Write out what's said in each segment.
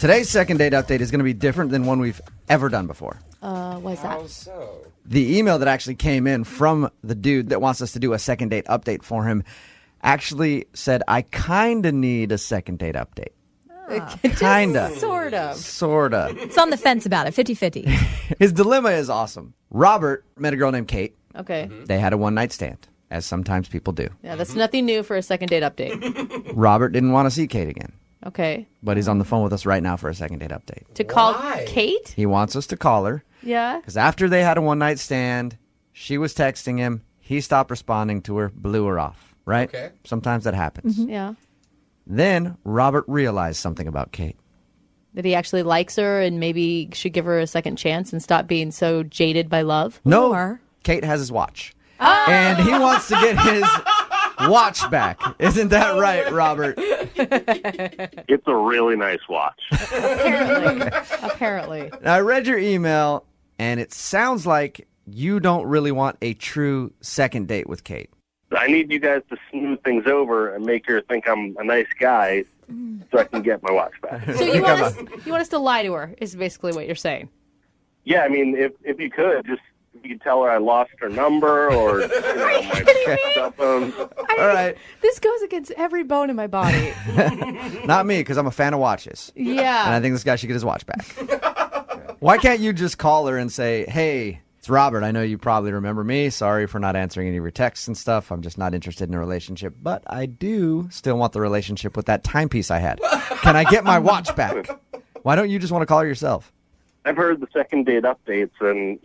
Today's second date update is going to be different than one we've ever done before. Why is that? How so? The email that actually came in from the dude that wants us to do a second date update for him actually said, I kind of need a second date update. Kind of. Sort of. Sort of. It's on the fence about it, 50-50. His dilemma is awesome. Robert met a girl named Kate. Okay. They had a one-night stand, as sometimes people do. Yeah, that's nothing new for a second date update. Robert didn't want to see Kate again, Okay. but he's on the phone with us right now for a second date update. To call Why? Kate? He wants us to call her Yeah. because after they had a one-night stand, she was texting him. He stopped responding to her, blew her off, right? Okay. Sometimes that happens. Yeah. Then Robert realized something about Kate. That he actually likes her and maybe should give her a second chance and stop being so jaded by love. No, Or- Kate has his watch. And he wants to get his watch back. Isn't that right, Robert? It's a really nice watch. Apparently. Now, I read your email, and it sounds like you don't really want a true second date with Kate. I need you guys to smooth things over and make her think I'm a nice guy so I can get my watch back. So you want us to lie to her is basically what you're saying. Yeah, I mean, if you could, just if you could tell her I lost her number or my cell phone. All right. This goes against every bone in my body. Not me, because I'm a fan of watches. And I Yeah. think this guy should get his watch back. Why can't you just call her and say, hey, it's Robert. I know you probably remember me. Sorry for not answering any of your texts and stuff. I'm just not interested in a relationship. But I do still want the relationship with that timepiece I had. Can I get my watch back? Why don't you just want to call her yourself? I've heard the second date updates, and,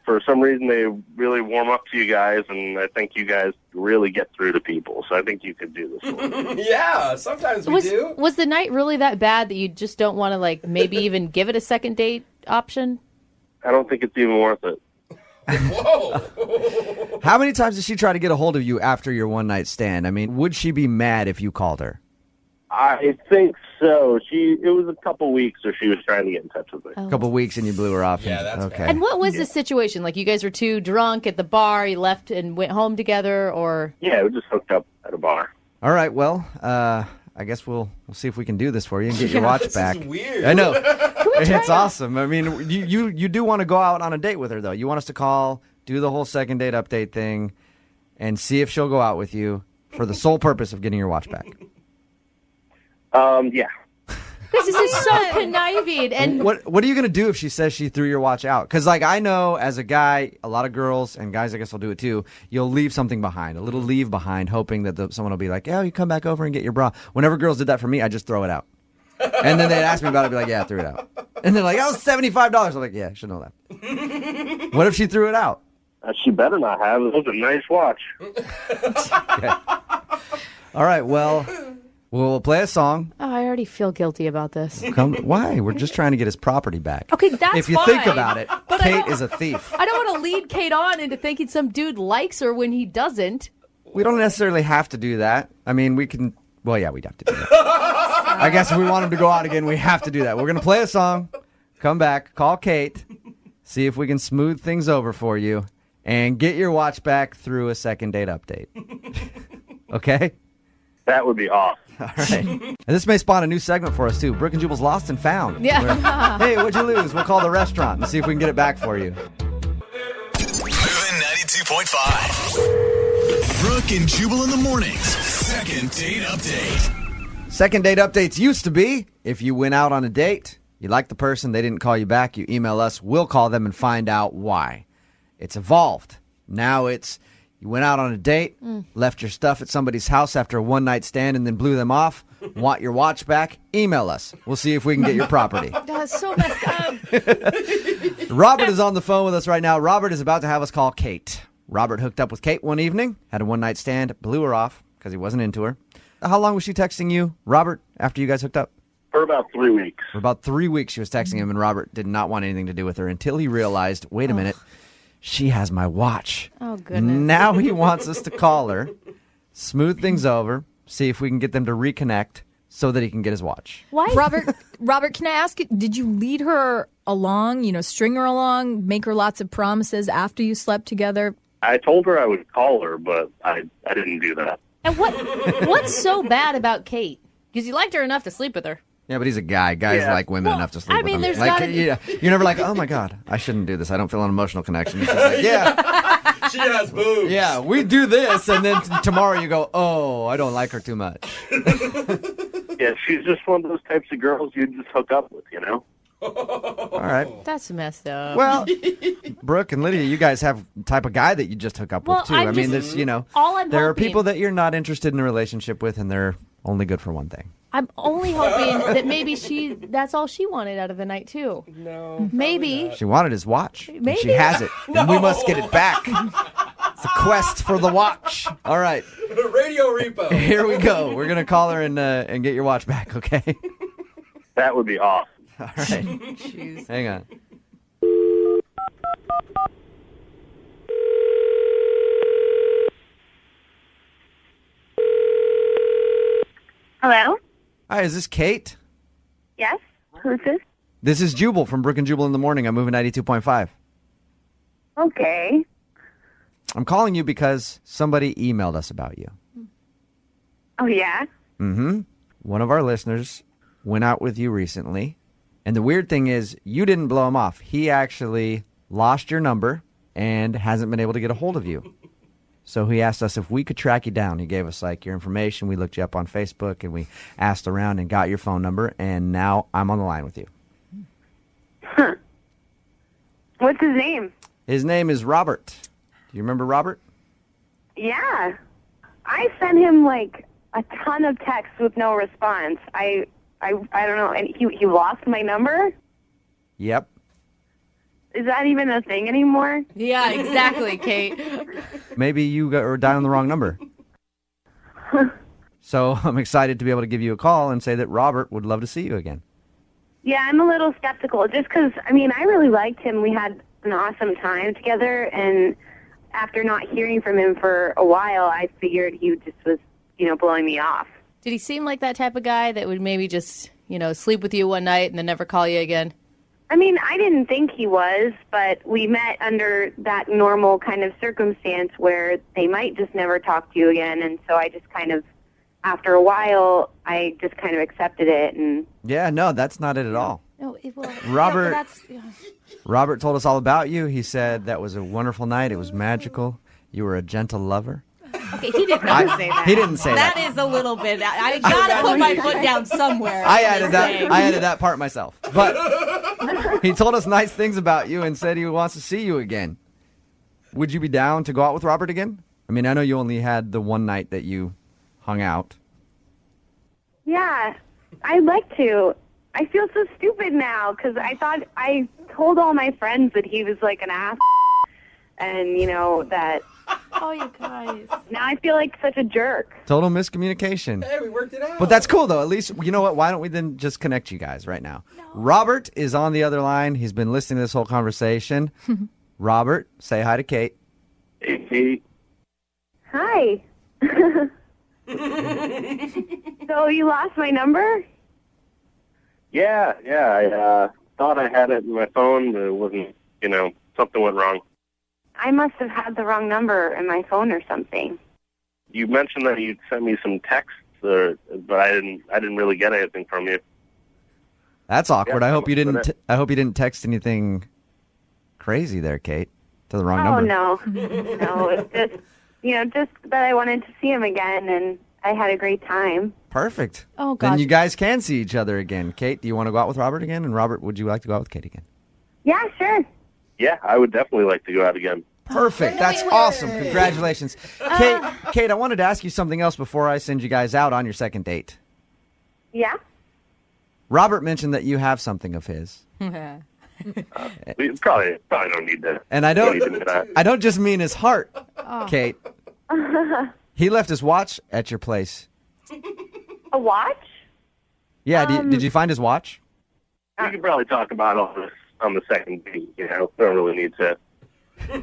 for some reason they really warm up to you guys, and I think you guys really get through to people. So I think you could do this one. Yeah, sometimes we do. Was the night really that bad that you just don't want to, maybe even give it a second date option? I don't think it's even worth it. Whoa. How many times did she try to get a hold of you after your one-night stand? I mean, would she be mad if you called her? I think so. It was a couple weeks or she was trying to get in touch with me. A couple weeks and you blew her off. Yeah, that's okay. bad. And what was the situation? Like, you guys were too drunk at the bar, you left and went home together, or? Yeah, we just hooked up at a bar. All right, well, I guess we'll see if we can do this for you and get your watch This back. is weird. I know. It's awesome. I mean, you do want to go out on a date with her, though. You want us to call, do the whole second date update thing, and see if she'll go out with you for the sole purpose of getting your watch back. Yeah. This is so conniving. And What are you going to do if she says she threw your watch out? Because, I know as a guy, a lot of girls, and guys I guess will do it too, you'll leave something behind, a little leave behind, hoping that someone will be like, you come back over and get your bra. Whenever girls did that for me, I just throw it out. And then they'd ask me about it, I'd be like, yeah, I threw it out. And they're like, $75. I'm like, yeah, I should know that. What if she threw it out? She better not have. It was a nice watch. Okay. All right, well, we'll play a song. oh, I already feel guilty about this. Why? We're just trying to get his property back. Okay, that's If you fine. think about it, But I Kate don't- is a thief. I don't want to lead Kate on into thinking some dude likes her when he doesn't. We don't necessarily have to do that. I mean, we can. Well, yeah, we'd have to do that. I guess if we want him to go out again, we have to do that. We're going to play a song, come back, call Kate, see if we can smooth things over for you, and get your watch back through a second date update. Okay? That would be awesome. All right. And this may spawn a new segment for us, too. Brooke and Jubal's Lost and Found. Yeah. Where, hey, what'd you lose? We'll call the restaurant and see if we can get it back for you. Moving 92.5. Brooke and Jubal in the mornings. Second date update. Second date updates used to be if you went out on a date, you liked the person, they didn't call you back, you email us, we'll call them and find out why. It's evolved. Now it's you went out on a date, left your stuff at somebody's house after a one-night stand and then blew them off, want your watch back, email us. We'll see if we can get your property. That's so messed up. Robert is on the phone with us right now. Robert is about to have us call Kate. Robert hooked up with Kate one evening, had a one-night stand, blew her off because he wasn't into her. How long was she texting you, Robert, after you guys hooked up? For about 3 weeks. For about 3 weeks she was texting him, and Robert did not want anything to do with her until he realized, wait a minute, she has my watch. Oh, goodness. Now he wants us to call her, smooth things over, see if we can get them to reconnect so that he can get his watch. Why? Robert, can I ask you, did you lead her along, string her along, make her lots of promises after you slept together? I told her I would call her, but I didn't do that. And what's so bad about Kate? Because you liked her enough to sleep with her. Yeah, but he's a guy. Guys Yeah. like women enough to sleep I with mean, them. there's Like, gotta be- yeah, you're never like, oh my God, I shouldn't do this. I don't feel an emotional connection. It's just like, yeah, She has boobs. yeah, we do this, and then tomorrow you go, oh, I don't like her too much. Yeah, she's just one of those types of girls you just hook up with, you know? All right. That's messed up. Well, Brooke and Lydia, you guys have the type of guy that you just hook up Well, with too. I'm I mean, just- there's, all I'm there are hoping- people that you're not interested in a relationship with, and they're only good for one thing. I'm only hoping that maybe that's all she wanted out of the night, too. No. Maybe. She wanted his watch. And she Maybe. has it, and we must get it back. It's a quest for the watch. All right, Radio repo. here we go. We're gonna call her and get your watch back. Okay. That would be awesome. All right. Hang on. Hello? Hi, is this Kate? Yes? Who's this? This is Jubal from Brooke and Jubal in the Morning. I'm moving 92.5. Okay. I'm calling you because somebody emailed us about you. Oh, yeah? Mm-hmm. One of our listeners went out with you recently. And the weird thing is, you didn't blow him off. He actually lost your number and hasn't been able to get a hold of you. So he asked us if we could track you down. He gave us like your information. We looked you up on Facebook and we asked around and got your phone number. And now I'm on the line with you. Huh. What's his name? His name is Robert. Do you remember Robert? Yeah. I sent him, like, a ton of texts with no response. I don't know. And he lost my number? Yep. Is that even a thing anymore? Yeah, exactly, Kate. Maybe you were dialing the wrong number. So I'm excited to be able to give you a call and say that Robert would love to see you again. Yeah, I'm a little skeptical just because, I mean, I really liked him. We had an awesome time together, and after not hearing from him for a while, I figured he just was, blowing me off. Did he seem like that type of guy that would maybe just, sleep with you one night and then never call you again? I mean, I didn't think he was, but we met under that normal kind of circumstance where they might just never talk to you again, and so I just kind of, after a while, I just kind of accepted it. And Yeah, no, that's not it at all. No, Robert- that's, Robert told us all about you. He said that was a wonderful night. It was magical. You were a gentle lover. Okay, he did not say that. He didn't say that. That is a little bit. I gotta put my foot down somewhere. I added that. I added that part myself. But he told us nice things about you and said he wants to see you again. Would you be down to go out with Robert again? I mean, I know you only had the one night that you hung out. yeah, I'd like to. I feel so stupid now because I thought I told all my friends that he was like an ass, and that. oh, you guys. Now I feel like such a jerk. Total miscommunication. Hey, we worked it out. But that's cool, though. At least, you know what? Why don't we then just connect you guys right now? Robert is on the other line. He's been listening to this whole conversation. Robert, say hi to Kate. Hey, Kate. Hi. So you lost my number? Yeah, I thought I had it in my phone, but it wasn't, something went wrong. I must have had the wrong number in my phone or something. You mentioned that you'd sent me some texts, but I didn't really get anything from you. That's awkward. Yeah, I hope you didn't. but I hope you didn't text anything crazy there, Kate, to the wrong Oh, number. no, it's just, just that I wanted to see him again, and I had a great time. Perfect. Oh, Then gosh. you guys can see each other again. Kate, do you want to go out with Robert again? And Robert, would you like to go out with Kate again? Yeah, sure. Yeah, I would definitely like to go out again. Perfect. That's awesome. Congratulations. Kate, I wanted to ask you something else before I send you guys out on your second date. Yeah? Robert mentioned that you have something of his. We probably don't need to. And I go into don't that. I don't just mean his heart, Kate. He left his watch at your place. A watch? Yeah, did you find his watch? We could probably talk about all this on the second date. We don't really need to.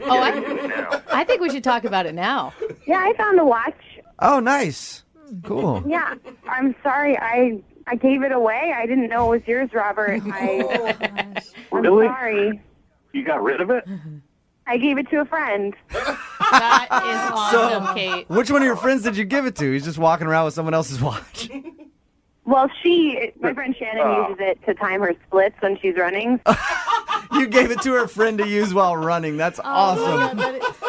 Oh, I think we should talk about it now. Yeah, I found the watch. Oh, nice. Cool. Yeah, I'm sorry. I gave it away. I didn't know it was yours, Robert. I'm Really? sorry. You got rid of it? I gave it to a friend. That is awesome, Kate. Which one of your friends did you give it to? He's just walking around with someone else's watch. Well, my friend Shannon uses it to time her splits when she's running. You gave it to her friend to use while running. That's awesome.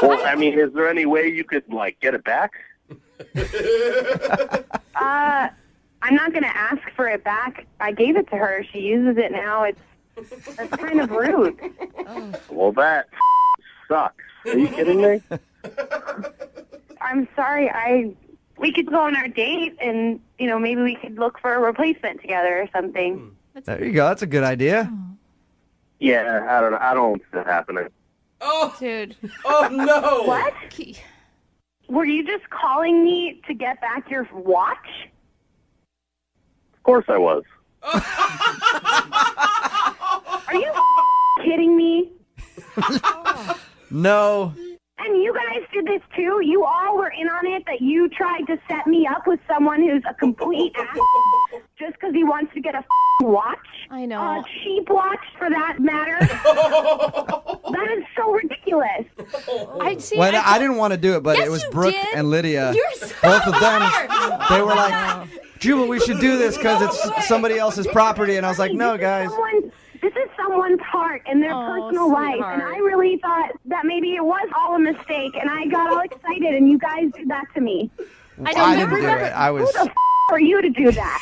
Well, I mean, is there any way you could, get it back? I'm not going to ask for it back. I gave it to her. She uses it now. That's kind of rude. Well, that sucks. Are you kidding me? I'm sorry. We could go on our date and, maybe we could look for a replacement together or something. There you go. That's a good idea. Yeah, I don't know. I don't see that happening. Oh, Dude. oh no! What? Were you just calling me to get back your watch? Of course I was. Are you kidding me? No. And you guys did this too? You all were in on it, that you tried to set me up with someone who's a complete ass just because he wants to get a watch? I know. A cheap watch, for that matter. That is so ridiculous. I didn't want to do it, but Yes, it was you Brooke did. and Lydia. You're so Both of them. smart. They were like, Jubal, we should do this because it's somebody else's property. And I was like, no, guys. This is someone's heart and their personal life, and I really thought that maybe it was all a mistake, and I got all excited, and you guys did that to me. I didn't do it. I was. Who the are you to do that?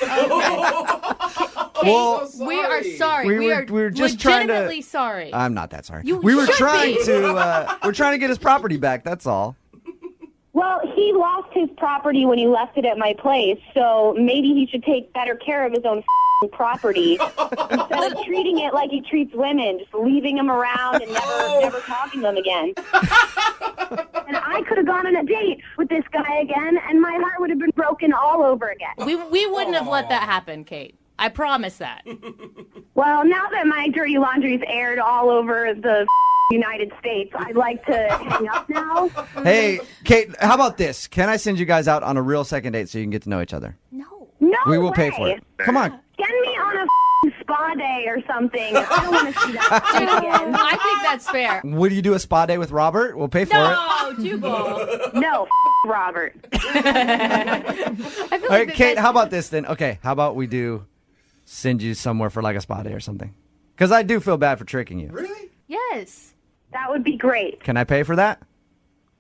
Well, We are sorry. we were just trying to. legitimately sorry. I'm not that sorry. You We were should trying be. to. We're trying to get his property back. That's all. Well, he lost his property when he left it at my place, so maybe he should take better care of his own property instead of treating it like he treats women, just leaving them around and never talking to them again. And I could have gone on a date with this guy again, and my heart would have been broken all over again. We wouldn't have let that happen, Kate. I promise that. Well, now that my dirty laundry's aired all over the United States, I'd like to hang up now. Hey, Kate, how about this? Can I send you guys out on a real second date so you can get to know each other? No We will way. pay for it. Come on. Send me on a spa day or something. I don't want to see that shit again. I think that's fair. Would you do a spa day with Robert? We'll pay for it. No, Jubal. No, Robert. I feel All right, like Kate, how about this then? Okay, how about we send you somewhere for like a spa day or something? Because I do feel bad for tricking you. Really? Yes. That would be great. Can I pay for that?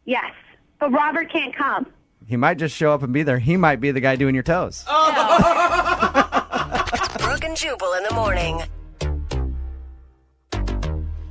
Yes. But Robert can't come. He might just show up and be there. He might be the guy doing your toes. Brooke and Jubal in the morning.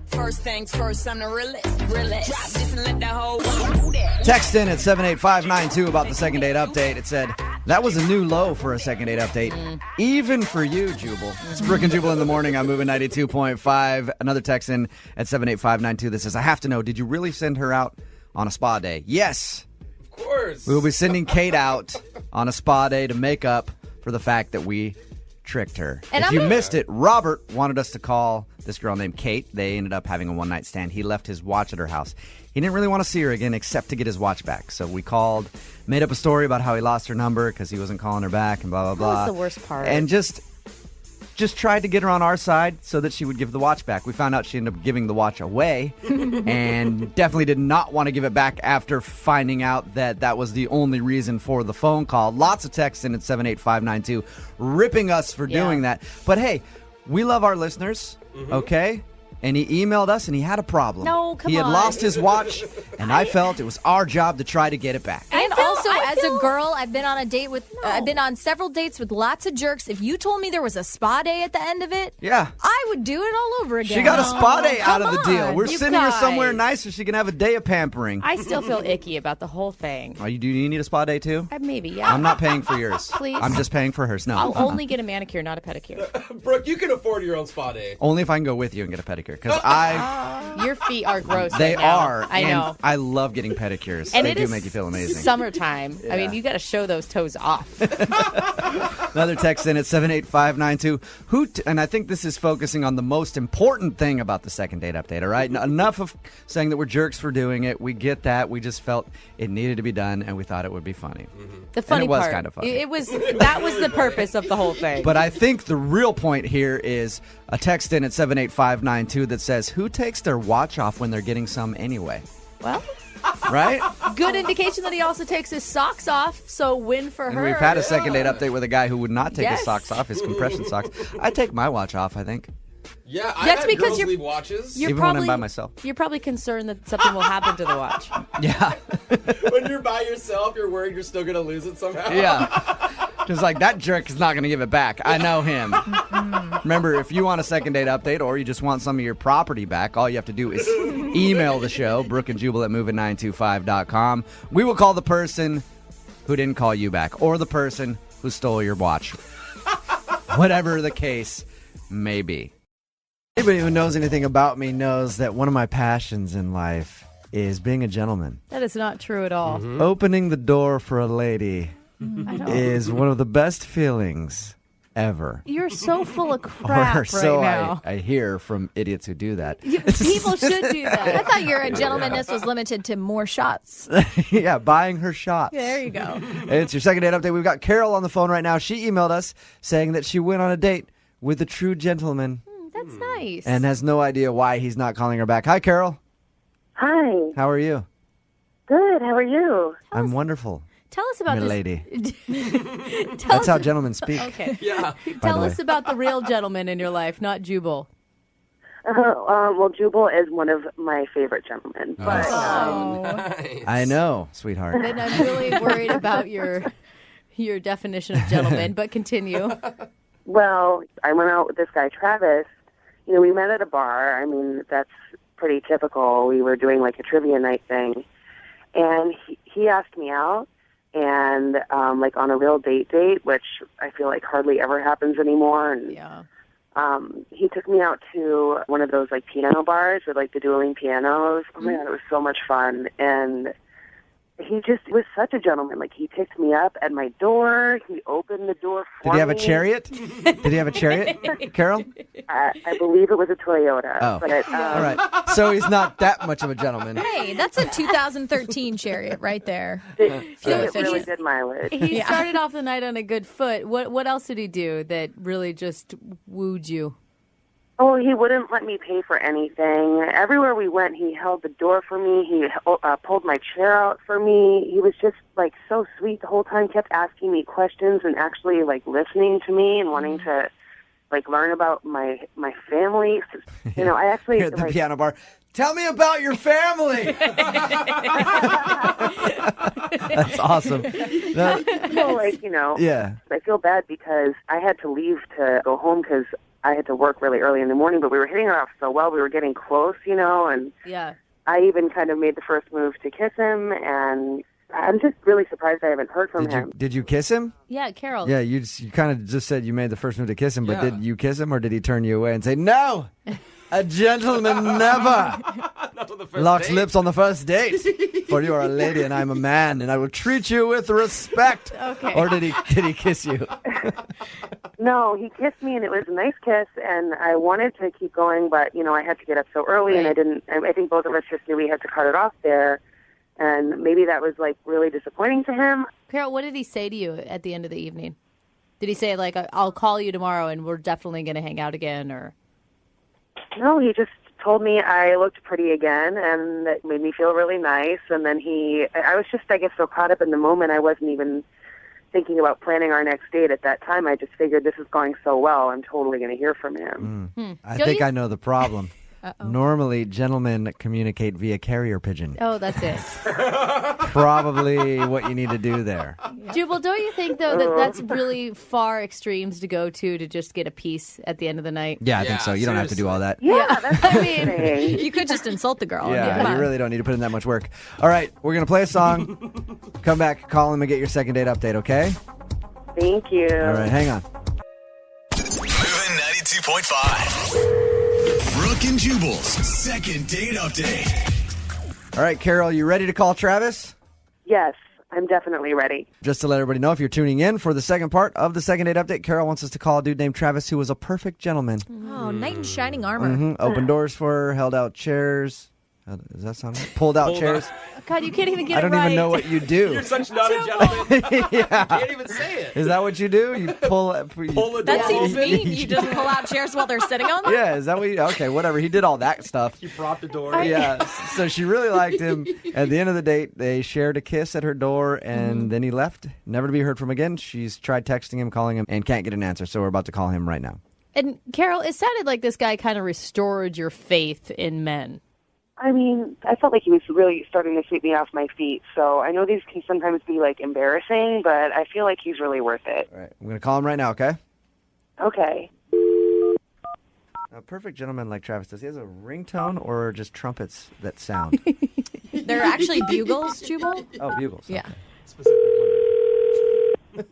First things first, I'm the realest. Drop this and let the whole world do that. Text in at 78592 about the second date update. It said, that was a new low for a second date update. Even for you, Jubal. It's Brooke and Jubal in the morning. I'm moving 92.5. Another text in at 78592 that says, I have to know, did you really send her out on a spa day? Yes. Of course. We will be sending Kate out on a spa day to make up for the fact that we tricked her. And if I'm you gonna- missed it, Robert wanted us to call this girl named Kate. They ended up having a one-night stand. He left his watch at her house. He didn't really want to see her again except to get his watch back. So we called, made up a story about how he lost her number because he wasn't calling her back and blah, blah, blah. That was the worst part. And just tried to get her on our side so that she would give the watch back. We found out she ended up giving the watch away and definitely did not want to give it back after finding out that that was the only reason for the phone call. Lots of texts in at 78592 ripping us for doing that. But hey, we love our listeners, okay? And he emailed us and he had a problem. No, come He had on. lost his watch and I felt it was our job to try to get it back. And also, as a girl, I've been on a date with, I've been on several dates with lots of jerks. If you told me there was a spa day at the end of it, Yeah. I would do it all over again. She got a spa day out of the come deal. on. We're You sending her guys. somewhere nice so she can have a day of pampering. I still feel icky about the whole thing. Do you need a spa day too? Maybe, yeah. I'm not paying for yours. Please. I'm just paying for hers. No. I'll only get a manicure, not a pedicure. Brooke, you can afford your own spa day. Only if I can go with you and get a pedicure. Because Your feet are gross. they right now. are. I and know. I love getting pedicures. And they it do is make you feel amazing. Summertime. I mean, you got to show those toes off. Another text in at 78592. And I think this is focusing on the most important thing about the second date update, all right? Enough of saying that we're jerks for doing it. We get that. We just felt it needed to be done, and we thought it would be funny. The funny it was part, kind of funny. that was the purpose of the whole thing. But I think the real point here is a text in at 78592 that says, who takes their watch off when they're getting some anyway? well, Right? Good indication that he also takes his socks off, so win for And her. we've had a second date update with a guy who would not take his Yes. socks off, his compression socks. I take my watch off, I think. Yeah, That's had because girls you're- leave watches. You're Even probably, when I'm by myself. You're probably concerned that something will happen to the watch. Yeah. When you're by yourself, you're worried you're still going to lose it somehow. Yeah. Just like, that jerk is not going to give it back. I know him. Remember, if you want a second date update or you just want some of your property back, all you have to do is email the show, Brooke and Jubal at moving925.com. We will call the person who didn't call you back or the person who stole your watch. Whatever the case may be. Anybody who knows anything about me knows that one of my passions in life is being a gentleman. That is not true at all. Opening the door for a lady I don't. is one of the best feelings ever. You're so full of crap Or right so now. I hear from idiots who do that. People should do I that. thought your gentlemanness was limited to more shots. Yeah, buying her shots. There you go. It's your second date update. We've got Carol on the phone right now. She emailed us saying that she went on a date with a true gentleman That's nice. and has no idea why he's not calling her back. Hi, Carol. Hi. How are you? Good. How are you? I'm wonderful, Tell us about this. milady. Tell That's us, how gentlemen speak. Okay. Yeah. Tell the us way. about the real gentleman in your life, not Jubal. Well, Jubal is one of my favorite gentlemen. But Nice. I know, sweetheart. Then I'm really worried about your definition of gentleman, but continue. well, I went out with this guy Travis. You know, we met at a bar. I mean, that's pretty typical. We were doing like a trivia night thing, and he asked me out, and like on a real date, which I feel like hardly ever happens anymore. And Yeah. he took me out to one of those like piano bars with like the dueling pianos. Oh my God, it was so much fun. And he just was such a gentleman. Like, he picked me up at my door. He opened the door for me. Did he have a chariot? Did he have a chariot, Carol? I believe it was a Toyota. Oh. But, All right. So he's not that much of a gentleman. Hey, that's a 2013 Chariot right there. It So really he's- did mileage. He started off the night on a good foot. What else did he do that really just wooed you? Oh, he wouldn't let me pay for anything. Everywhere we went, he held the door for me. He pulled my chair out for me. He was just, like, so sweet the whole time, kept asking me questions and actually, like, listening to me and wanting to, like, learn about my family. You know, I actually... Here at the like, piano bar. Tell me about your family. That's awesome. well, like, you know, Yeah. I feel bad because I had to leave to go home because I had to work really early in the morning, but we were hitting it off so well. We were getting close, you know, and Yeah. I even kind of made the first move to kiss him, and I'm just really surprised I haven't heard from him. Did you kiss him? Yeah, Carol. Yeah, you kind of just said you made the first move to kiss him, but Yeah. did you kiss him or did he turn you away and say, no, a gentleman never Not on the first locks date. lips on the first date? For you are a lady and I'm a man and I will treat you with respect. Okay. Or did he kiss you? No, he kissed me, and it was a nice kiss, and I wanted to keep going, but, you know, I had to get up so early, and Right. I think both of us just knew we had to cut it off there, and maybe that was, like, really disappointing to him. Carol, what did he say to you at the end of the evening? Did he say, like, I'll call you tomorrow and we're definitely going to hang out again, or? No, he just told me I looked pretty again, and that made me feel really nice. And then I was just, I guess, so caught up in the moment, I wasn't even thinking about planning our next date at that time. I just figured this is going so well, I'm totally going to hear from him. I Don't think you- I know the problem. Normally, gentlemen communicate via carrier pigeon. Oh, that's it. Probably what you need to do there. Jubal, don't you think, though, that that's really far extremes to go to just get a piece at the end of the night? Yeah, I Yeah, think so. You don't have to do all that. Yeah, that's what I I'm mean, saying. You could just insult the girl. Yeah, Come you on. really don't need to put in that much work. All right, we're going to play a song. Come back, call him, and get your second date update, okay? Thank you. All right, hang on. Moving 92.5. Brooke and Jubal's second date update. All right, Carol, you ready to call Travis? Yes, I'm definitely ready. Just to let everybody know, if you're tuning in for the second part of the second date update, Carol wants us to call a dude named Travis who was a perfect gentleman. Oh, knight in shining armor. Opened doors for her, held out chairs, Does that sound right? Pulled out chairs? God, you can't even get I it don't right. even know what you do. You're such not a gentleman. Yeah. You can't even say it. Is that what you do? You pull Pull a That door seems open. mean. You just pull out chairs while they're sitting on them? Yeah, is that what you... Okay, whatever. He did all that stuff. You propped the door. Yeah, so she really liked him. At the end of the date, they shared a kiss at her door, and then he left, never to be heard from again. She's tried texting him, calling him, and can't get an answer, so we're about to call him right now. And Carol, it sounded like this guy kind of restored your faith in men. I mean, I felt like he was really starting to sweep me off my feet. So I know these can sometimes be, like, embarrassing, but I feel like he's really worth it. All right, I'm going to call him right now, okay? Okay. A perfect gentleman like Travis, does he have a ringtone or just trumpets that sound? They're actually bugles, Jubal? Oh, bugles. Yeah. Okay.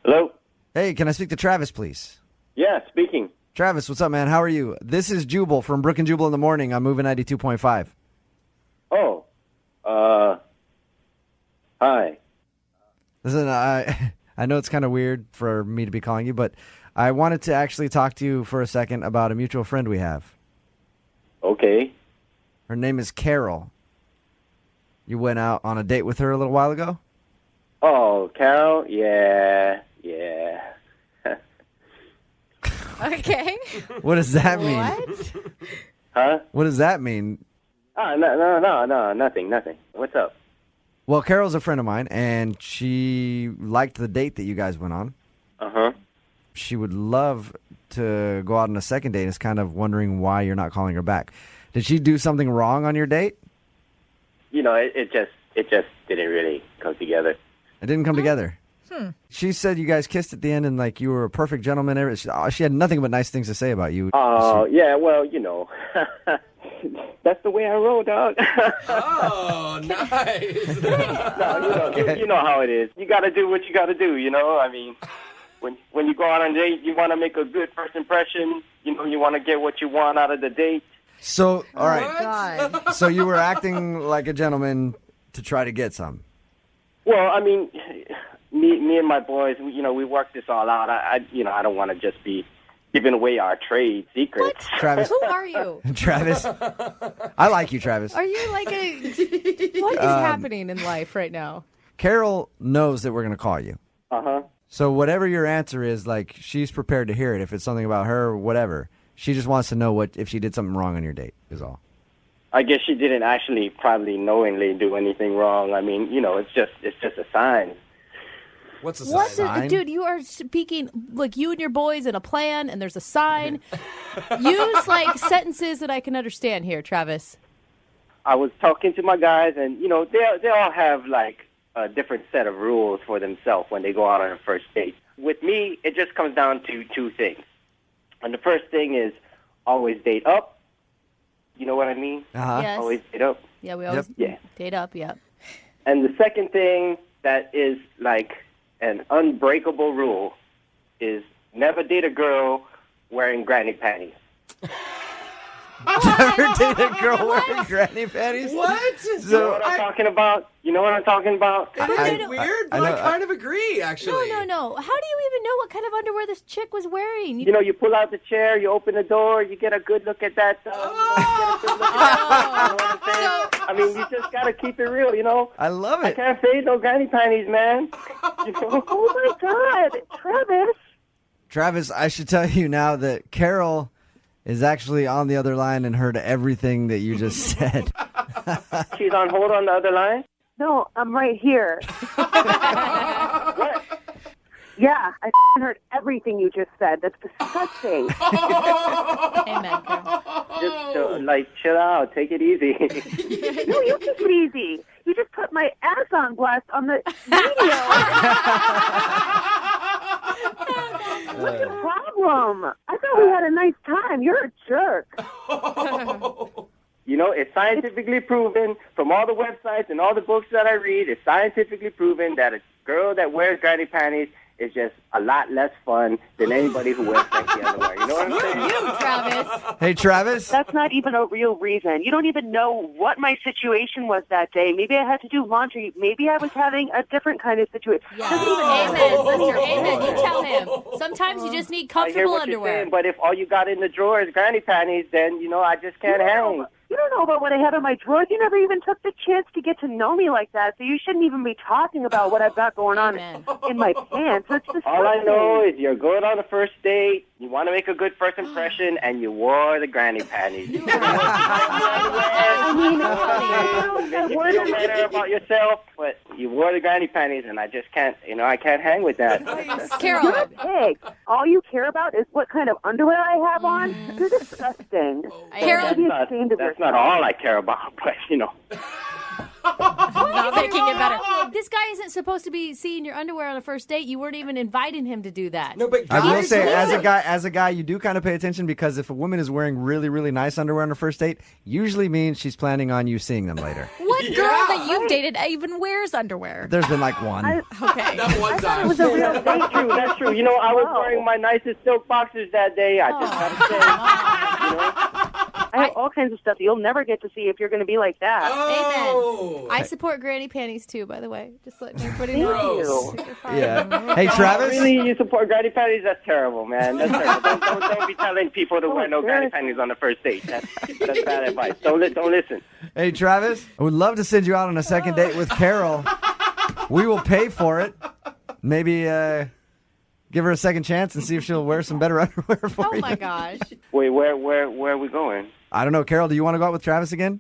Hello? Hey, can I speak to Travis, please? Yeah, speaking. Travis, what's up, man? How are you? This is Jubal from Brooke and Jubal in the Morning. I'm moving 92.5. Oh. Hi. Listen, I know it's kind of weird for me to be calling you, but I wanted to actually talk to you for a second about a mutual friend we have. Okay. Her name is Carol. You went out on a date with her a little while ago? Oh, Carol? Yeah. Okay. What does that mean? What? Huh? What does that mean? Oh, no, nothing. What's up? Well, Carol's a friend of mine, and she liked the date that you guys went on. Uh-huh. She would love to go out on a second date and is kind of wondering why you're not calling her back. Did she do something wrong on your date? You know, it just didn't really come together. It didn't come together. She said you guys kissed at the end and like you were a perfect gentleman. She had nothing but nice things to say about you. Oh, yeah, well, you know. That's the way I roll, dog. Oh, nice. No, you know how it is. You got to do what you got to do, you know? I mean, when you go out on a date, you want to make a good first impression. You know, you want to get what you want out of the date. So, all right. God. So you were acting like a gentleman to try to get some. Well, I mean, me and my boys, we worked this all out. I don't want to just be giving away our trade secrets. What? Travis. Who are you? Travis. I like you, Travis. Are you like what is happening in life right now? Carol knows that we're going to call you. Uh-huh. So whatever your answer is, like, she's prepared to hear it. If it's something about her or whatever, she just wants to know if she did something wrong on your date is all. I guess she didn't actually probably knowingly do anything wrong. I mean, it's just a sign. What's a sign? Dude, you are speaking like you and your boys in a plan, and there's a sign. Use like sentences that I can understand here, Travis. I was talking to my guys, and they all have like a different set of rules for themselves when they go out on a first date. With me, it just comes down to two things. And the first thing is always date up. You know what I mean? Uh-huh. Yes. Always date up. Yeah, we always date up. Yeah. And the second thing that is like an unbreakable rule is never date a girl wearing granny panties. Never date a girl wearing granny panties? What? You know what I'm talking about? You know what I'm talking about? It's weird, but I kind of agree, actually. No. How do you even know what kind of underwear this chick was wearing? You pull out the chair, you open the door, you get a good look at that. I mean, you just got to keep it real, I love I it. can't say no granny panties, man. Oh, my God. Travis. Travis, I should tell you now that Carol is actually on the other line and heard everything that you just said. She's on hold on the other line? No, I'm right here. What? Yeah, I heard everything you just said. That's disgusting. Amen, Carol. Just, chill out. Take it easy. No, you took it easy. You just put my ass on blast on the radio. What's the problem? I thought we had a nice time. You're a jerk. It's scientifically proven from all the websites and all the books that I read, it's scientifically proven that a girl that wears granny panties is just a lot less fun than anybody who wears sexy underwear. You know what I'm saying? You, Travis. Hey, Travis. That's not even a real reason. You don't even know what my situation was that day. Maybe I had to do laundry. Maybe I was having a different kind of situation. Yeah. Amen, sister. Amen. You tell him. Sometimes you just need I hear comfortable what underwear. you're saying, but if all you got in the drawer is granny panties, then, I just can't hang. You don't know about what I have in my drawers. You never even took the chance to get to know me like that, so you shouldn't even be talking about what I've got going on in my pants. It's disgusting. All I know is you're going on a first date, you want to make a good first impression, and you wore the granny panties. You feel better about yourself, but you wore the granny panties, and I just can't, I can't hang with that. Carol, you're a pig. All you care about is what kind of underwear I have on. You're disgusting. Carol, that's not all I care about, but, Not making it better. This guy isn't supposed to be seeing your underwear on a first date. You weren't even inviting him to do that. No, but I will say, as a guy, you do kind of pay attention because if a woman is wearing really, really nice underwear on her first date, usually means she's planning on you seeing them later. What girl that you've dated even wears underwear? There's been like one. Okay. That one time. That's true. I was wearing my nicest silk boxers that day. I just gotta say, I have all kinds of stuff you'll never get to see if you're going to be like that. Amen. I support granny panties too, by the way. Just letting everybody know. Yeah. Hey, Travis. Really, you support granny panties? That's terrible, man. That's terrible. Don't be telling people to wear no granny panties on the first date. That's bad advice. Don't listen. Hey, Travis. I would love to send you out on a second date with Carol. We will pay for it. Maybe give her a second chance and see if she'll wear some better underwear for you. Oh my gosh. Wait, where are we going? I don't know. Carol, do you want to go out with Travis again?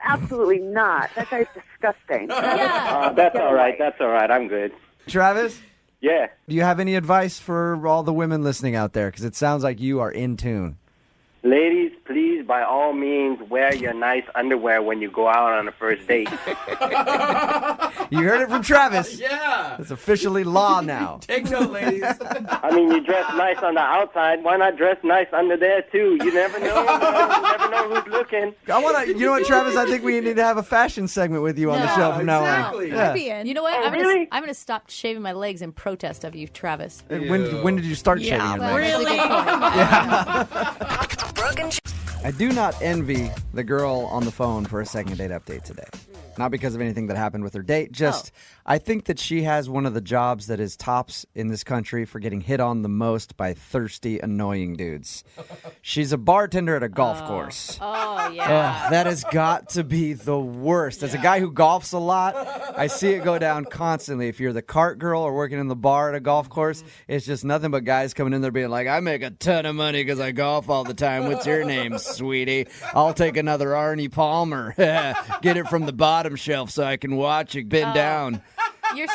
Absolutely not. That guy's disgusting. Yeah. That's all right. That's all right. I'm good. Travis? Yeah. Do you have any advice for all the women listening out there? Because it sounds like you are in tune. Ladies, please, by all means, wear your nice underwear when you go out on a first date. You heard it from Travis. Yeah. It's officially law now. Take note, ladies. I mean, you dress nice on the outside. Why not dress nice under there, too? You never know. You never know who's looking. I want to. You know what, Travis? I think we need to have a fashion segment with you on the show from now on. Exactly. You know what? Oh, really? I'm gonna stop shaving my legs in protest of you, Travis. When did you start shaving your legs? Really? Brooke and I do not envy the girl on the phone for a second date update today. Not because of anything that happened with her date. Just, I think that she has one of the jobs that is tops in this country for getting hit on the most by thirsty, annoying dudes. She's a bartender at a golf course. Oh, yeah. That has got to be the worst. As a guy who golfs a lot, I see it go down constantly. If you're the cart girl or working in the bar at a golf course, it's just nothing but guys coming in there being like, I make a ton of money because I golf all the time. What's your name, sweetie? I'll take another Arnie Palmer. Get it from the bottom shelf so I can watch it bend down.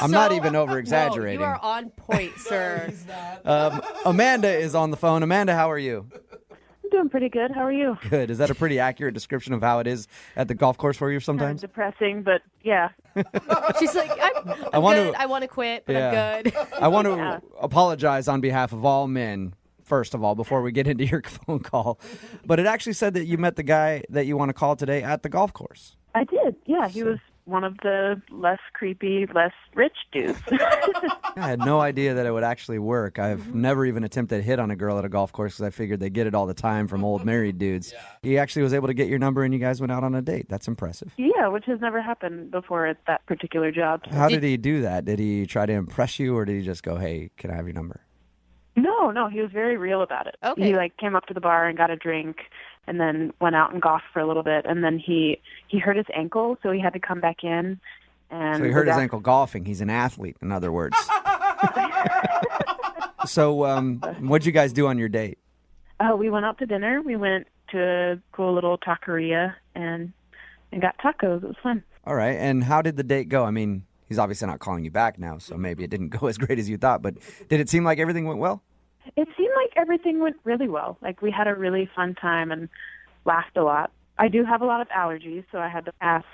I'm not even over-exaggerating. No, you are on point, sir. Amanda is on the phone. Amanda, how are you? I'm doing pretty good. How are you? Good. Is that a pretty accurate description of how it is at the golf course for you sometimes? Kind of depressing, but yeah. She's like, I'm good. I want to quit, but I'm good. I want to apologize on behalf of all men, first of all, before we get into your phone call. But it actually said that you met the guy that you want to call today at the golf course. I did. Yeah, he was one of the less creepy, less rich dudes. I had no idea that it would actually work. I've never even attempted to hit on a girl at a golf course because I figured they get it all the time from old married dudes. He actually was able to get your number and you guys went out on a date. That's impressive. Yeah, which has never happened before at that particular job. How did he do that? Did he try to impress you or did he just go, hey, can I have your number? No, he was very real about it. Okay. He came up to the bar and got a drink and then went out and golfed for a little bit, and then he hurt his ankle, so he had to come back in. And so he hurt his ankle golfing. He's an athlete, in other words. So what'd you guys do on your date? We went out to dinner. We went to a cool little taqueria and got tacos. It was fun. All right, and how did the date go? I mean, he's obviously not calling you back now, so maybe it didn't go as great as you thought, but did it seem like everything went well? It seemed like everything went really well. We had a really fun time and laughed a lot. I do have a lot of allergies, so I had to ask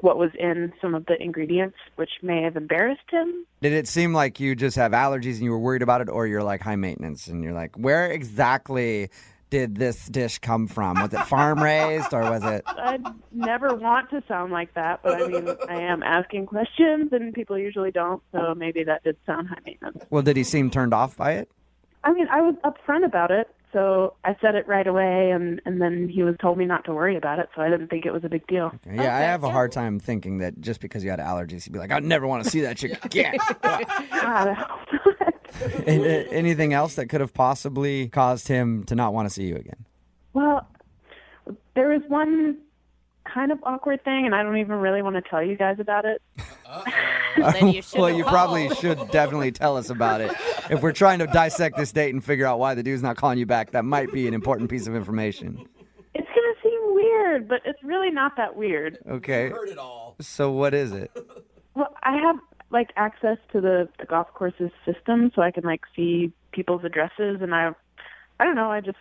what was in some of the ingredients, which may have embarrassed him. Did it seem like you just have allergies and you were worried about it, or you're high maintenance and you're like, where exactly did this dish come from? Was it farm raised or was it? I'd never want to sound like that, but I mean, I am asking questions, and people usually don't, so maybe that did sound high maintenance. Well, did he seem turned off by it? I mean, I was upfront about it, so I said it right away, and then he told me not to worry about it, so I didn't think it was a big deal. Okay. Yeah, I have a hard time thinking that just because you had allergies, you'd be like, I'd never want to see that chick again. God, Anything else that could have possibly caused him to not want to see you again? well, there was one kind of awkward thing, and I don't even really want to tell you guys about it. Then you Well, you probably should definitely tell us about it. If we're trying to dissect this date and figure out why the dude's not calling you back, that might be an important piece of information. It's going to seem weird, but it's really not that weird. Okay. Heard it all. So what is it? Well, I have access to the golf course's system, so I can see people's addresses, and I don't know, I just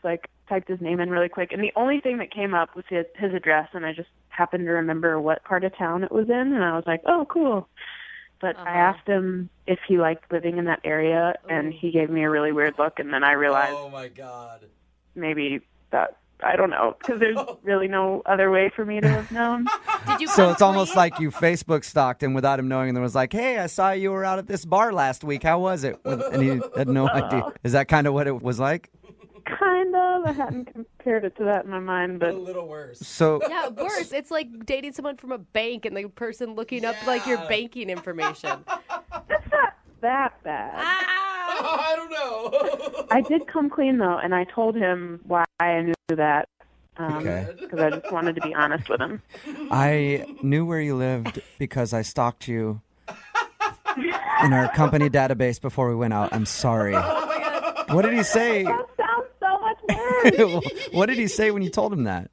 typed his name in really quick, and the only thing that came up was his address, and I just happened to remember what part of town it was in, and I was like, oh, cool. But I asked him if he liked living in that area, and he gave me a really weird look, and then I realized, oh my God, maybe that, I don't know, because there's really no other way for me to have known. Did you? So it's almost like you Facebook stalked him without him knowing, and then was like, hey, I saw you were out at this bar last week. How was it? And he had no idea. Is that kind of what it was like? Kind of. I hadn't compared it to that in my mind, but a little worse. So Yeah, worse. It's like dating someone from a bank and the person looking up your banking information. it's not that bad. I don't know. I did come clean, though, and I told him why I knew that, because I just wanted to be honest with him. I knew where you lived because I stalked you in our company database before we went out. I'm sorry. What did he say? That sounds so much worse. What did he say when you told him that?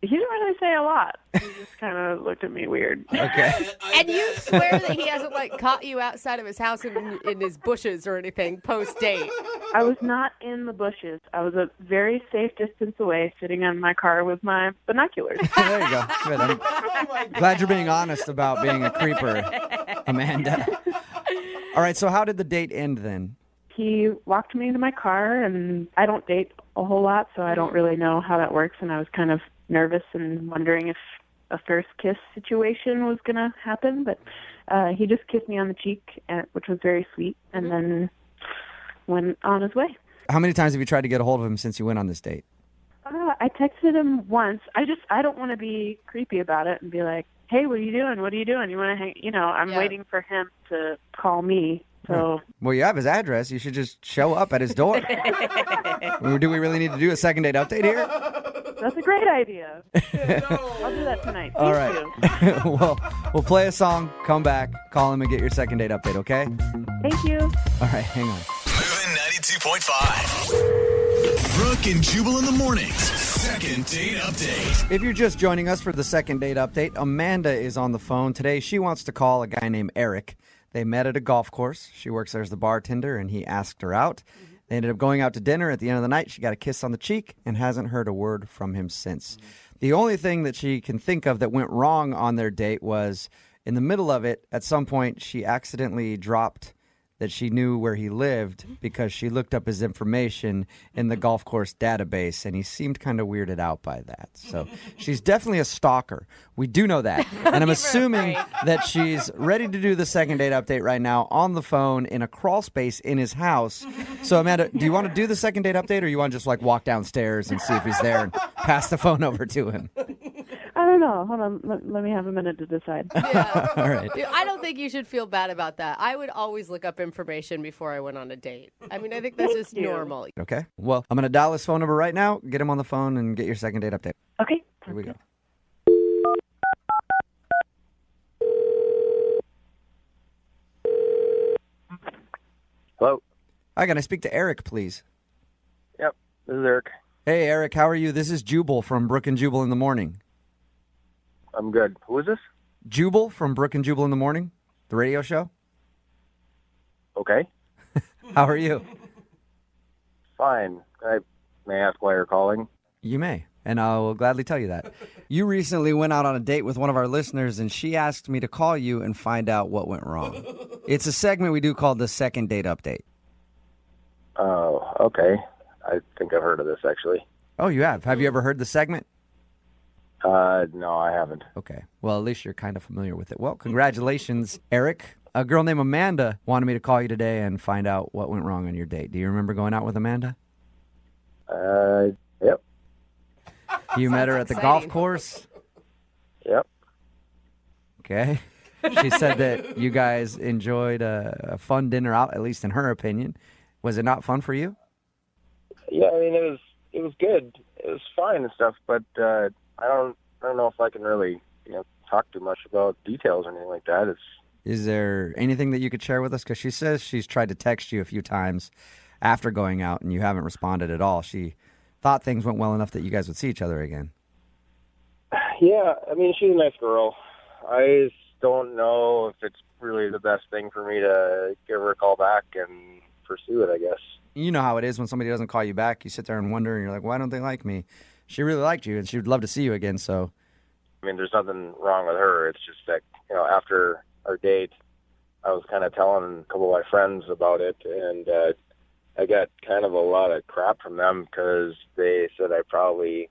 He didn't really say a lot. He just kind of looked at me weird. Okay. And you swear that he hasn't caught you outside of his house in his bushes or anything post-date. I was not in the bushes. I was a very safe distance away, sitting in my car with my binoculars. There you go. Good. I'm glad you're being honest about being a creeper, Amanda. All right, so how did the date end then? He walked me to my car, and I don't date a whole lot, so I don't really know how that works, and I was kind of nervous and wondering if a first kiss situation was going to happen, but he just kissed me on the cheek, which was very sweet, and then went on his way. How many times have you tried to get a hold of him since you went on this date? I texted him once. I don't want to be creepy about it and be like, hey, what are you doing? What are you doing? You want to hang? I'm waiting for him to call me. So, well, you have his address. You should just show up at his door. Do we really need to do a second date update here? That's a great idea. I'll do that tonight. All right. Well, we'll play a song, come back, call him, and get your second date update, okay? Thank you. All right, hang on. Moving 92.5. Brooke and Jubal in the mornings. Second date update. If you're just joining us for the second date update, Amanda is on the phone today. She wants to call a guy named Eric. They met at a golf course. She works there as the bartender, and he asked her out. They ended up going out to dinner. At the end of the night, she got a kiss on the cheek and hasn't heard a word from him since. The only thing that she can think of that went wrong on their date was in the middle of it, at some point, she accidentally dropped that she knew where he lived because she looked up his information in the golf course database, and he seemed kind of weirded out by that. So she's definitely a stalker. We do know that. And I'm assuming that she's ready to do the second date update right now on the phone in a crawl space in his house. So, Amanda, do you want to do the second date update, or you want to just walk downstairs and see if he's there and pass the phone over to him? I don't know. Hold on. Let me have a minute to decide. Yeah. All right. Dude, I don't think you should feel bad about that. I would always look up information before I went on a date. I mean, I think that's just normal. Okay. Well, I'm going to dial his phone number right now, get him on the phone, and get your second date update. Okay. Here we go. Hello. Hi, can I speak to Eric, please? Yep, this is Eric. Hey, Eric, how are you? This is Jubal from Brooke and Jubal in the Morning. I'm good. Who is this? Jubal from Brooke and Jubal in the Morning, the radio show. Okay. How are you? Fine. May I ask why you're calling? You may, and I will gladly tell you that. You recently went out on a date with one of our listeners, and she asked me to call you and find out what went wrong. It's a segment we do called the second date update. Oh, okay. I think I've heard of this, actually. Oh, you have? Have you ever heard the segment? No, I haven't. Okay. Well, at least you're kind of familiar with it. Well, congratulations, Eric. A girl named Amanda wanted me to call you today and find out what went wrong on your date. Do you remember going out with Amanda? Yep. You met her at the golf course? Yep. Okay. She said that you guys enjoyed a fun dinner out, at least in her opinion. Was it not fun for you? Yeah, I mean, it was good. It was fine and stuff, but I don't know if I can really, talk too much about details or anything like that. Is there anything that you could share with us? Because she says she's tried to text you a few times after going out, and you haven't responded at all. She thought things went well enough that you guys would see each other again. Yeah, I mean, she's a nice girl. I just don't know if it's really the best thing for me to give her a call back and pursue it, I guess. You know how it is when somebody doesn't call you back. You sit there and wonder, and you're like, why don't they like me? She really liked you, and she would love to see you again, so. I mean, there's nothing wrong with her. It's just that, after our date, I was kind of telling a couple of my friends about it, and I got kind of a lot of crap from them because they said I probably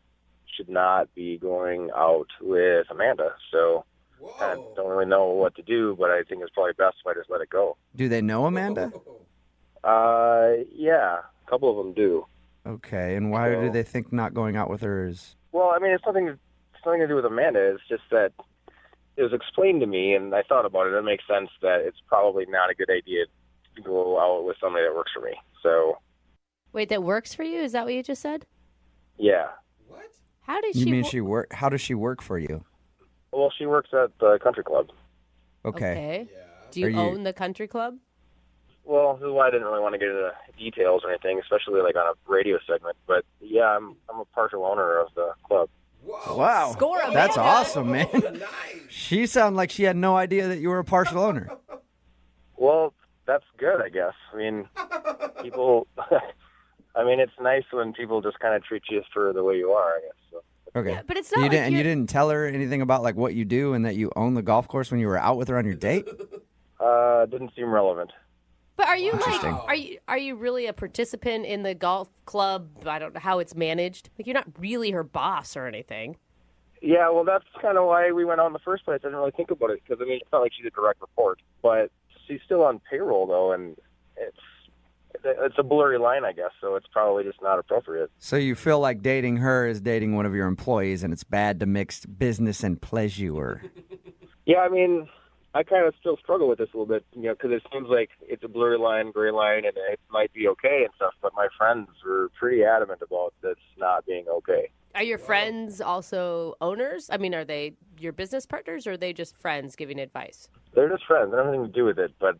should not be going out with Amanda. So I don't really know what to do, but I think it's probably best if I just let it go. Do they know Amanda? Yeah, a couple of them do. Okay, and why do they think not going out with her is? Well, I mean, it's nothing to do with Amanda. It's just that it was explained to me, and I thought about it. It makes sense that it's probably not a good idea to go out with somebody that works for me. So. Wait, that works for you? Is that what you just said? Yeah. How did You mean she work? How does she work for you? Well, she works at the country club. Okay. Do you own the country club? Well, this is why I didn't really want to get into details or anything, especially like on a radio segment. But yeah, I'm a partial owner of the club. Wow. Score, Amanda. That's awesome, man. She sounded like she had no idea that you were a partial owner. Well, that's good, I guess. I mean, people. I mean, it's nice when people just kind of treat you for the way you are, I guess. So. Okay. Yeah, but it's not you like didn't, and you didn't tell her anything about like what you do and that you own the golf course when you were out with her on your date? Didn't seem relevant. But are you are you really a participant in the golf club? I don't know how it's managed. Like, you're not really her boss or anything. Yeah, well, that's kind of why we went out in the first place. I didn't really think about it because, I mean, it's not like she's a direct report. But she's still on payroll, though, and it's a blurry line, I guess, so it's probably just not appropriate. So you feel like dating her is dating one of your employees, and it's bad to mix business and pleasure. Yeah, I mean, I kind of still struggle with this a little bit, because it seems like it's a blurry line, gray line, and it might be okay and stuff, but my friends were pretty adamant about this not being okay. Are your friends also owners? I mean, are they your business partners, or are they just friends giving advice? They're just friends. They don't have anything to do with it, but,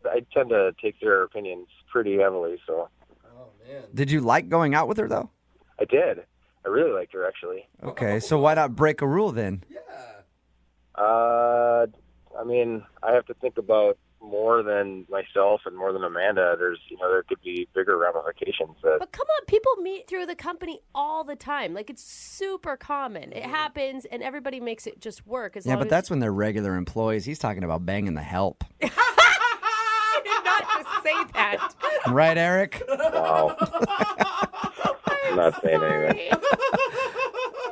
I tend to take their opinions pretty heavily, so. Oh, man. Did you like going out with her, though? I did. I really liked her, actually. Okay, so why not break a rule then? Yeah. I mean, I have to think about more than myself and more than Amanda. There's, there could be bigger ramifications. But come on, people meet through the company all the time. Like, it's super common. It happens, and everybody makes it just work. Yeah, but that's when they're regular employees. He's talking about banging the help. You did not just say that. Right, Eric? Wow. I'm not saying anything.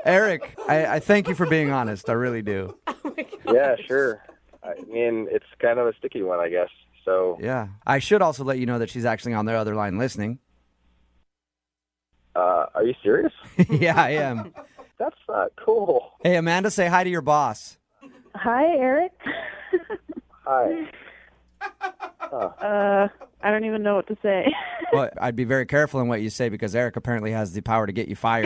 Eric, I thank you for being honest. I really do. Oh my God. Yeah, sure. I mean, it's kind of a sticky one, I guess. So yeah. I should also let you know that she's actually on the other line listening. Are you serious? Yeah, I am. That's not cool. Hey, Amanda, say hi to your boss. Hi, Eric. Hi. I don't even know what to say. Well, I'd be very careful in what you say because Eric apparently has the power to get you fired.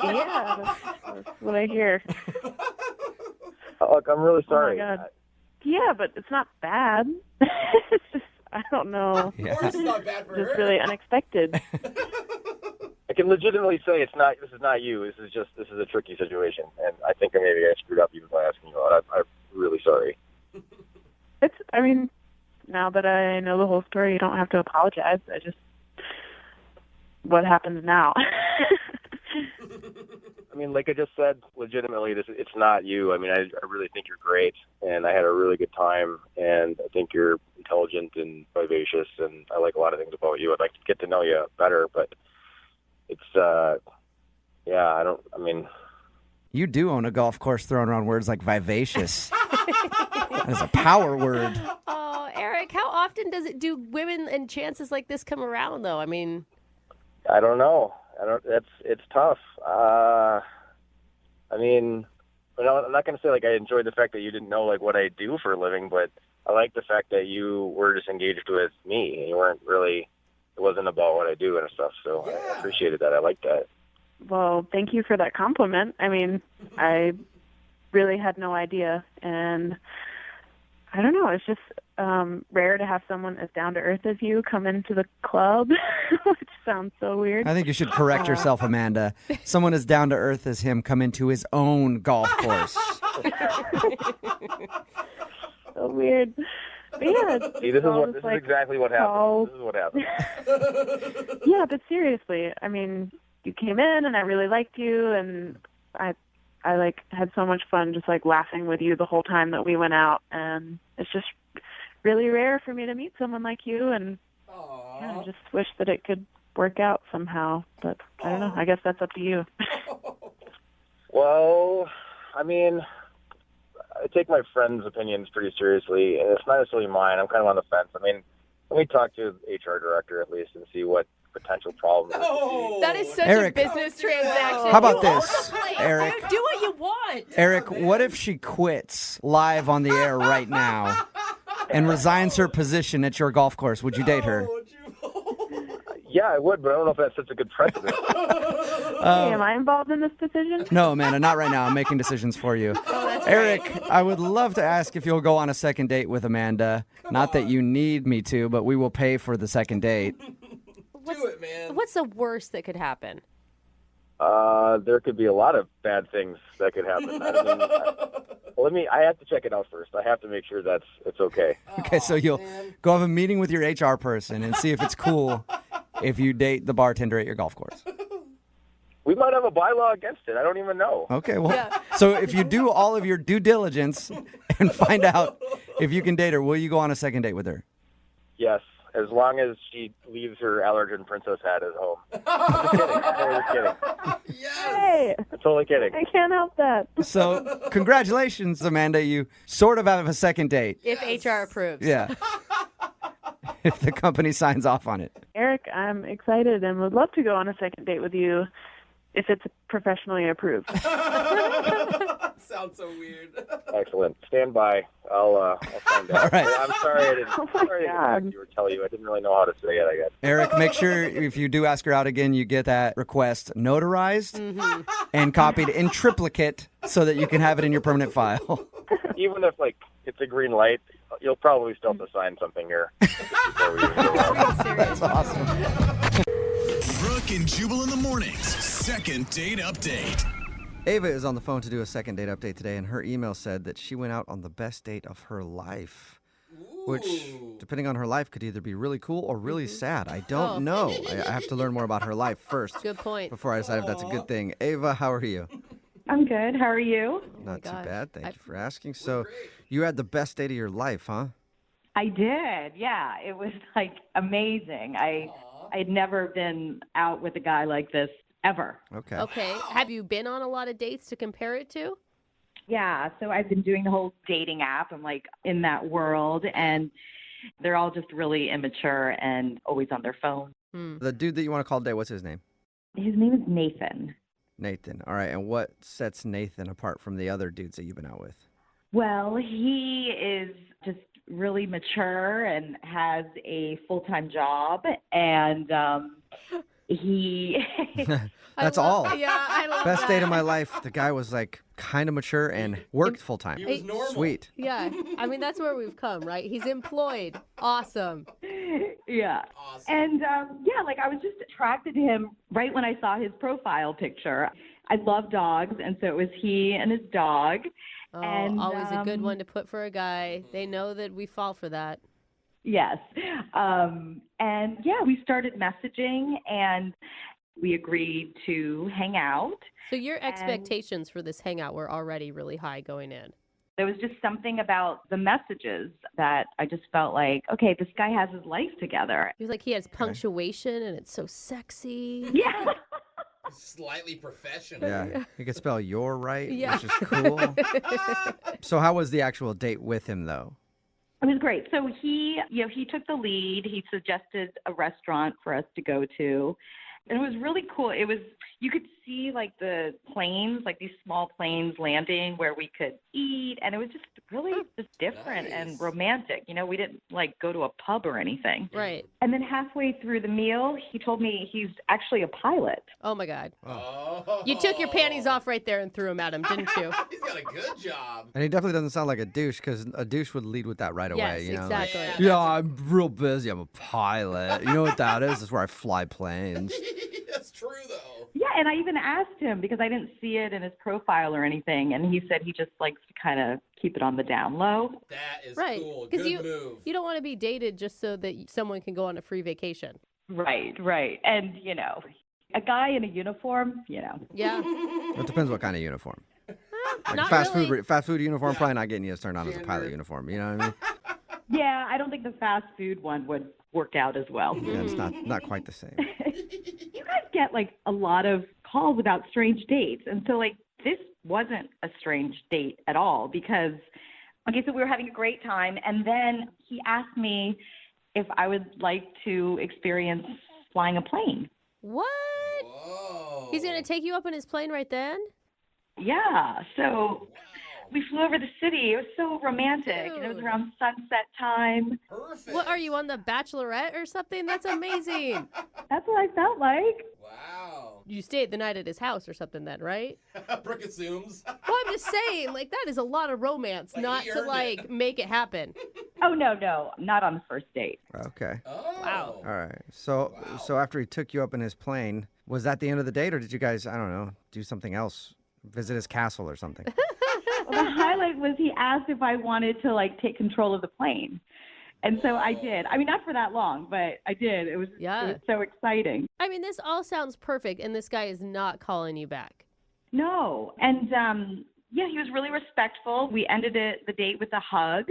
Yeah, that's what I hear. Look, I'm really sorry. Oh my God. Yeah, but it's not bad. It's just, I don't know. Yeah. Or it's not bad for It's her. really unexpected. I can legitimately say this is not you. This is a tricky situation, and I think maybe I screwed up even by asking you out. I'm really sorry. I mean, now that I know the whole story, you don't have to apologize. What happens now? I mean, like I just said, legitimately, it's not you. I mean, I really think you're great, and I had a really good time, and I think you're intelligent and vivacious, and I like a lot of things about you. I'd like to get to know you better, but it's I mean, You do own a golf course, throwing around words like vivacious. That is a power word. Oh, Eric, how often do women and chances like this come around, though? I mean, I don't know. It's tough. I mean, I'm not going to say like I enjoyed the fact that you didn't know like what I do for a living, but I like the fact that you were just engaged with me. You weren't really. It wasn't about what I do and stuff. So I appreciated that. I like that. Well, thank you for that compliment. I mean, I really had no idea, and I don't know. It's just rare to have someone as down to earth as you come into the club, which sounds so weird. I think you should correct yourself, Amanda. Someone as down to earth as him come into his own golf course. So weird. But yeah, See, this is exactly what happened. This is what happened. Yeah, but seriously, I mean, you came in and I really liked you, and I like had so much fun just like laughing with you the whole time that we went out, and it's just really rare for me to meet someone like you, and I just wish that it could work out somehow, but I don't know. I guess that's up to you. Well, I mean, I take my friends' opinions pretty seriously, and it's not necessarily mine. I'm kind of on the fence. I mean, let me talk to the HR director at least and see what potential problems. That is such Eric, a business transaction. How about this, Eric? Do what you want. Eric, what if she quits live on the air right now and resigns her position at your golf course? Would you date her? Yeah, I would, but I don't know if that's such a good precedent. Hey, am I involved in this decision? No, Amanda, not right now. I'm making decisions for you. Eric, I would love to ask if you'll go on a second date with Amanda. Not that you need me to, but we will pay for the second date. Do it, man. What's the worst that could happen? There could be a lot of bad things that could happen. I have to check it out first. I have to make sure it's okay. Okay, so you'll go have a meeting with your HR person and see if it's cool if you date the bartender at your golf course. We might have a bylaw against it. I don't even know. Okay, well, so if you do all of your due diligence and find out if you can date her, will you go on a second date with her? Yes, as long as she leaves her allergen princess hat at home. I'm just kidding. I'm just kidding. Hey, I'm totally kidding. I can't help that. So congratulations, Amanda. You sort of have a second date. If HR approves. Yeah. If the company signs off on it. Eric, I'm excited and would love to go on a second date with you if it's professionally approved. Sounds so weird. Excellent. Stand by. I'll find out. All right. I'm sorry I didn't tell you. I didn't really know how to say it, I guess. Eric, make sure if you do ask her out again, you get that request notarized and copied in triplicate so that you can have it in your permanent file. Even if it's a green light, you'll probably still have to sign something here. Before we even go out. That's awesome. Brooke and Jubal in the mornings. Second date update. Ava is on the phone to do a second date update today, and her email said that she went out on the best date of her life. Which, depending on her life, could either be really cool or really sad. I don't know. I have to learn more about her life first. Good point. Before I decide if that's a good thing. Ava, how are you? I'm good. How are you? Not too bad. Thank you for asking. So, you had the best date of your life, huh? I did. Yeah, it was amazing. I'd never been out with a guy like this ever. Okay. Have you been on a lot of dates to compare it to? Yeah, so I've been doing the whole dating app. I'm in that world, and they're all just really immature and always on their phone. The dude that you want to call today, what's his name? His name is Nathan. Nathan. All right. And what sets Nathan apart from the other dudes that you've been out with? Well, he is just really mature and has a full-time job, and he... That's all. Yeah, I love Best that. date of my life. The guy was kind of mature and worked full time. He was normal. Sweet. Yeah, I mean, that's where we've come, right? He's employed. Awesome. Yeah. Awesome. And I was just attracted to him right when I saw his profile picture. I love dogs, and so it was he and his dog. Oh, and always a good one to put for a guy. They know that we fall for that. Yes. We started messaging, and we agreed to hang out. So your expectations for this hangout were already really high going in. There was just something about the messages that I just felt like, okay, this guy has his life together. He was he has punctuation, and it's so sexy. Yeah. Slightly professional. Yeah, he could spell "your" right, Yeah. which is cool. So how was the actual date with him, though? It was great. So he took the lead. He suggested a restaurant for us to go to. And it was really cool. You could see like the planes, like these small planes landing where we could eat. And it was just really just different and romantic. We didn't like go to a pub or anything. Right. And then halfway through the meal, he told me he's actually a pilot. Oh, my God. Oh. You took your panties off right there and threw them at him, didn't you? He's got a good job. And he definitely doesn't sound like a douche, because a douche would lead with that right away. Yes, exactly. Like, yeah, I'm real busy. I'm a pilot. You know what that is? That's where I fly planes. That's true, though. Yeah, and I even asked him because I didn't see it in his profile or anything, and he said he just likes to kind of keep it on the down low. That is Right. cool. Because Good move. you don't want to be dated just so that someone can go on a free vacation. Right. And, a guy in a uniform, Yeah. It depends what kind of uniform. Like not fast really. food uniform, probably not getting you turned on as a pilot uniform. You know what I mean? Yeah, I don't think the fast food one would work out as well. Yeah, it's not quite the same. You guys get like a lot of calls about strange dates. And so like this wasn't a strange date at all because, okay, so we were having a great time. And then he asked me if I would like to experience flying a plane. What? Whoa. He's going to take you up in his plane right then? Yeah. So we flew over the city. It was so romantic. And it was around sunset time. Perfect. What, are you on The Bachelorette or something? That's amazing. That's what I felt like. Wow. You stayed the night at his house or something then, right? Brooke assumes. Well, I'm just saying, like, that is a lot of romance Like, not he to, earned like, it. make it happen. Oh, no, not on the first date. Okay. Oh. Wow. All right. So after he took you up in his plane, was that the end of the date, or did you guys, I don't know, do something else? Visit his castle or something? Well, the highlight was he asked if I wanted to, like, take control of the plane. And so I did. I mean, not for that long, but I did. It was so exciting. I mean, this all sounds perfect, and this guy is not calling you back. No. And, yeah, he was really respectful. We ended the date with a hug.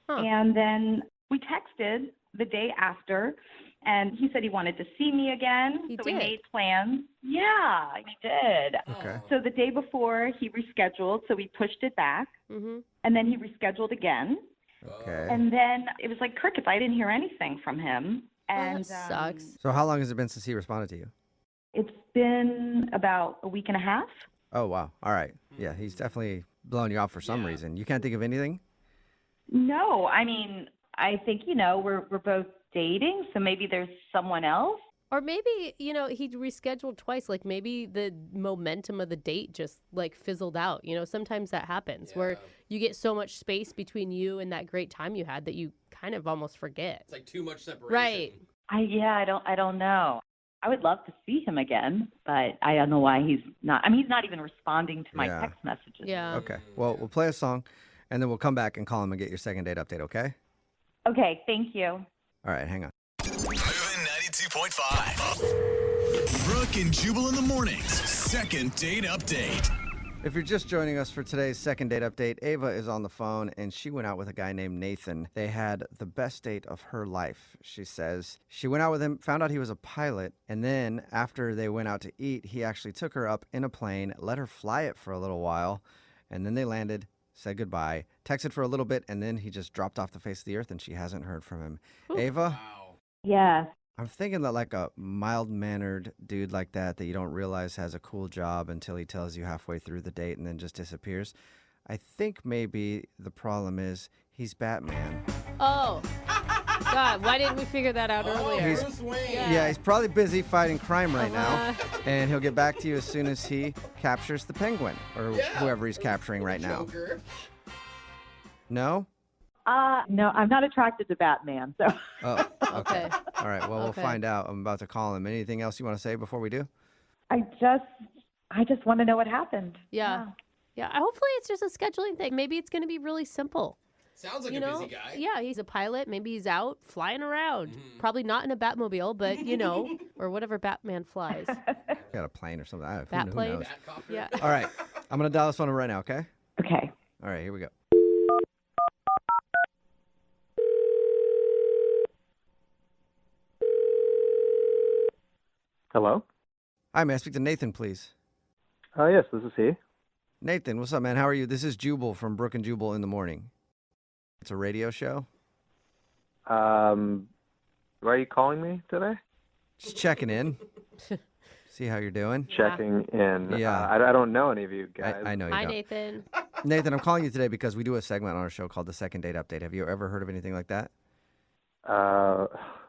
Huh. And then we texted the day after. And he said he wanted to see me again. He so did. we made plans. Yeah, he did. Okay. So the day before, he rescheduled. So we pushed it back. Mm-hmm. And then he rescheduled again. Okay. And then it was like crickets. I didn't hear anything from him. And that sucks. So how long has it been since he responded to you? It's been about a week and a half. Oh, wow. All right. Yeah, he's definitely blowing you off for some reason. You can't think of anything? No, I mean, I think, we're both dating, so maybe there's someone else. Or maybe, he rescheduled twice. Like, maybe the momentum of the date just, like, fizzled out. Sometimes that happens where you get so much space between you and that great time you had that you kind of almost forget. It's like too much separation. Right. I don't know. I would love to see him again, but I don't know why he's not. I mean, he's not even responding to my text messages. Yeah. Okay. Well, we'll play a song, and then we'll come back and call him and get your second date update, okay? Okay, thank you. All right, hang on. Moving 92.5. Brooke and Jubal in the mornings. Second date update. If you're just joining us for today's second date update, Ava is on the phone, and she went out with a guy named Nathan. They had the best date of her life, she says. She went out with him, found out he was a pilot, and then after they went out to eat, he actually took her up in a plane, let her fly it for a little while, and then they landed, said goodbye, texted for a little bit, and then he just dropped off the face of the earth, and she hasn't heard from him. Ooh. Ava? Yeah. I'm thinking that like a mild-mannered dude like that you don't realize has a cool job until he tells you halfway through the date and then just disappears. I think maybe the problem is he's Batman. Oh, God, why didn't we figure that out earlier? Bruce Wayne. Yeah, he's probably busy fighting crime right now, Uh-huh. and he'll get back to you as soon as he captures the Penguin or whoever he's capturing right now. Joker. No? No, I'm not attracted to Batman, so. Oh, okay. Okay. All right, well, Okay. we'll find out. I'm about to call him. Anything else you want to say before we do? I just want to know what happened. Yeah. Hopefully it's just a scheduling thing. Maybe it's going to be really simple. Sounds like You a know? busy guy. Yeah, he's a pilot. Maybe he's out flying around. Probably not in a Batmobile, but, or whatever Batman flies. Got a plane or something. Who Bat plane? knows? Batcopter. Yeah. All right, I'm going to dial this phone right now, okay? Okay. All right, here we go. Hello? Hi, may I speak to Nathan, please? Yes, this is he. Nathan, what's up, man? How are you? This is Jubal from Brooke and Jubal in the Morning. It's a radio show. Why are you calling me today? Just checking in. See how you're doing. Checking in. Yeah. I don't know any of you guys. I know you Hi, don't. Nathan. Nathan, I'm calling you today because we do a segment on our show called the Second Date Update. Have you ever heard of anything like that?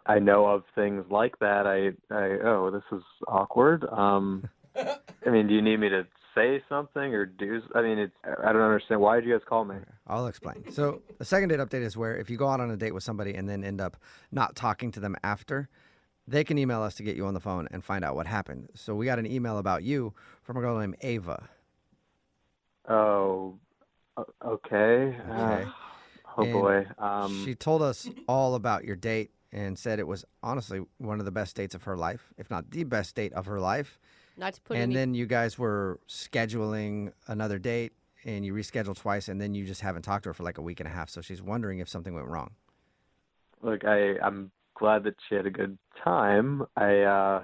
I know of things like that. Oh, this is awkward. I mean, do you need me to say something or do? I mean, I don't understand. Why did you guys call me? I'll explain. So the Second Date Update is where if you go out on a date with somebody and then end up not talking to them after, they can email us to get you on the phone and find out what happened. So we got an email about you from a girl named Ava. Oh, okay. Oh, boy. She told us all about your date and said it was honestly one of the best dates of her life, if not the best date of her life. Not to put And then you guys were scheduling another date and you rescheduled twice and then you just haven't talked to her for like a week and a half. So she's wondering if something went wrong. Look, I'm glad that she had a good time. I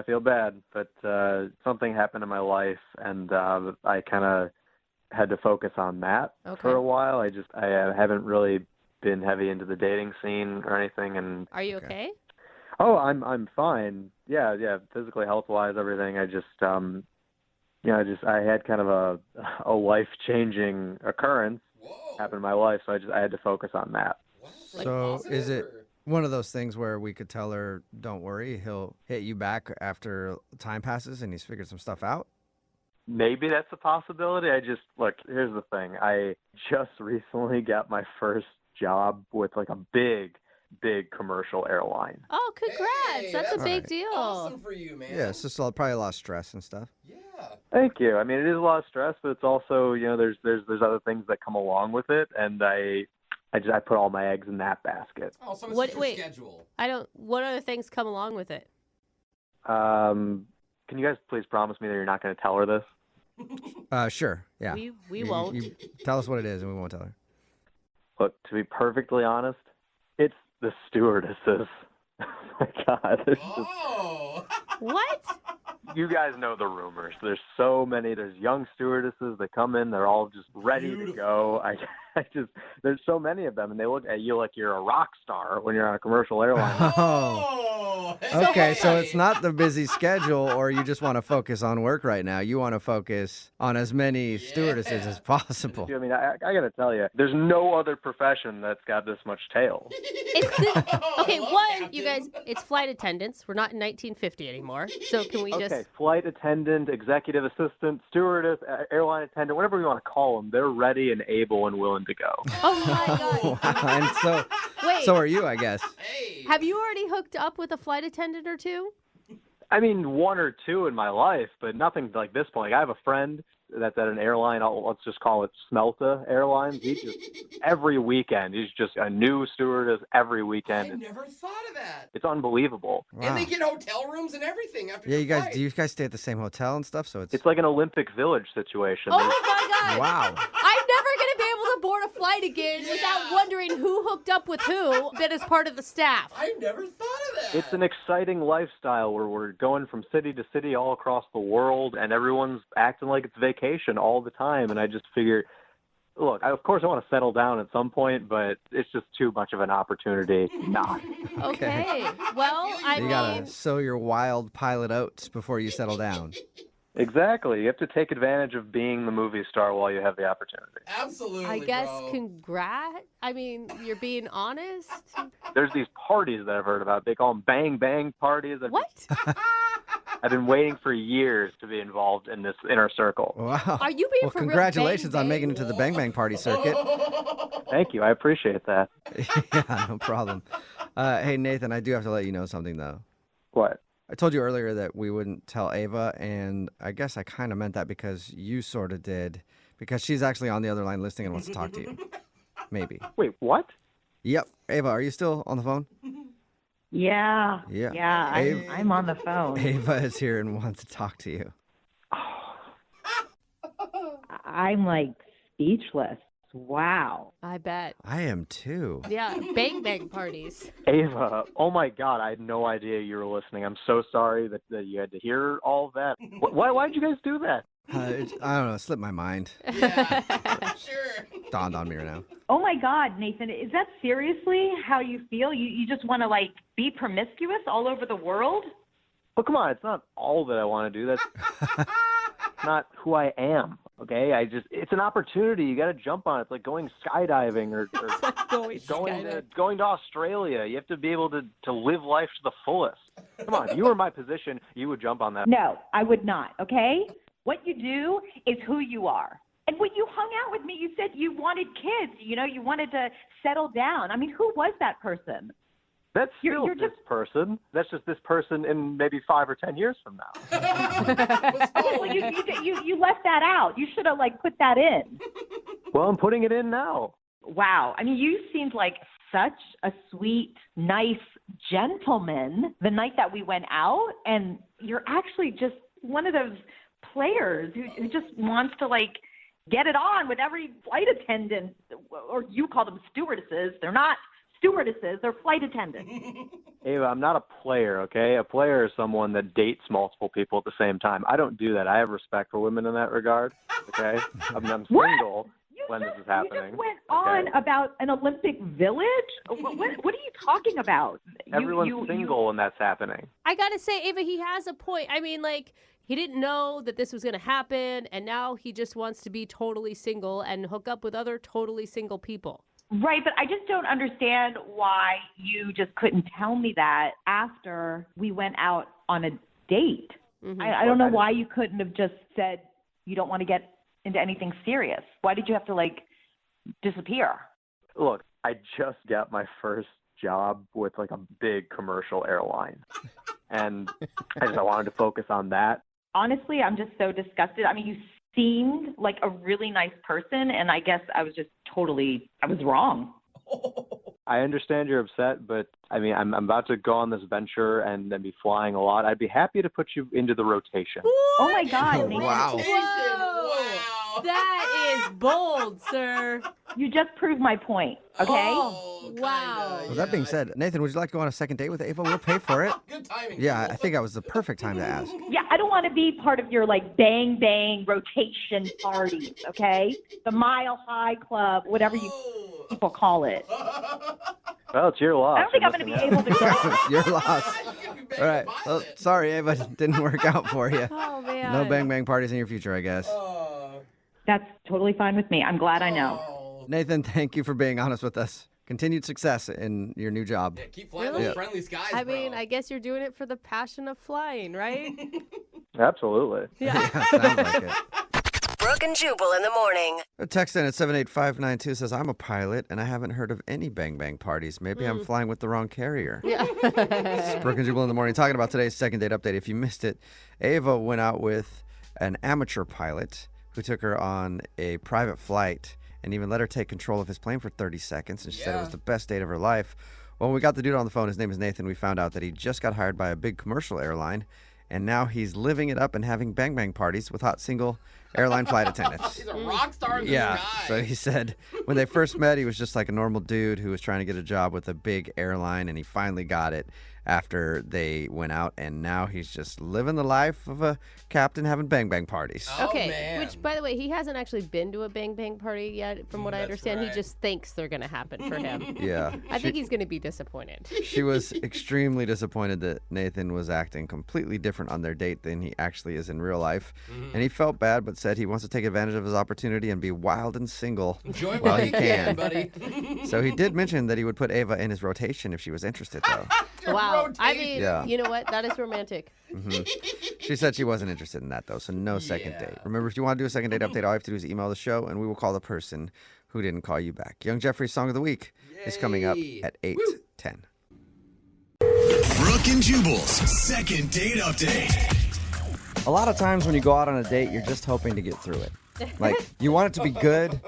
feel bad, but something happened in my life, and I kind of had to focus on that for a while. I haven't really been heavy into the dating scene or anything. And are you okay? Oh, I'm fine. Yeah. Physically, health wise, everything. I just I had kind of a life changing occurrence happen in my life, so I had to focus on that. So is it one of those things where we could tell her, don't worry, he'll hit you back after time passes and he's figured some stuff out? Maybe that's a possibility. Look, here's the thing. I just recently got my first job with like a big commercial airline. Oh, congrats. That's a big deal. Awesome for you, man. Yeah, it's just probably a lot of stress and stuff. Yeah. Thank you. I mean, it is a lot of stress, but it's also, there's other things that come along with it, and I put all my eggs in that basket. Oh, so it's your schedule. What other things come along with it? Can you guys please promise me that you're not going to tell her this? Sure. Yeah. We won't. You tell us what it is and we won't tell her. Look, to be perfectly honest, it's the stewardesses. Oh my God. What? You guys know the rumors. There's so many. There's young stewardesses that come in. They're all just ready to go. There's so many of them, and they look at you like you're a rock star when you're on a commercial airline. Oh. Okay, so it's not the busy schedule, or you just want to focus on work right now. You want to focus on as many stewardesses as possible. I mean, I got to tell you, there's no other profession that's got this much tail. You guys, it's flight attendants. We're not in 1950 anymore. So can we just... Okay, flight attendant, executive assistant, stewardess, airline attendant, whatever you want to call them, they're ready and able and willing to go. Oh, my God. Wow. And so are you, I guess. Have you already hooked up with a flight attendant or two? I mean, one or two in my life, but nothing like this point. Like, I have a friend that's at an airline. Let's just call it Smelta Airlines. Every weekend, he's just a new stewardess every weekend. I never thought of that. It's unbelievable. Wow. And they get hotel rooms and everything after Yeah, your you guys. flight. Do you guys stay at the same hotel and stuff? So It's like an Olympic Village situation. Oh my God! Wow. I'm never gonna be able to board a flight again without wondering who hooked up with who that is part of the staff. I never thought of that. It's an exciting lifestyle where we're going from city to city all across the world, and everyone's acting like it's vacation all the time. And I just figure, look, of course I want to settle down at some point, but it's just too much of an opportunity not. Okay. Well, you gotta sow your wild pilot oats before you settle down. Exactly. You have to take advantage of being the movie star while you have the opportunity. Absolutely, I guess bro. congrats. I mean, you're being honest. There's these parties that I've heard about. They call them bang bang parties. I've been waiting for years to be involved in this inner circle. Wow. Are you being well, for real? congratulations Bang, on bang? making it to the Bang Bang Party circuit. Thank you. I appreciate that. Yeah, no problem. Hey, Nathan, I do have to let you know something, though. What? I told you earlier that we wouldn't tell Ava, and I guess I kind of meant that because you sort of did, because she's actually on the other line listening and wants to talk to you. Maybe. Wait, what? Yep. Ava, are you still on the phone? Yeah. Yeah. I'm on the phone. Ava is here and wants to talk to you. I'm like speechless. Wow. I bet. I am too. Yeah, bang bang parties. Ava, oh my God, I had no idea you were listening. I'm so sorry that you had to hear all of that. Why did you guys do that? I don't know. It slipped my mind. Yeah, sure. Dawned on me right now. Oh my God, Nathan, is that seriously how you feel? You just want to like be promiscuous all over the world? Well, come on, it's not all that I want to do. That's not who I am. Okay, it's an opportunity. You got to jump on it. It's like going skydiving or going to Australia. You have to be able to live life to the fullest. Come on, if you were in my position, you would jump on that. No, I would not, okay? What you do is who you are. And when you hung out with me, you said you wanted kids, you wanted to settle down. I mean, who was that person? That's still this person. That's just this person in maybe 5 or 10 years from now. Well, you left that out. You should have, put that in. Well, I'm putting it in now. Wow. I mean, you seemed like such a sweet, nice gentleman the night that we went out, and you're actually just one of those players who just wants to, get it on with every flight attendant, or you call them stewardesses. They're not stewardesses, they're flight attendants. Ava, I'm not a player, okay? A player is someone that dates multiple people at the same time. I don't do that. I have respect for women in that regard, okay? I'm single when this is happening. You just went on about an Olympic village? What are you talking about? Everyone's single when that's happening. I gotta say, Ava, he has a point. I mean, he didn't know that this was going to happen, and now he just wants to be totally single and hook up with other totally single people. Right, but I just don't understand why you just couldn't tell me that after we went out on a date. Mm-hmm. I don't know why you couldn't have just said you don't want to get into anything serious. Why did you have to, disappear? Look, I just got my first job with, a big commercial airline, and I wanted to focus on that. Honestly, I'm just so disgusted. I mean, you seemed like a really nice person, and I guess I was wrong. I understand you're upset, but I mean, I'm about to go on this venture and then be flying a lot. I'd be happy to put you into the rotation. Oh my God, Nathan. Wow. Whoa. That is bold, sir. You just proved my point, okay? Oh, wow. With that being said, Nathan, would you like to go on a second date with Ava? We'll pay for it. Good timing. Yeah, I think that was the perfect time to ask. Yeah, I don't want to be part of your bang bang rotation parties, okay? The Mile High Club, whatever you people call it. Well, it's your loss. I don't think I'm going to be able to go. Your loss. All right. Well, sorry, Ava, it didn't work out for you. Oh, man. No bang bang parties in your future, I guess. That's totally fine with me. I'm glad I know. Nathan, thank you for being honest with us. Continued success in your new job. Yeah, keep flying those friendly skies, I mean, I guess you're doing it for the passion of flying, right? Absolutely. Yeah. Sounds like it. Brooke and Jubal in the morning. A text in at 78592 says, I'm a pilot and I haven't heard of any bang bang parties. Maybe I'm flying with the wrong carrier. Yeah. It's Brooke and Jubal in the morning talking about today's second date update. If you missed it, Ava went out with an amateur pilot who took her on a private flight and even let her take control of his plane for 30 seconds. And she said it was the best date of her life. Well, when we got the dude on the phone, his name is Nathan, we found out that he just got hired by a big commercial airline. And now he's living it up and having bang bang parties with hot single airline flight attendants. He's a rock star in the Yeah. sky. So he said when they first met, he was just like a normal dude who was trying to get a job with a big airline, and he finally got it after they went out, and now he's just living the life of a captain having bang bang parties. Okay, man. which, by the way, he hasn't actually been to a bang bang party yet, from what I understand. right. He just thinks they're going to happen for him. Yeah. I think he's going to be disappointed. She was extremely disappointed that Nathan was acting completely different on their date than he actually is in real life. And he felt bad, but said he wants to take advantage of his opportunity and be wild and single Enjoy while while he you can. buddy. So he did mention that he would put Ava in his rotation if she was interested, though. Wow. I mean, Yeah. you know what? That is romantic. She said she wasn't interested in that, though, so no second date. Remember, if you want to do a second date update, all you have to do is email the show, and we will call the person who didn't call you back. Young Jeffrey's Song of the Week is coming up at 8:10. Brooke and Jubal's second date update. A lot of times when you go out on a date, you're just hoping to get through it. Like, you want it to be good,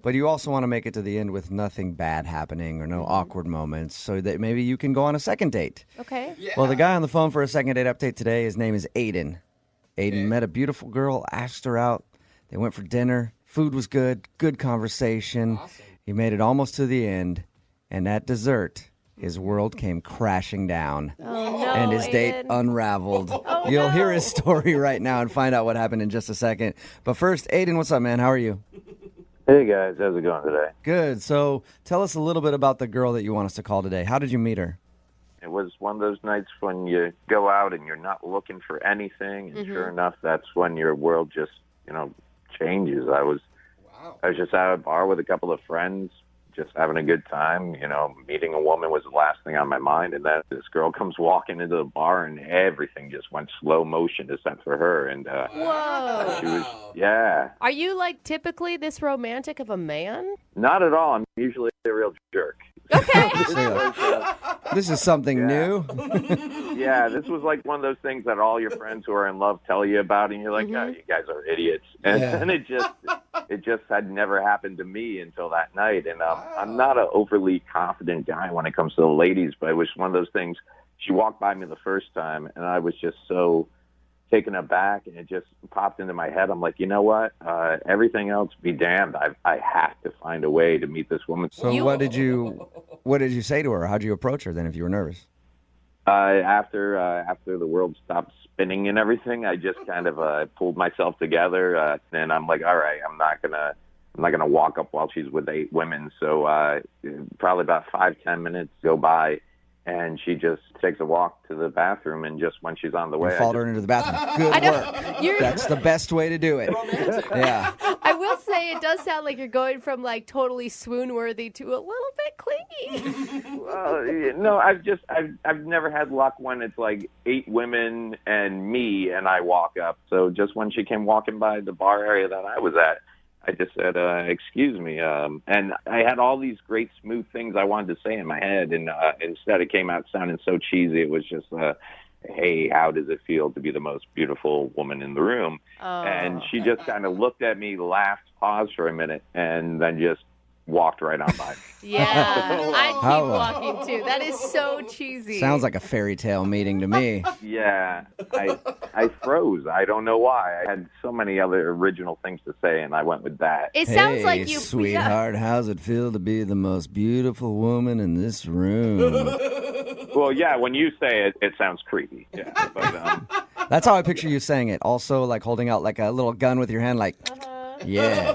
but you also want to make it to the end with nothing bad happening or no awkward moments so that maybe you can go on a second date. Okay. Yeah. Well, the guy on the phone for a second date update today, his name is Aiden. Aiden met a beautiful girl, asked her out. They went for dinner. Food was good, good conversation. Awesome. He made it almost to the end, and at dessert, his world came crashing down. Oh, no, And his date Aiden. unraveled. Oh, You'll no. hear his story right now and find out what happened in just a second. But first, Aiden, what's up, man? How are you? Hey guys, how's it going today? Good. So tell us a little bit about the girl that you want us to call today. How did you meet her? It was one of those nights when you go out and you're not looking for anything, and sure enough, that's when your world just, changes. I was just at a bar with a couple of friends, just having a good time. Meeting a woman was the last thing on my mind, and then this girl comes walking into the bar, and everything just went slow motion except for her. And Whoa. she was, yeah, Are you like typically this romantic of a man? not at all. I'm usually a real jerk. Okay. This is something new. Yeah, this was like one of those things that all your friends who are in love tell you about, and you're like, oh, you guys are idiots. And it just had never happened to me until that night. And I'm not an overly confident guy when it comes to the ladies, but it was one of those things. She walked by me the first time, and I was just so taken aback, and it just popped into my head. I'm like, you know what? Everything else be damned. I have to find a way to meet this woman. So what did you say to her? How did you approach her then if you were nervous? After the world stopped spinning and everything, I just kind of pulled myself together, and I'm like, all right, I'm not gonna walk up while she's with 8 women. So probably about 5-10 minutes go by, and she just takes a walk to the bathroom, and just when she's on the way, You followed her into the bathroom. Good work. That's the best way to do it. Yeah. I will say it does sound like you're going from like totally swoon worthy to a little bit clingy. No, I've never had luck when it's like 8 women and me, and I walk up. So just when she came walking by the bar area that I was at, I just said, excuse me. And I had all these great smooth things I wanted to say in my head, and instead it came out sounding so cheesy. It was just, hey, how does it feel to be the most beautiful woman in the room? And she just kind of looked at me, laughed, paused for a minute, and then just walked right on by me. Yeah, I'd keep walking too. That is so cheesy. Sounds like a fairy tale meeting to me. Yeah, I froze. I don't know why. I had so many other original things to say, and I went with that. It sounds like you, sweetheart, how's it feel to be the most beautiful woman in this room? Well, yeah, when you say it, it sounds creepy. Yeah, but That's how I picture you saying it. Also, like holding out like a little gun with your hand, like, yeah.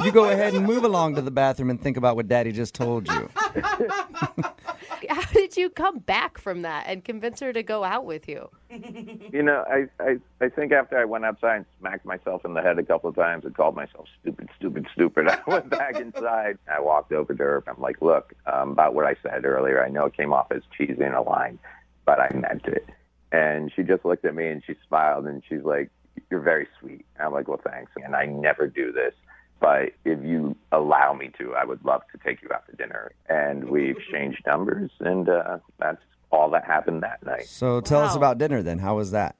You go ahead and move along to the bathroom and think about what Daddy just told you. How did you come back from that and convince her to go out with you? I think after I went outside and smacked myself in the head a couple of times and called myself stupid, I went back inside. I walked over to her. I'm like, look, about what I said earlier, I know it came off as cheesy and a line, but I meant it. And she just looked at me and she smiled and she's like, you're very sweet. I'm like, well, thanks. And I never do this, but if you allow me to, I would love to take you out to dinner. And we exchanged numbers, and that's all that happened that night. So tell us about dinner then. How was that?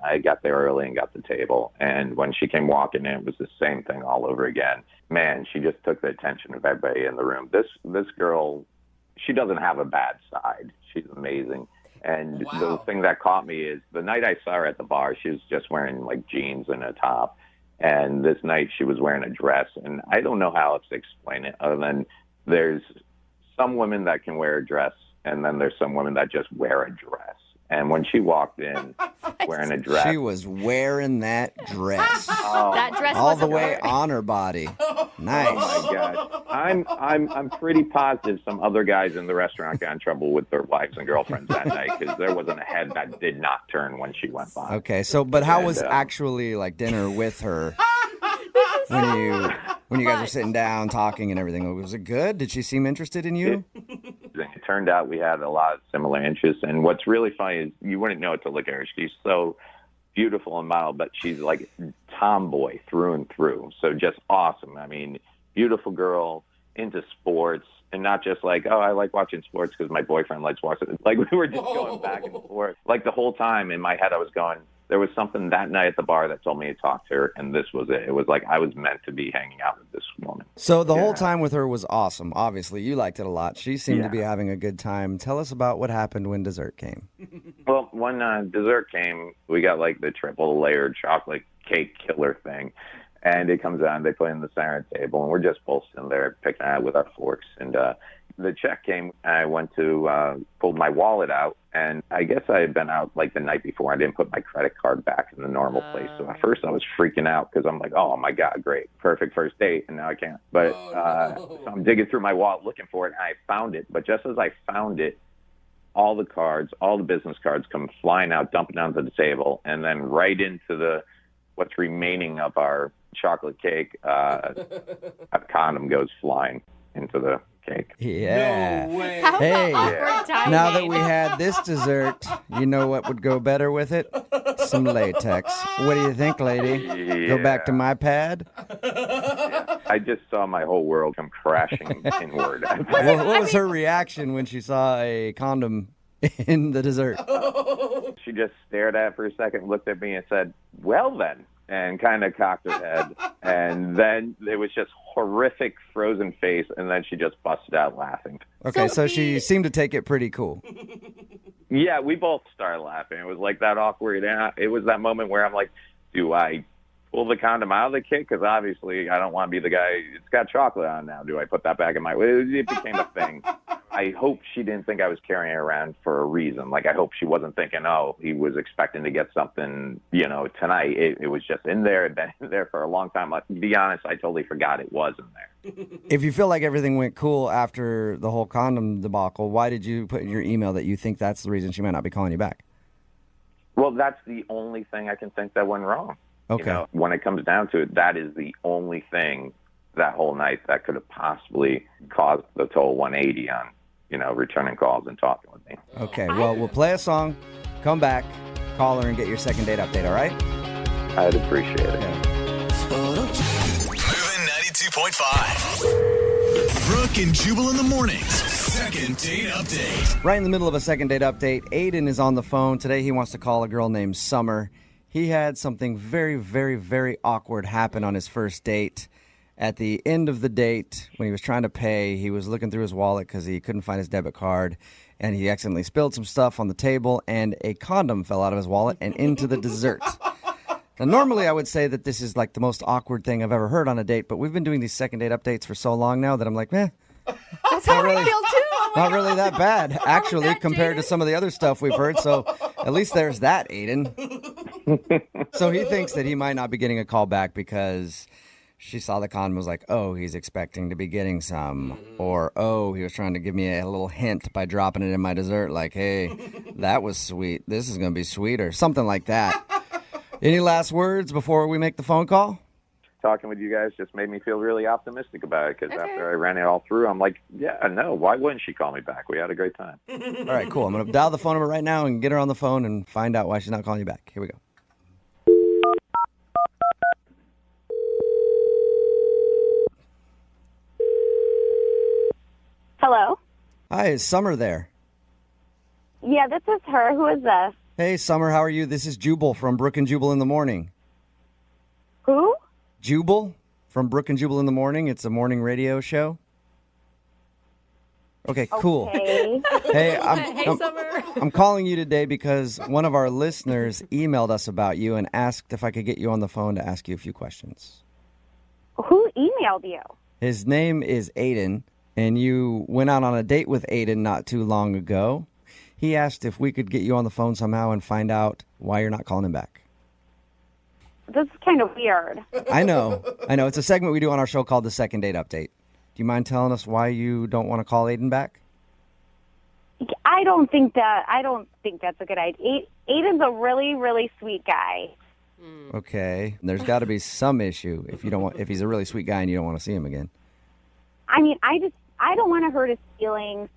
I got there early and got the table, and when she came walking in, it was the same thing all over again. Man, she just took the attention of everybody in the room. This girl, she doesn't have a bad side. She's amazing. And the thing that caught me is the night I saw her at the bar, she was just wearing like jeans and a top. And this night she was wearing a dress. And I don't know how else to explain it other than there's some women that can wear a dress, and then there's some women that just wear a dress. And when she walked in wearing a dress. She was wearing that dress. That dress all the wasn't way her. on her body. Nice. Oh my God. I'm pretty positive some other guys in the restaurant got in trouble with their wives and girlfriends that night because there wasn't a head that did not turn when she went by. Okay, so but how was actually like dinner with her when you guys were sitting down talking and everything? Was it good? Did she seem interested in you? It turned out we had a lot of similar interests, and what's really funny is you wouldn't know it to look at her. She's so beautiful and mild, but she's like tomboy through and through. So just awesome. I mean, beautiful girl, into sports, and not just like, oh, I like watching sports because my boyfriend likes watching it. Like we were just going back and forth. Like the whole time in my head I was going, there was something that night at the bar that told me to talk to her, and this was it. It was like I was meant to be hanging out with this woman. So the whole time with her was awesome. Obviously, you liked it a lot. She seemed to be having a good time. Tell us about what happened when dessert came. Well, when dessert came, we got like the triple layered chocolate cake killer thing. And it comes out, and they put it in the center table, and we're just both sitting there picking at it with our forks. And the check came, and I went to pull my wallet out, and I guess I had been out like the night before. I didn't put my credit card back in the normal place. So at first I was freaking out because I'm like, oh, my God, great. Perfect first date, and now I can't. But so I'm digging through my wallet looking for it, and I found it. But just as I found it, all the cards, all the business cards come flying out, dumping onto the table, and then right into what's remaining of our chocolate cake, a condom goes flying into the cake. Yeah. No way. How Hey, awkward timing. now that we had this dessert, you know what would go better with it? Some latex. What do you think, lady? Go back to my pad? I just saw my whole world come crashing inward. What was her reaction when she saw a condom in the dessert? She just stared at it for a second, looked at me, and said, well, then, and kind of cocked her head. And then it was just horrific frozen face, and then she just busted out laughing. Okay, so she seemed to take it pretty cool. Yeah, we both started laughing. It was like that awkward. It was that moment where I'm like, do I pull the condom out of the cake? Because obviously I don't want to be the guy. It's got chocolate on now. Do I put that back in my... It became a thing. I hope she didn't think I was carrying it around for a reason. Like, I hope she wasn't thinking, oh, he was expecting to get something, tonight. It was just in there. It'd been in there for a long time. To be honest, I totally forgot it was in there. If you feel like everything went cool after the whole condom debacle, why did you put in your email that you think that's the reason she might not be calling you back? Well, that's the only thing I can think that went wrong. Okay. When it comes down to it, that is the only thing that whole night that could have possibly caused the total 180 on, returning calls and talking with me. Okay, well, we'll play a song, come back, call her, and get your second date update, all right? I'd appreciate it. Moving 92.5. Brooke and Jubal in the mornings. Second date update. Right in the middle of a second date update, Aiden is on the phone. Today he wants to call a girl named Summer. He had something very, very, very awkward happen on his first date. At the end of the date, when he was trying to pay, he was looking through his wallet because he couldn't find his debit card, and he accidentally spilled some stuff on the table, and a condom fell out of his wallet and into the dessert. Now, normally I would say that this is like the most awkward thing I've ever heard on a date, but we've been doing these second date updates for so long now that I'm like, That's how I feel too. not really that bad, actually, compared to some of the other stuff we've heard. So at least there's that, Aiden. So he thinks that he might not be getting a call back because she saw the condom and was like, oh, he's expecting to be getting some. Or, oh, he was trying to give me a little hint by dropping it in my dessert. Like, hey, that was sweet. This is going to be sweeter. Something like that. Any last words before we make the phone call? Talking with you guys just made me feel really optimistic about it because after I ran it all through, I'm like, yeah, no, why wouldn't she call me back? We had a great time. All right, cool. I'm going to dial the phone number right now and get her on the phone and find out why she's not calling you back. Here we go. Hello? Hi, is Summer there? Yeah, this is her. Who is this? Hey, Summer, how are you? This is Jubal from Brooke and Jubal in the Morning. Who? Jubal from Brooke and Jubal in the Morning. It's a morning radio show. Okay, cool. Okay. Hey, Summer. I'm calling you today because one of our listeners emailed us about you and asked if I could get you on the phone to ask you a few questions. Who emailed you? His name is Aiden, and you went out on a date with Aiden not too long ago. He asked if we could get you on the phone somehow and find out why you're not calling him back. This is kind of weird. I know. It's a segment we do on our show called The Second Date Update. Do you mind telling us why you don't want to call Aiden back? I don't think that's a good idea. Aiden's a really, really sweet guy. Okay. There's got to be some issue if he's a really sweet guy and you don't want to see him again. I mean, I don't want to hurt his feelings,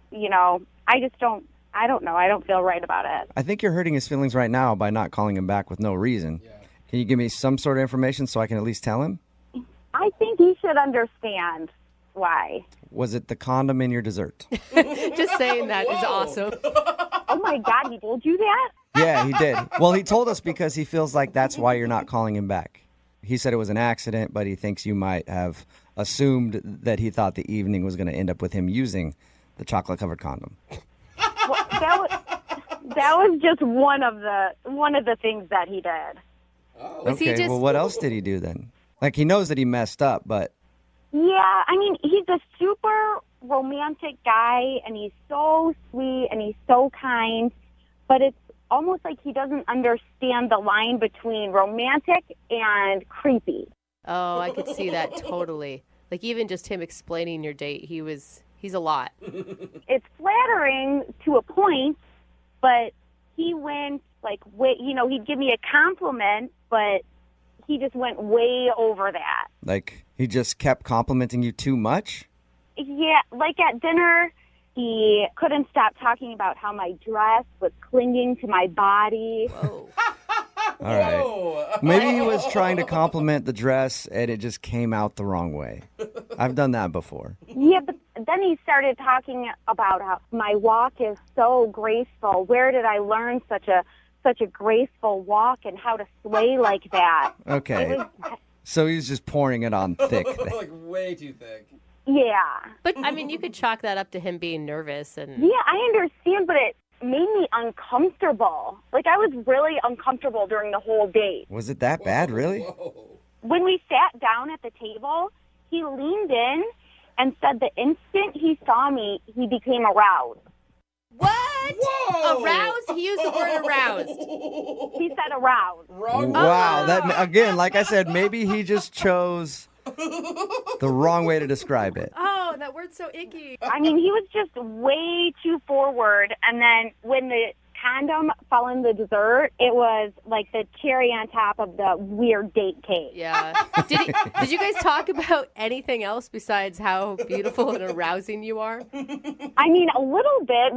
I don't know. I don't feel right about it. I think you're hurting his feelings right now by not calling him back with no reason. Yeah. Can you give me some sort of information so I can at least tell him? I think he should understand why. Was it the condom in your dessert? Just saying that is awesome. Oh, my God. He told you that? Yeah, he did. Well, he told us because he feels like that's why you're not calling him back. He said it was an accident, but he thinks you might have assumed that he thought the evening was going to end up with him using the chocolate-covered condom. Well, that was just one of the things that he did. Okay, well, what else did he do then? Like, he knows that he messed up, but... Yeah, I mean, he's a super romantic guy, and he's so sweet, and he's so kind, but it's almost like he doesn't understand the line between romantic and creepy. Oh, I could see that totally. Like, even just him explaining your date, he's a lot. It's flattering to a point, but he went, like, he'd give me a compliment, but he just went way over that. Like, he just kept complimenting you too much? Yeah, like at dinner, he couldn't stop talking about how my dress was clinging to my body. Whoa. All right. Maybe he was trying to compliment the dress, and it just came out the wrong way. I've done that before. Yeah, but then he started talking about how my walk is so graceful. Where did I learn such a graceful walk and how to sway like that? Okay. So he's just pouring it on thick. Like, way too thick. Yeah. But, I mean, you could chalk that up to him being nervous. And Yeah, I understand, but it made me uncomfortable. Like, I was really uncomfortable during the whole date. Was it that bad, really? When we sat down at the table, he leaned in and said the instant he saw me, he became aroused. What? Whoa! Aroused? He used the word aroused. He said aroused. Wow. That, again, like I said, maybe he just chose the wrong way to describe it. Oh, that word's so icky. I mean, he was just way too forward. And then when the condom fell in the dessert, it was like the cherry on top of the weird date cake. Yeah. Did you guys talk about anything else besides how beautiful and arousing you are? I mean, a little bit.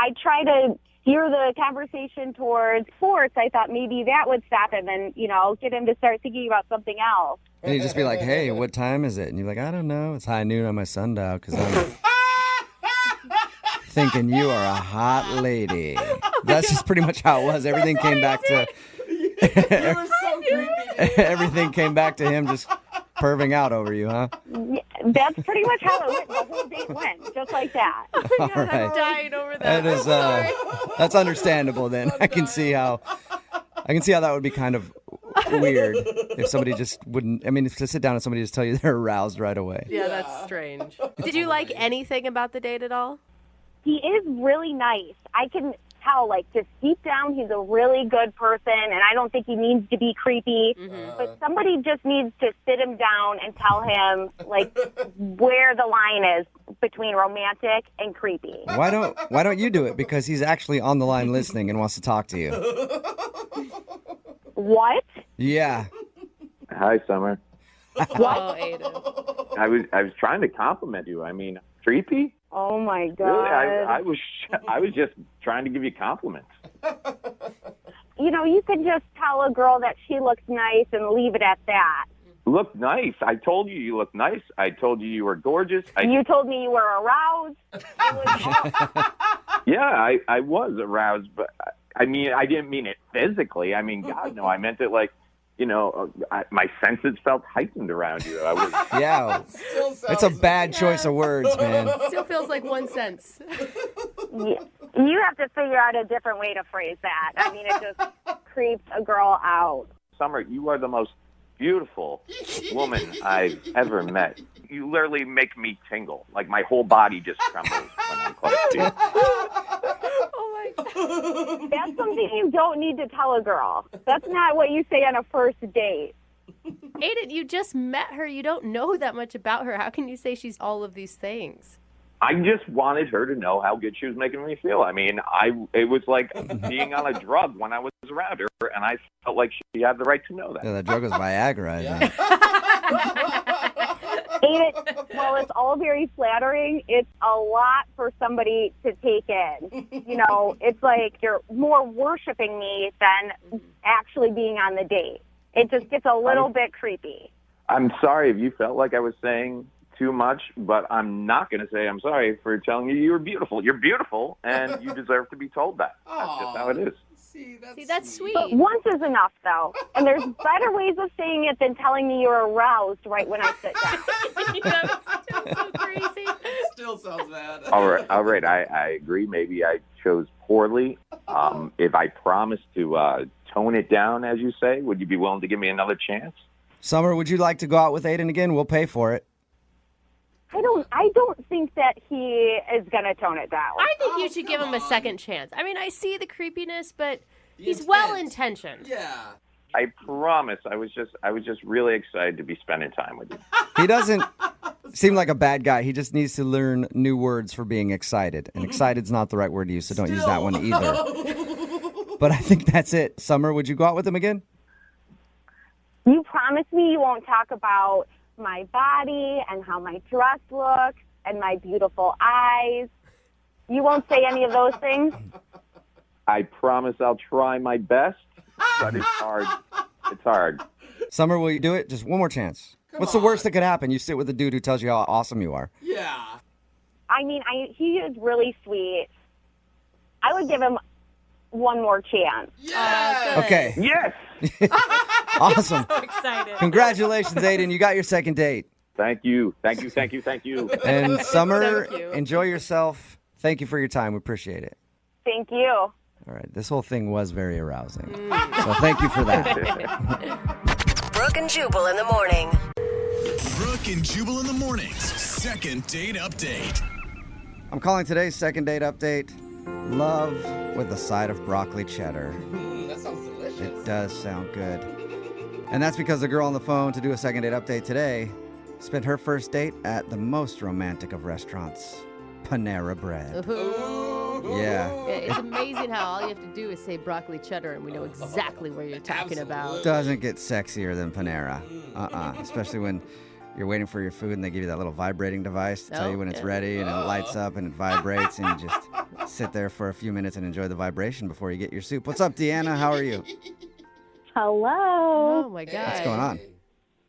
I try to steer the conversation towards sports. I thought maybe that would stop him and, get him to start thinking about something else. And he'd just be like, hey, what time is it? And you're like, I don't know. It's high noon on my sundial because I'm thinking you are a hot lady. That's just pretty much how it was. Everything came back to... It was so creepy. Everything came back to him just perving out over you, huh? Yeah, that's pretty much how it went. The whole date went, just like that. All right. I'm dying over that. That is, that's understandable then. I can see how that would be kind of weird if somebody just wouldn't, to sit down and somebody just tell you they're aroused right away. Yeah, that's strange. Did you like anything about the date at all? He is really nice. I can tell, like, just deep down, he's a really good person, and I don't think he needs to be creepy. Mm-hmm. But somebody just needs to sit him down and tell him, like, where the line is between romantic and creepy. Why don't you do it? Because he's actually on the line listening and wants to talk to you. What? Yeah. Hi, Summer. Oh, Aiden. I was trying to compliment you. Creepy? Oh my God! Really, I was just trying to give you compliments. You could just tell a girl that she looks nice and leave it at that. Look nice. I told you look nice. I told you were gorgeous. You told me you were aroused. Yeah, I was aroused, but I didn't mean it physically. God, no, I meant it like, my senses felt heightened around you. Yeah, it's a bad choice of words, man. Still feels like one sense. You have to figure out a different way to phrase that. It just creeps a girl out. Summer, you are the most beautiful woman I've ever met. You literally make me tingle. Like, my whole body just trembles when I'm close to you. Oh, my God. That's something you don't need to tell a girl. That's not what you say on a first date. Aiden, you just met her. You don't know that much about her. How can you say she's all of these things? I just wanted her to know how good she was making me feel. It was like being on a drug when I was around her, and I felt like she had the right to know that. Yeah, that drug was Viagra. Yeah. Well, it's all very flattering. It's a lot for somebody to take in. It's like you're more worshiping me than actually being on the date. It just gets a little bit creepy. I'm sorry if you felt like I was saying too much, but I'm not going to say I'm sorry for telling you you were beautiful. You're beautiful, and you deserve to be told that. That's just how it is. See, that's sweet. But once is enough, though. And there's better ways of saying it than telling me you're aroused right when I sit down. That's still so crazy. Still sounds bad. All right. I agree. Maybe I chose poorly. If I promised to tone it down, as you say, would you be willing to give me another chance? Summer, would you like to go out with Aiden again? We'll pay for it. I don't think that he is gonna tone it down. I think you should give him a second chance. I mean, I see the creepiness, but he's well-intentioned. Yeah. I promise. I was just really excited to be spending time with you. He doesn't seem like a bad guy. He just needs to learn new words for being excited. And excited's not the right word to use, so don't use that one either. But I think that's it. Summer, would you go out with him again? You promise me you won't talk about my body and how my dress looks and my beautiful eyes. You won't say any of those things? I promise I'll try my best, but it's hard. It's hard. Summer, will you do it? Just one more chance. What's the worst that could happen? You sit with a dude who tells you how awesome you are. Yeah. I mean, he is really sweet. I would give him one more chance. Okay. Yes. Awesome. So excited. Congratulations, Aiden. You got your second date. Thank you. Thank you. Thank you. Thank you. And Summer, So cute. enjoy yourself. Thank you for your time. We appreciate it. Thank you. All right. This whole thing was very arousing. So thank you for that. Brooke and Jubal in the morning. Brooke and Jubal in the mornings. Second date update. I'm calling today's second date update Love with a Side of Broccoli Cheddar. That sounds delicious. It does sound good. And that's because the girl on the phone to do a second date update today spent her first date at the most romantic of restaurants, Panera Bread. Yeah. It's amazing how all you have to do is say broccoli cheddar and we know exactly what you're talking about. Doesn't get sexier than Panera. Especially when you're waiting for your food and they give you that little vibrating device to tell you when it's ready and it lights up and it vibrates and you just sit there for a few minutes and enjoy the vibration before you get your soup. What's up, Deanna? How are you? Hello. Oh, my God. What's going on?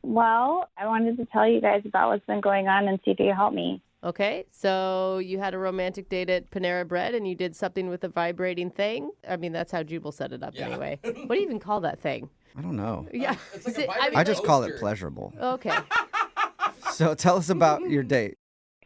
Well, I wanted to tell you guys about what's been going on and see if you can help me. Okay, so you had a romantic date at Panera Bread and you did something with a vibrating thing? I mean, that's how Jubal set it up anyway. What do you even call that thing? I don't know. Yeah. It's like Is it- I just call it pleasurable. Okay. So tell us about your date.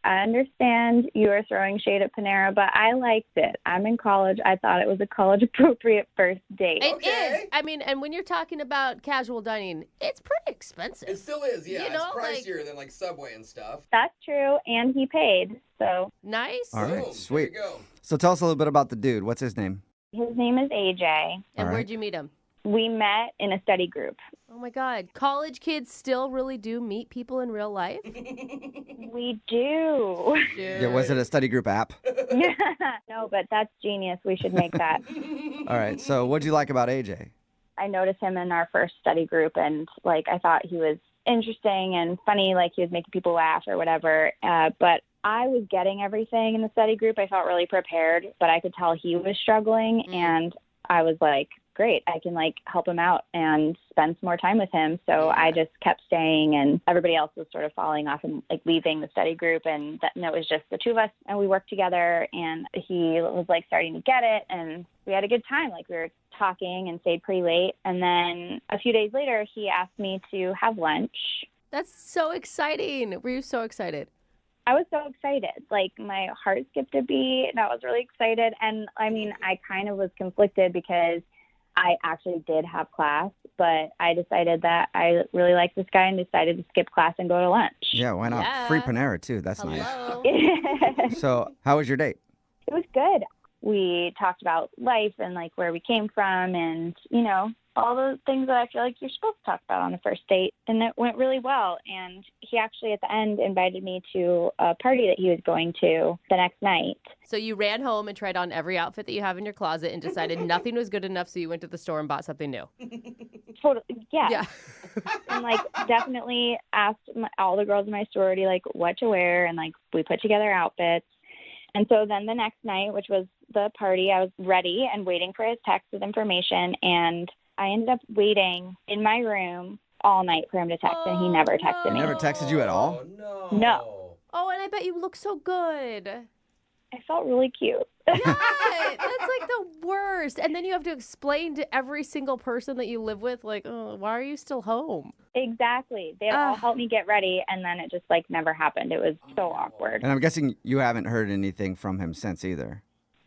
I understand you are throwing shade at Panera, but I liked it. I'm in college. I thought it was a college-appropriate first date. It is. I mean, and when you're talking about casual dining, it's pretty expensive. It still is, yeah. You know, it's pricier than like Subway and stuff. That's true, and he paid, so. Nice. All right, Boom, sweet. There you go. So tell us a little bit about the dude. What's his name? His name is AJ. And All right. where'd you meet him? We met in a study group. Oh, my God. College kids still really do meet people in real life? We do. Yeah, was it a study group app? No, but that's genius. We should make that. All right, so what'd you like about AJ? I noticed him in our first study group, and like I thought he was interesting and funny, like he was making people laugh or whatever. But I was getting everything in the study group. I felt really prepared, but I could tell he was struggling, and I was like, great, I can like help him out and spend some more time with him. So I just kept staying, and everybody else was sort of falling off and like leaving the study group, and it was just the two of us, and we worked together, and he was like starting to get it, and we had a good time. Like we were talking and stayed pretty late, and then a few days later he asked me to have lunch. That's so exciting. Were you so excited? I was so excited. Like my heart skipped a beat, and I was really excited. And I mean, I kind of was conflicted because I actually did have class, but I decided that I really liked this guy and decided to skip class and go to lunch. Yeah, why not? Yeah. Free Panera, too. That's nice. It So how was your date? was good. We talked about life and like where we came from and, you know, all the things that I feel like you're supposed to talk about on a first date. And it went really well. And he actually at the end invited me to a party that he was going to the next night. So you ran home and tried on every outfit that you have in your closet and decided nothing was good enough, so you went to the store and bought something new. Totally, yeah. Yeah. And like definitely asked all the girls in my sorority like what to wear, and like we put together outfits. And so then the next night, which was the party, I was ready and waiting for his text with information, and I ended up waiting in my room all night for him to text, and he never texted He me. never texted you at all? No. Oh, and I bet you look so good. I felt really cute. Yeah, that's like the worst. And then you have to explain to every single person that you live with, like, oh, why are you still home? Exactly. They all helped me get ready, and then it just like never happened. It was so awkward. And I'm guessing you haven't heard anything from him since either.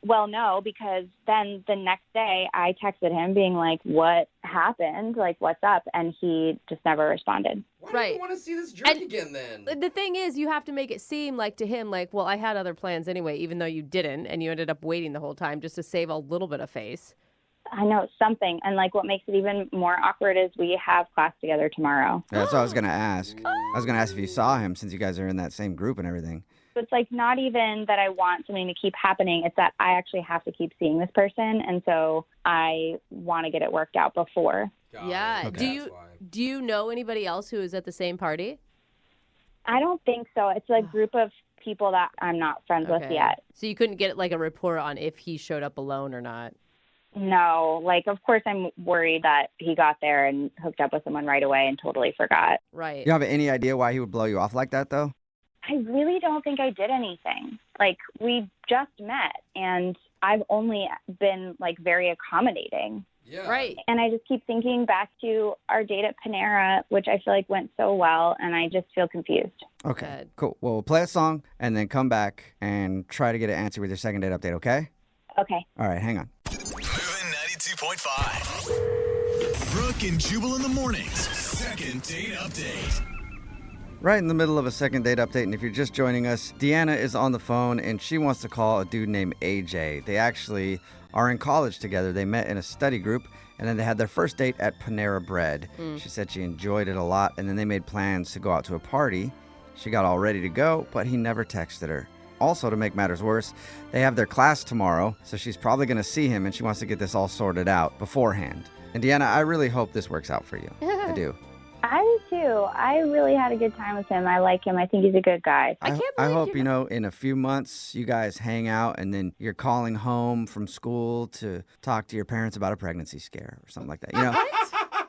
Well, no, because then the next day I texted him being like, what happened? Like, what's up? And he just never responded. Why do you want to see this jerk again then? The thing is, you have to make it seem like to him, like, well, I had other plans anyway, even though you didn't, and you ended up waiting the whole time just to save a little bit of face. I know, something. And, like, what makes it even more awkward is we have class together tomorrow. Yeah, that's what I was going to ask. I was going to ask if you saw him since you guys are in that same group and everything. It's like not even that I want something to keep happening. It's that I actually have to keep seeing this person. And so I want to get it worked out before. Yeah. Okay. Do you know anybody else who is at the same party? I don't think so. It's a group of people that I'm not friends with yet. So you couldn't get like a report on if he showed up alone or not? No. Like, of course, I'm worried that he got there and hooked up with someone right away and totally forgot. Right. You have any idea why he would blow you off like that, though? I really don't think I did anything. Like, we just met, and I've only been, like, very accommodating. Yeah. Right. And I just keep thinking back to our date at Panera, which I feel like went so well, and I just feel confused. Okay, cool. Well, we'll play a song and then come back and try to get an answer with your second date update, okay? Okay. All right, hang on. Moving 92.5. Brooke and Jubal in the mornings. Second date update. Right in the middle of a second date update, and if you're just joining us, Deanna is on the phone, and she wants to call a dude named AJ. They actually are in college together. They met in a study group, and then they had their first date at Panera Bread. She said she enjoyed it a lot, and then they made plans to go out to a party. She got all ready to go, but he never texted her. Also, to make matters worse, they have their class tomorrow, so she's probably going to see him, and she wants to get this all sorted out beforehand. And Deanna, I really hope this works out for you. I do. I do too. I really had a good time with him. I like him. I think he's a good guy. I hope, in a few months you guys hang out and then you're calling home from school to talk to your parents about a pregnancy scare or something like that. You know?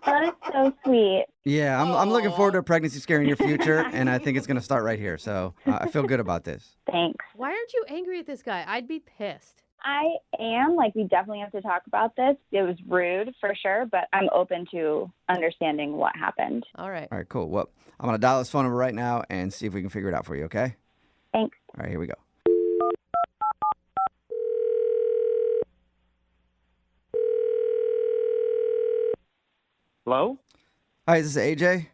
That is so sweet. Yeah, I'm looking forward to a pregnancy scare in your future, and I think it's going to start right here. So I feel good about this. Thanks. Why aren't you angry at this guy? I'd be pissed. I am. Like, we definitely have to talk about this. It was rude for sure, but I'm open to understanding what happened. All right. All right, cool. Well, I'm going to dial his phone number right now and see if we can figure it out for you, okay? Thanks. All right, here we go. Hello? Hi, is this AJ?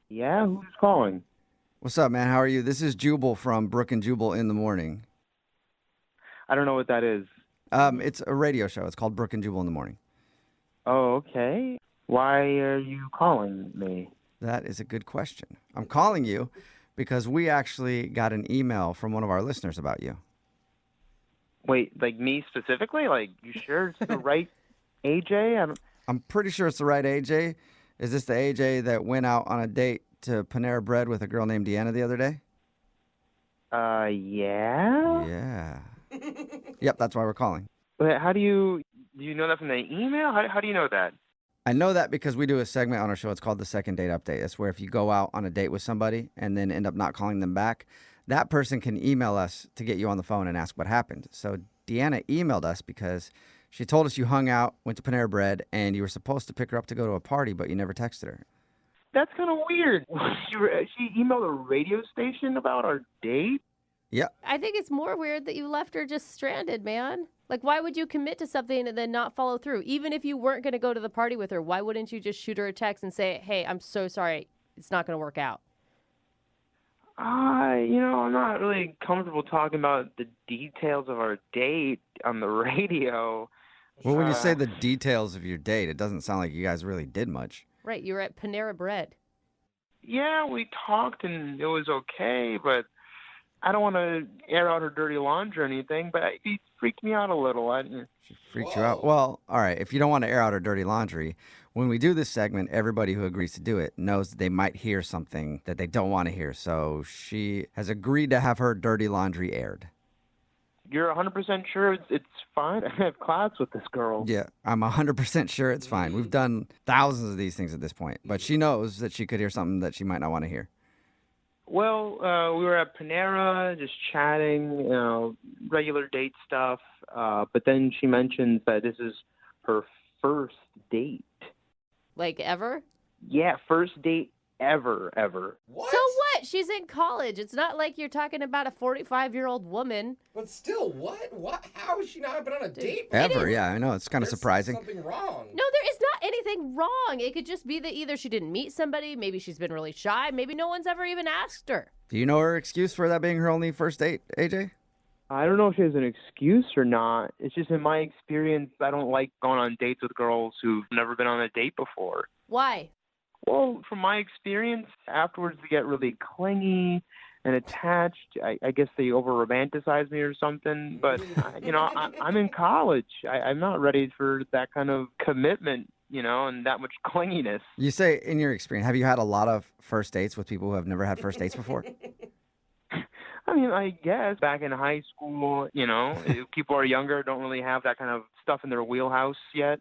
Yeah, who's calling? What's up, man? How are you? This is Jubal from Brooke and Jubal in the morning. I don't know what that is. It's a radio show. It's called Brooke and Jubal in the morning. Oh, okay. Why are you calling me? That is a good question. I'm calling you because we actually got an email from one of our listeners about you. Wait, like me specifically? Like, you sure it's the right AJ? I'm pretty sure it's the right AJ. Is this the AJ that went out on a date to Panera Bread with a girl named Deanna the other day? Yeah? Yeah. Yep, that's why we're calling. But how do you know that from the email? How do you know that? I know that because we do a segment on our show. It's called the Second Date Update. That's where if you go out on a date with somebody and then end up not calling them back, that person can email us to get you on the phone and ask what happened. So Deanna emailed us because she told us you hung out, went to Panera Bread, and you were supposed to pick her up to go to a party, but you never texted her. That's kind of weird. She emailed a radio station about our date? Yeah. I think it's more weird that you left her just stranded, man. Like, why would you commit to something and then not follow through? Even if you weren't going to go to the party with her, why wouldn't you just shoot her a text and say, hey, I'm so sorry, it's not going to work out? I'm not really comfortable talking about the details of our date on the radio. Well, when you say the details of your date, it doesn't sound like you guys really did much. Right, you were at Panera Bread. Yeah, we talked and it was okay, but I don't want to air out her dirty laundry or anything, but it freaked me out a little. She freaked you out? Well, all right, if you don't want to air out her dirty laundry, when we do this segment, everybody who agrees to do it knows that they might hear something that they don't want to hear. So she has agreed to have her dirty laundry aired. You're 100% sure it's fine? I have class with this girl. Yeah, I'm 100% sure it's fine. We've done thousands of these things at this point, but she knows that she could hear something that she might not want to hear. Well, we were at Panera just chatting, regular date stuff, but then she mentions that this is her first date. Like ever? Yeah, first date ever. So what? what? She's in college. It's not like you're talking about a 45-year-old woman. But still, what? How has she not been on a date? Ever, yeah, I know. It's kind of surprising. Something wrong. No, there is not anything wrong. It could just be that either she didn't meet somebody, maybe she's been really shy, maybe no one's ever even asked her. Do you know her excuse for that being her only first date, AJ? I don't know if she has an excuse or not. It's just in my experience, I don't like going on dates with girls who've never been on a date before. Why? Well, from my experience, afterwards they get really clingy and attached. I guess they over-romanticize me or something. But, I'm in college. I'm not ready for that kind of commitment, and that much clinginess. You say, in your experience, have you had a lot of first dates with people who have never had first dates before? I mean, I guess back in high school, if people are younger, don't really have that kind of stuff in their wheelhouse yet.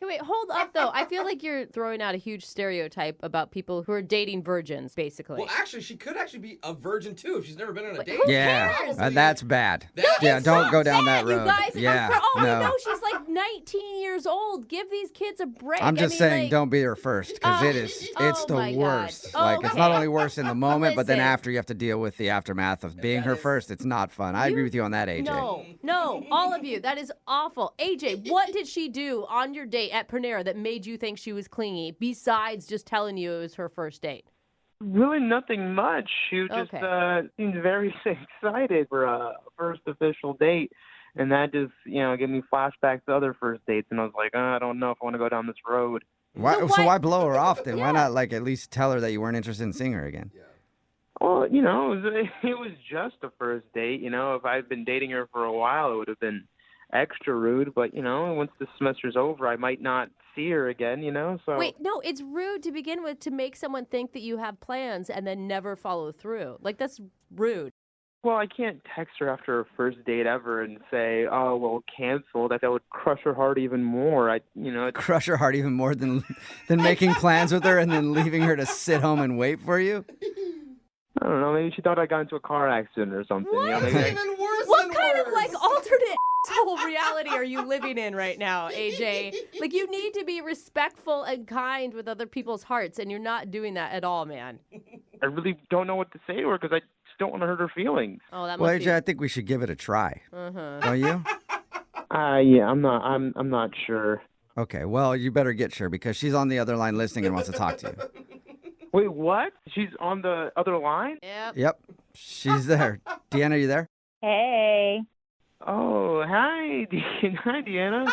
Okay, wait, hold up, though. I feel like you're throwing out a huge stereotype about people who are dating virgins, basically. Well, actually, she could actually be a virgin, too, if she's never been on a date. Yeah, that's bad. It's don't so go down sad, that road. You guys, yeah, for all no. we know, she's like 19 years old. Give these kids a break. I'm just saying, don't be her first, because it's the my worst. God. Like, it's not only worse in the moment, but then Listen. after you have to deal with the aftermath of being her first. It's not fun. I agree with you on that, AJ. No, all of you. That is awful. AJ, what did she do on your date at Panera that made you think she was clingy, besides just telling you it was her first date? Really nothing much. She just seemed very excited for a first official date. And that just, gave me flashbacks to other first dates. And I was like, I don't know if I want to go down this road. So why blow her off then? Why not, at least tell her that you weren't interested in seeing her again? Well, it was just a first date. If I'd been dating her for a while, it would have been extra rude. But, once the semester's over, I might not see her again, so. Wait, no, it's rude to begin with to make someone think that you have plans and then never follow through. That's rude. Well, I can't text her after her first date ever and say, "Oh, well, cancel." That would crush her heart even more. Crush her heart even more than making plans with her and then leaving her to sit home and wait for you? I don't know. Maybe she thought I got into a car accident or something. What? What kind of alternate whole reality are you living in right now, AJ? You need to be respectful and kind with other people's hearts, and you're not doing that at all, man. I really don't know what to say to her because I just don't want to hurt her feelings. Oh, that well, must AJ, I think we should give it a try. Don't you? Yeah, I'm not sure. Okay, well, you better get sure because she's on the other line listening and wants to talk to you. Wait, what? She's on the other line? Yep, she's there. Deanna, are you there? Hey. Oh, hi, hi, Deanna.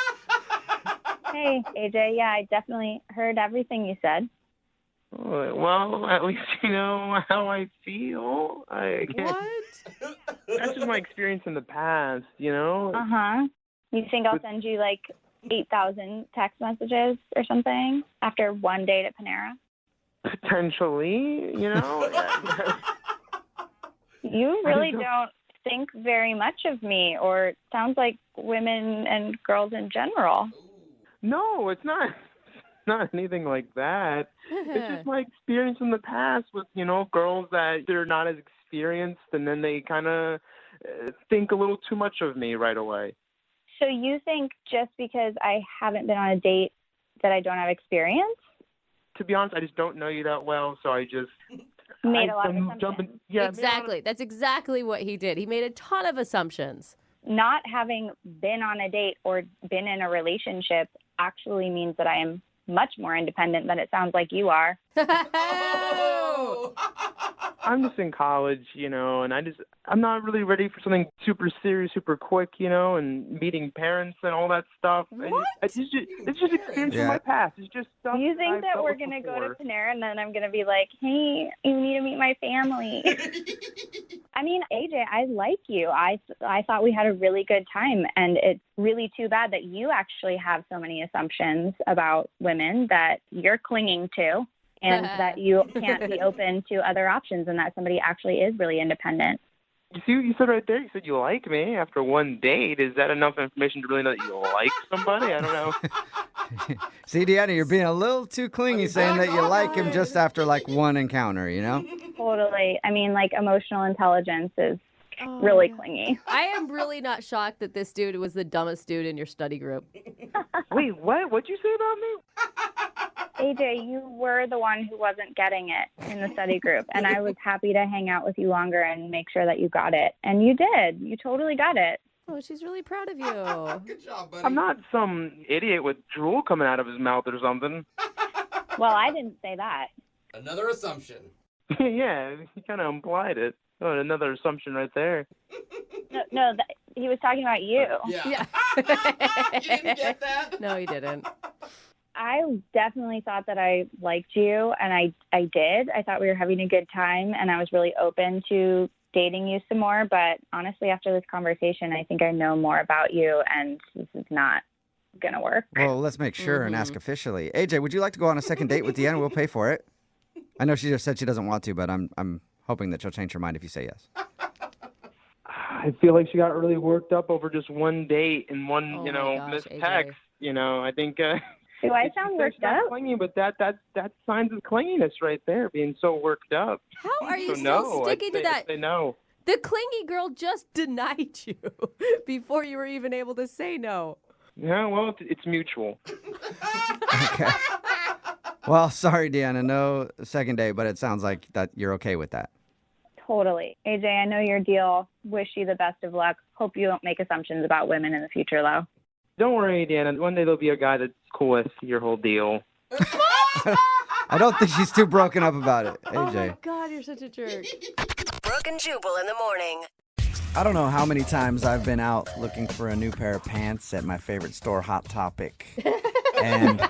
Hey, AJ. Yeah, I definitely heard everything you said. Oh, well, at least you know how I feel. That's just my experience in the past, Uh-huh. You think I'll send you 8,000 text messages or something after one date at Panera? Potentially, You really don't think very much of me, or it sounds like women and girls in general. No, it's not anything like that. It's just my experience in the past with, girls that they're not as experienced and then they kind of think a little too much of me right away. So you think just because I haven't been on a date that I don't have experience? To be honest, I just don't know you that well, so I just made a lot of assumptions. Exactly. That's exactly what he did. He made a ton of assumptions. Not having been on a date or been in a relationship actually means that I am much more independent than it sounds like you are. I'm just in college, and I'm not really ready for something super serious, super quick, and meeting parents and all that stuff. What? It's just experience from my past. It's just stuff. You think that we're going to go to Panera and then I'm going to be like, hey, you need to meet my family. I mean, AJ, I like you. I thought we had a really good time, and it's really too bad that you actually have so many assumptions about women that you're clinging to. And that you can't be open to other options, and that somebody actually is really independent. You see what you said right there? You said you like me after one date. Is that enough information to really know that you like somebody? I don't know. See, Deanna, you're being a little too clingy saying that you like him just after one encounter, Totally. I mean, emotional intelligence is really clingy. I am really not shocked that this dude was the dumbest dude in your study group. Wait, what? What'd you say about me? AJ, you were the one who wasn't getting it in the study group, and I was happy to hang out with you longer and make sure that you got it. And you did. You totally got it. Oh, she's really proud of you. Good job, buddy. I'm not some idiot with drool coming out of his mouth or something. Well, I didn't say that. Another assumption. Yeah, he kind of implied it. Oh, another assumption right there. No, he was talking about you. Yeah. You didn't get that? No, he didn't. I definitely thought that I liked you, and I did. I thought we were having a good time, and I was really open to dating you some more. But honestly, after this conversation, I think I know more about you, and this is not going to work. Well, let's make sure and ask officially. AJ, would you like to go on a second date with Deanna? We'll pay for it. I know she just said she doesn't want to, but I'm hoping that she'll change her mind if you say yes. I feel like she got really worked up over just one date and one, missed AJ. text. I think. Do I sound worked up? Clingy, but that signs of clinginess right there, being so worked up. How are you So still no, sticking to that? I'd say no. The clingy girl just denied you before you were even able to say no. Yeah, well, it's mutual. Okay. Well, sorry, Deanna. No second date, but it sounds like that you're okay with that. Totally. AJ, I know your deal. Wish you the best of luck. Hope you don't make assumptions about women in the future, though. Don't worry, Deanna. One day there'll be a guy that's cool with your whole deal. I don't think she's too broken up about it, AJ. Oh my God, you're such a jerk. Brooke and Jubal in the morning. I don't know how many times I've been out looking for a new pair of pants at my favorite store, Hot Topic. And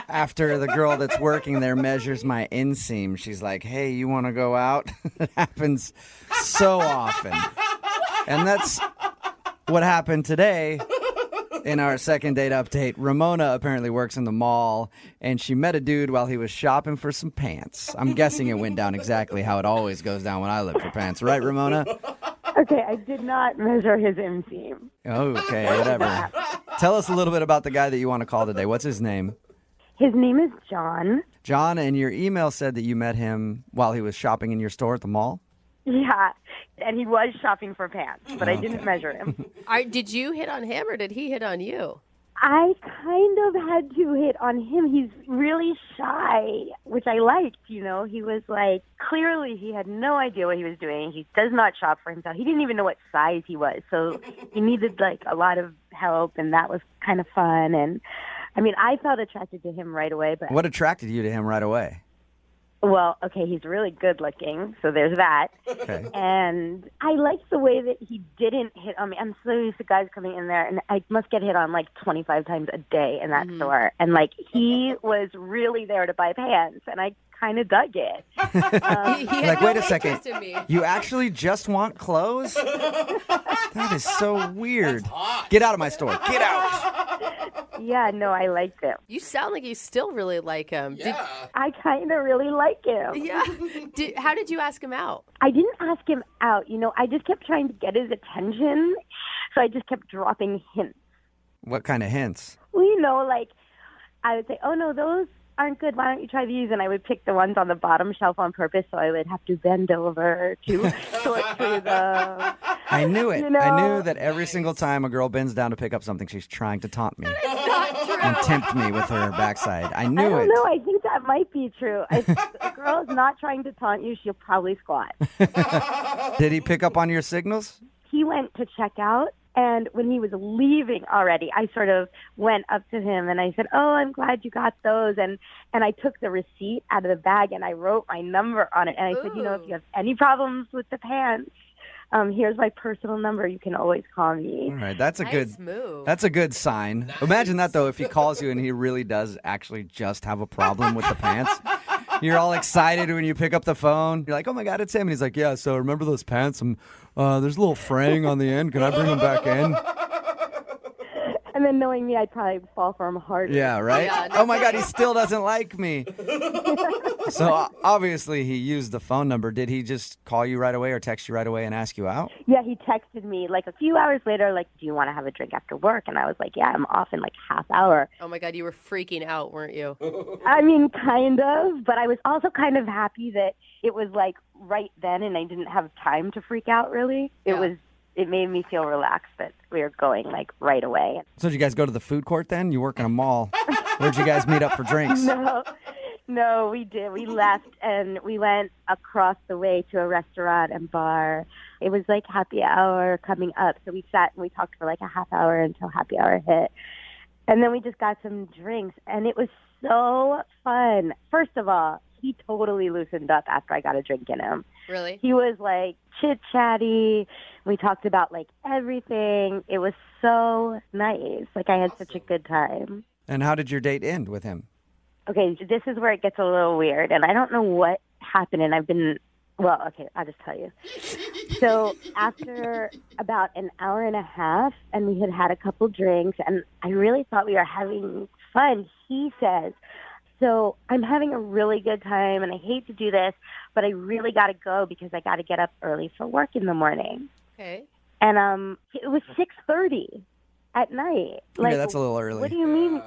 after the girl that's working there measures my inseam, she's like, hey, you want to go out? It happens so often. And that's what happened today. In our second date update, Ramona apparently works in the mall, and she met a dude while he was shopping for some pants. I'm guessing it went down exactly how it always goes down when I look for pants. Right, Ramona? Okay, I did not measure his inseam. Okay, whatever. Tell us a little bit about the guy that you want to call today. What's his name? His name is John. John, and your email said that you met him while he was shopping in your store at the mall? Yeah, and he was shopping for pants, but I didn't measure him. Did you hit on him or did he hit on you? I kind of had to hit on him. He's really shy, which I liked, He was like, clearly he had no idea what he was doing. He does not shop for himself. He didn't even know what size he was. So he needed like a lot of help, and that was kind of fun. And I mean, I felt attracted to him right away. But What attracted you to him right away? well, okay, he's really good looking, so there's that. Okay. And I liked the way that he didn't hit on me. I'm so used to guys coming in there, and I must get hit on like 25 times a day in that store. And like he was really there to buy pants, and I kind of dug it. Like, wait a second. You actually just want clothes? That is so weird. Get out of my store. Get out. Yeah, no, I liked him. You sound like you still really like him. Yeah. I kind of really like him. Yeah. How did you ask him out? I didn't ask him out. I just kept trying to get his attention, so I just kept dropping hints. What kind of hints? Well, like I would say, oh, no, those aren't good. Why don't you try these? And I would pick the ones on the bottom shelf on purpose, so I would have to bend over to sort through them. I knew it. I knew that every single time a girl bends down to pick up something, she's trying to taunt me and tempt me with her backside. I knew I don't it. know. I think that might be true. If a girl is not trying to taunt you, she'll probably squat. Did he pick up on your signals? He went to check out, and when he was leaving already, I sort of went up to him and I said, oh, I'm glad you got those. And I took the receipt out of the bag and I wrote my number on it. And I said, if you have any problems with the pants, here's my personal number. You can always call me. All right, that's a Nice move. That's a good sign. Imagine that though, if he calls you and he really does actually just have a problem with the pants. You're all excited when you pick up the phone. You're like, oh my God, it's him. And he's like, yeah, so remember those pants? There's a little fraying on the end. Can I bring them back in? And then knowing me, I'd probably fall for him harder. Yeah, right? Yeah, Oh my God, he still doesn't like me. So obviously he used the phone number. Did he just call you right away or text you right away and ask you out? Yeah, he texted me like a few hours later, like, do you want to have a drink after work? And I was like, yeah, I'm off in like half hour. Oh my God, you were freaking out, weren't you? I mean, kind of, but I was also kind of happy that it was like right then and I didn't have time to freak out really. It made me feel relaxed that we were going like right away. So did you guys go to the food court then? You work in a mall. Where'd you guys meet up for drinks? No, we did. We left and we went across the way to a restaurant and bar. It was like happy hour coming up, so we sat and we talked for like a half hour until happy hour hit. And then we just got some drinks, and it was so fun. First of all, he totally loosened up after I got a drink in him. Really? He was like chit-chatty. We talked about like everything. It was so nice. Like I had such a good time. And how did your date end with him? Okay, this is where it gets a little weird, and I don't know what happened, and I'll just tell you. So after about an hour and a half, and we had a couple drinks, and I really thought we were having fun, he says, so I'm having a really good time, and I hate to do this, but I really got to go because I got to get up early for work in the morning. Okay. And it was 6:30 at night. Like, yeah, that's a little early. What do you mean?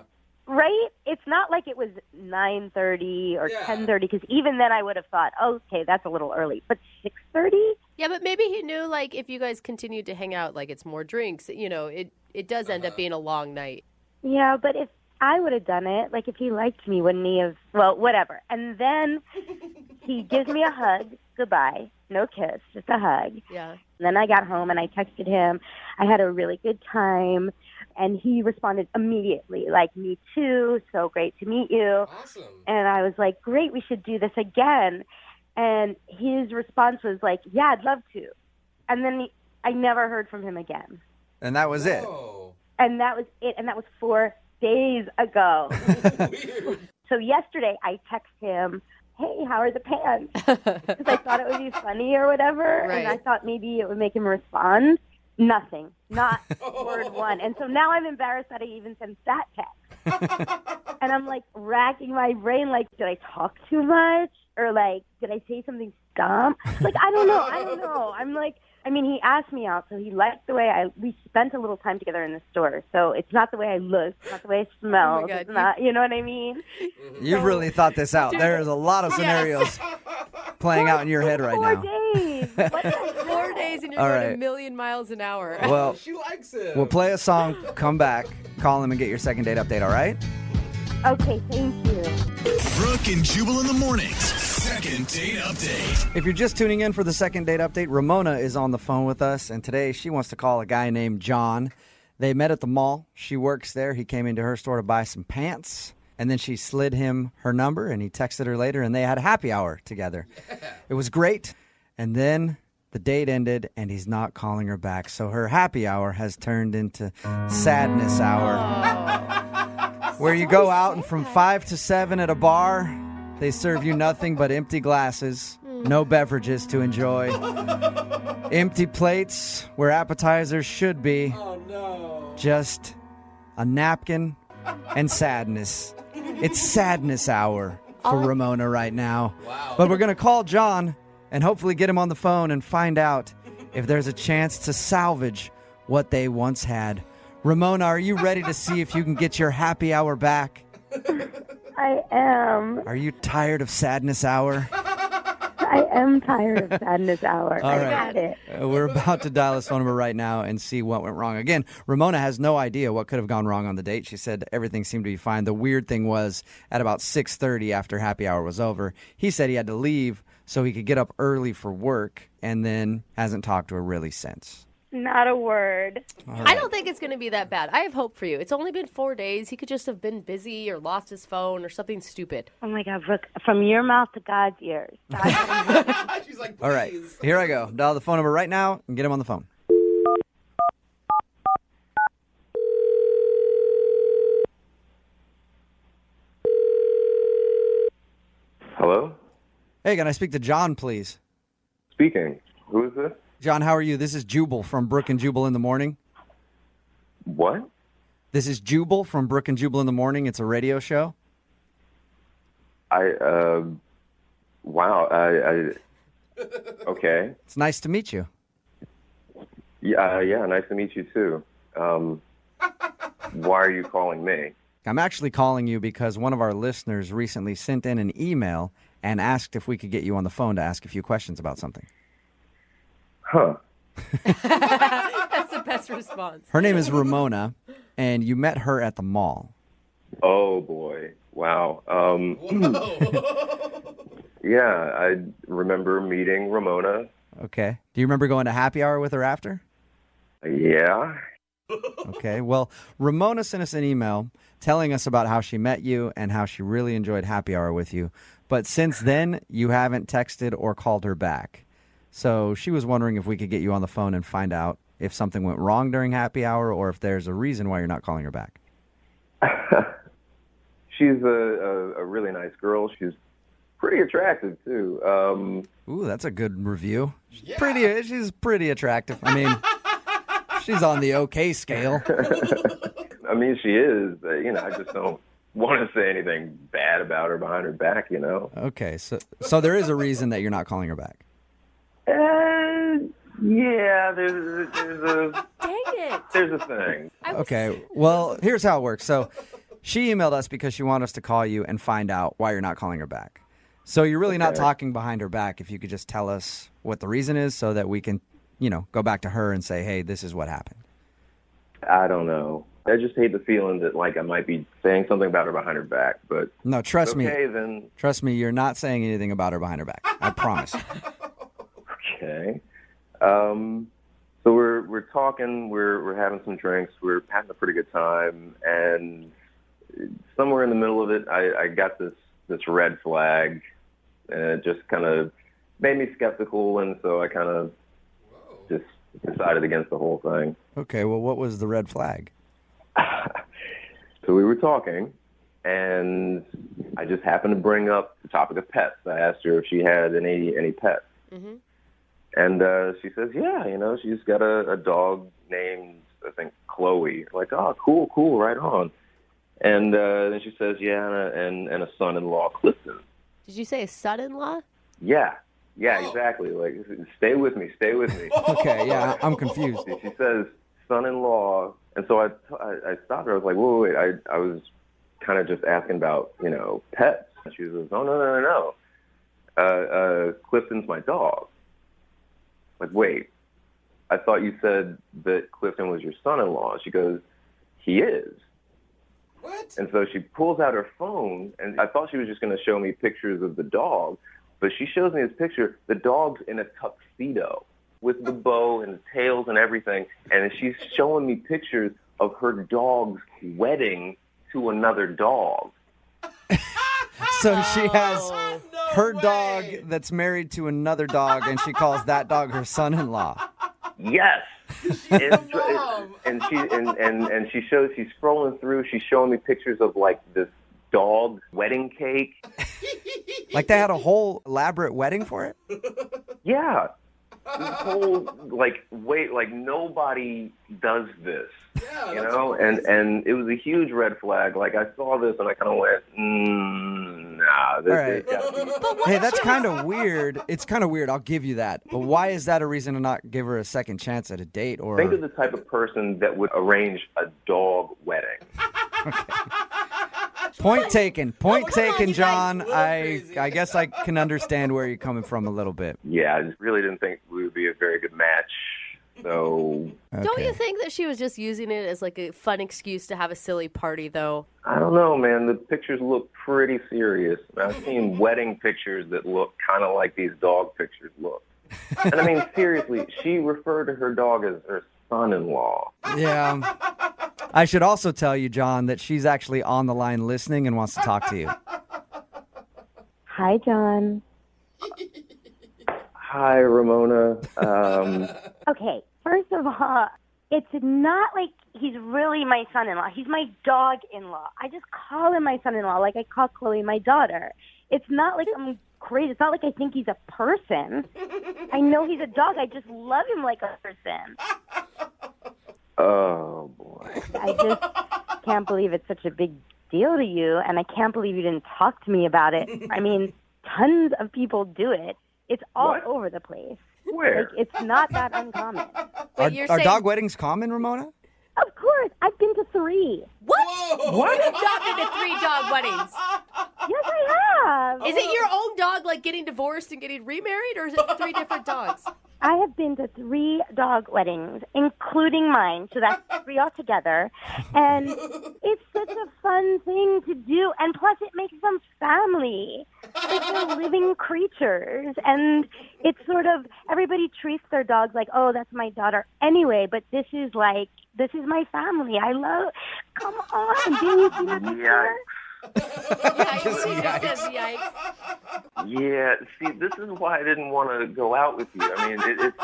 Right? It's not like it was 9:30 or 10:30, because even then I would have thought, okay, that's a little early. But 6:30? Yeah, but maybe he knew, like, if you guys continued to hang out, like, it's more drinks. You know, it does end up being a long night. Yeah, but if I would have done it, like, if he liked me, wouldn't he have? Well, whatever. And then he gives me a hug. Goodbye. No kiss, just a hug. Yeah. And then I got home and I texted him. I had a really good time. And he responded immediately, like, me too, so great to meet you. Awesome. And I was like, great, we should do this again. And his response was like, yeah, I'd love to. And then I never heard from him again. And that was it. And that was it. And that was 4 days ago. So yesterday I texted him, hey, how are the pants? Because I thought it would be funny or whatever. Right. And I thought maybe it would make him respond. Nothing. Not word one. And so now I'm embarrassed that I even sent that text. And I'm like racking my brain, like, did I talk too much? Or like, did I say something dumb? Like, I don't know. I'm like, I mean, he asked me out, so he liked the way we spent a little time together in the store. So it's not the way I look, it's not the way I smell. Oh my God. It's not, you know what I mean? You've really thought this out. There's a lot of scenarios playing out in your head right 4 now. days. What the heck? 4 days and you're All going right. a million miles an hour. Well, She likes it. we'll play a song, come back, call him, and get your second date update, all right? Okay, thank you. Brooke and Jubal in the mornings. Second date update. If you're just tuning in for the second date update, Ramona is on the phone with us, and today she wants to call a guy named John. They met at the mall. She works there. He came into her store to buy some pants, and then she slid him her number, and he texted her later, and they had a happy hour together. It was great, and then the date ended, and he's not calling her back, so her happy hour has turned into sadness hour. Where you go out and from 5 to 7 at a bar, they serve you nothing but empty glasses, no beverages to enjoy, empty plates where appetizers should be, just a napkin and sadness. It's sadness hour for Ramona right now. Wow. But we're going to call John and hopefully get him on the phone and find out if there's a chance to salvage what they once had. Ramona, are you ready to see if you can get your happy hour back? I am. Are you tired of sadness hour? I am tired of sadness hour. All I right. had it. We're about to dial his phone number right now and see what went wrong. Again, Ramona has no idea what could have gone wrong on the date. She said everything seemed to be fine. The weird thing was at about 6:30 after happy hour was over, he said he had to leave so he could get up early for work and then hasn't talked to her really since. Not a word. I don't think it's going to be that bad. I have hope for you. It's only been 4 days. He could just have been busy or lost his phone or something stupid. Oh my God, Brooke, from your mouth to God's ears. She's like, All right, here I go. Dial the phone number right now and get him on the phone. Hello? Hey, can I speak to John, please? Speaking. Who is this? John, how are you? This is Jubal from Brooke and Jubal in the Morning. What? This is Jubal from Brooke and Jubal in the Morning. It's a radio show. Wow. Okay. It's nice to meet you. Yeah, nice to meet you too. Why are you calling me? I'm actually calling you because one of our listeners recently sent in an email and asked if we could get you on the phone to ask a few questions about something. Huh. That's the best response. Her name is Ramona, and you met her at the mall. Oh boy, wow. Yeah, I remember meeting Ramona. Okay. Do you remember going to happy hour with her after? Yeah. Okay. Well, Ramona sent us an email telling us about how she met you and how she really enjoyed happy hour with you. But since then, you haven't texted or called her back. So she was wondering if we could get you on the phone and find out if something went wrong during happy hour or if there's a reason why you're not calling her back. She's a really nice girl. She's pretty attractive, too. Ooh, that's a good review. She's pretty attractive. I mean, she's on the okay scale. I mean, she is, but, I just don't want to say anything bad about her behind her back, Okay, so there is a reason that you're not calling her back. Yeah, there's a Dang it. There's a thing. Okay, well, here's how it works. So she emailed us because she wanted us to call you and find out why you're not calling her back. So you're really not talking behind her back. If you could just tell us what the reason is so that we can, go back to her and say, hey, this is what happened. I don't know. I just hate the feeling that, I might be saying something about her behind her back, but... No, trust me. Okay, then... Trust me, you're not saying anything about her behind her back. I promise. Okay. So we're talking, we're having some drinks, we're having a pretty good time, and somewhere in the middle of it, I got this red flag, and it just kind of made me skeptical, and so I kind of just decided against the whole thing. Okay, well, what was the red flag? So we were talking, and I just happened to bring up the topic of pets. I asked her if she had any pets. Mm-hmm. And she says, yeah, she's got a dog named, I think, Chloe. Like, oh, cool, right on. And then she says, yeah, and a son-in-law, Clifton. Did you say a son-in-law? Yeah, exactly. Like, stay with me. Okay, yeah, I'm confused. She says, son-in-law. And so I stopped her. I was like, wait. I was kind of just asking about, pets. And she says, no. Clifton's my dog. Like, wait, I thought you said that Clifton was your son-in-law. She goes, he is. What? And so she pulls out her phone, and I thought she was just going to show me pictures of the dog, but she shows me this picture. The dog's in a tuxedo with the bow and the tails and everything, and she's showing me pictures of her dog's wedding to another dog. So she has her dog that's married to another dog, and she calls that dog her son-in-law. Yes. And she's scrolling through. She's showing me pictures of this dog wedding cake. Like they had a whole elaborate wedding for it? Yeah. This whole nobody does this. Yeah, and it was a huge red flag. Like I saw this and I kind of went, nah. This gotta be. Hey, that's kind of weird. It's kind of weird. I'll give you that. But why is that a reason to not give her a second chance at a date? Or think of the type of person that would arrange a dog wedding. Point taken, John. I guess I can understand where you're coming from a little bit. Yeah, I just really didn't think we would be a very good match. So Don't you think that she was just using it as a fun excuse to have a silly party, though? I don't know, man. The pictures look pretty serious. I've seen wedding pictures that look kind of like these dog pictures look. And I mean, seriously, she referred to her dog as her son-in-law. Yeah. I should also tell you, John, that she's actually on the line listening and wants to talk to you. Hi, John. Hi, Ramona. Okay, first of all, it's not like he's really my son-in-law. He's my dog-in-law. I just call him my son-in-law like I call Chloe my daughter. It's not like I'm crazy. It's not like I think he's a person. I know he's a dog. I just love him like a person. Oh, boy. I just can't believe it's such a big deal to you, and I can't believe you didn't talk to me about it. I mean, tons of people do it. It's all over the place. Where? It's not that uncommon. Are dog weddings common, Ramona? Of course. I've been to 3. What? What? You've not been to 3 dog weddings. Yes, I have. Is it your own dog, getting divorced and getting remarried, or is it 3 different dogs? I have been to 3 dog weddings, including mine, so that's 3 altogether. And it's such a fun thing to do. And plus, it makes them family. Like they're living creatures. And it's sort of, everybody treats their dogs like, oh, that's my daughter anyway. But this is my family. I love, come on. Didn't you see that picture? Yeah, see, this is why I didn't want to go out with you. I mean, it's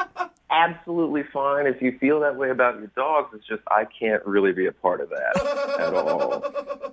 absolutely fine if you feel that way about your dogs. It's just I can't really be a part of that at all.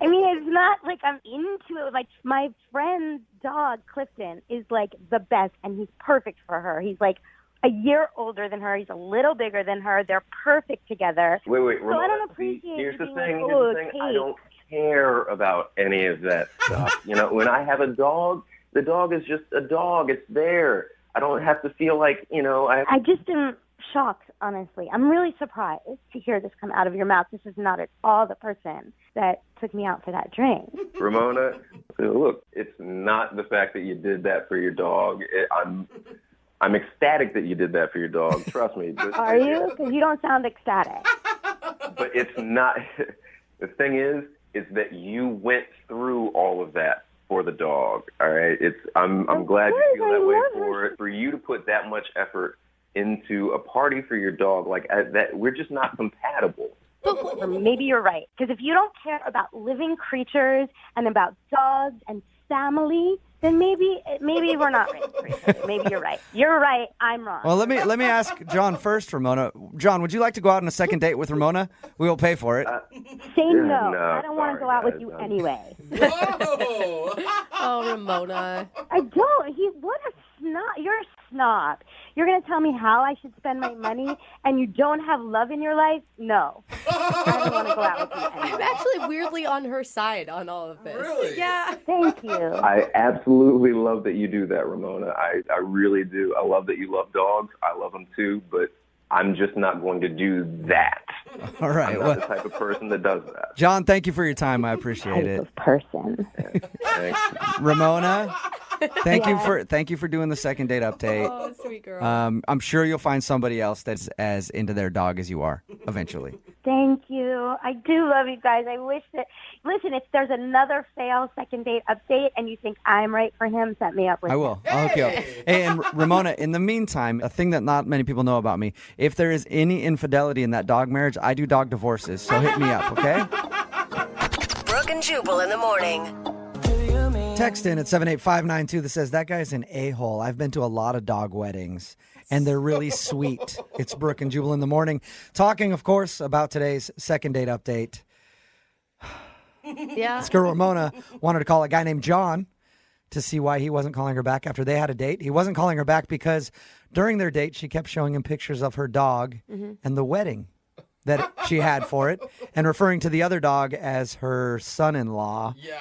I mean, it's not like I'm into it. Like, my friend's dog, Clifton, is, like, the best, and he's perfect for her. He's, like, a year older than her. He's a little bigger than her. They're perfect together. Wait, so Ramona, I don't appreciate here's the being thing. like, oh, Here's the thing. I don't care about any of that stuff. You know, when I have a dog, the dog is just a dog. It's there. I don't have to feel like, you know, I just am shocked, honestly. I'm really surprised to hear this come out of your mouth. This is not at all the person that took me out for that drink. Ramona, look, it's not the fact that you did that for your dog. I'm ecstatic that you did that for your dog. Trust me. Are you? Because you don't sound ecstatic. But it's not. The thing is that you went through all of that for the dog. All right. I'm glad you feel that way for it. For you to put that much effort into a party for your dog like that, we're just not compatible. Or maybe you're right. Because if you don't care about living creatures and about dogs and family, then maybe we're not right for each other. Maybe you're right. You're right. I'm wrong. Well, let me ask John first, Ramona. John, would you like to go out on a second date with Ramona? We will pay for it. Say no. I don't want to go out with you anyway. Oh, Ramona. I don't. What a snob. You're a snob. You're going to tell me how I should spend my money and you don't have love in your life? No. I don't want to go out with you anyway. I'm actually weirdly on her side on all of this. Really? Yeah. Thank you. I absolutely love that you do that, Ramona. I really do. I love that you love dogs. I love them too, but I'm just not going to do that. All right. I'm not the type of person that does that. John, thank you for your time. I appreciate it. Person. Thanks. Ramona, thank you for doing the second date update. Oh, sweet girl. I'm sure you'll find somebody else that's as into their dog as you are eventually. Thank you. I do love you guys. I wish that, listen, if there's another fail second date update and you think I'm right for him, set me up with I will. I'll hook you up. Hey, and Ramona, in the meantime, a thing that not many people know about me, if there is any infidelity in that dog marriage, I do dog divorces. So hit me up, okay? Brooke and Jubal in the morning. Text in at 78592 that says, that guy's an a-hole. I've been to a lot of dog weddings, and they're really sweet. It's Brooke and Jubal in the morning. Talking, of course, about today's second date update. Yeah. This girl, Ramona, wanted to call a guy named John to see why he wasn't calling her back after they had a date. He wasn't calling her back because during their date, she kept showing him pictures of her dog and the wedding that she had for it, and referring to the other dog as her son-in-law. Yeah.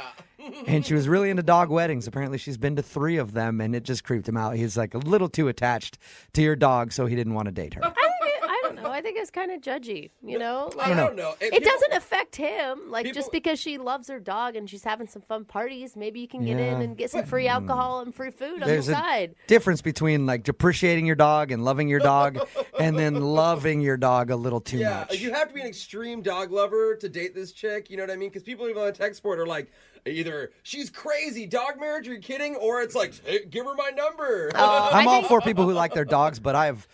And she was really into dog weddings. Apparently, she's been to 3 of them, and it just creeped him out. He's like a little too attached to your dog, so he didn't want to date her. I don't know. I think it's kind of judgy, you know? Like, I don't know. It doesn't affect him. Like, just because she loves her dog and she's having some fun parties, maybe you can get in and get some free alcohol and free food on There's the a side. difference between, like, appreciating your dog and loving your dog and then loving your dog a little too much. You have to be an extreme dog lover to date this chick, you know what I mean? Because people even on the text board are like, either she's crazy, dog marriage, are you kidding? Or it's like, hey, give her my number. I'm all for people who like their dogs, but I've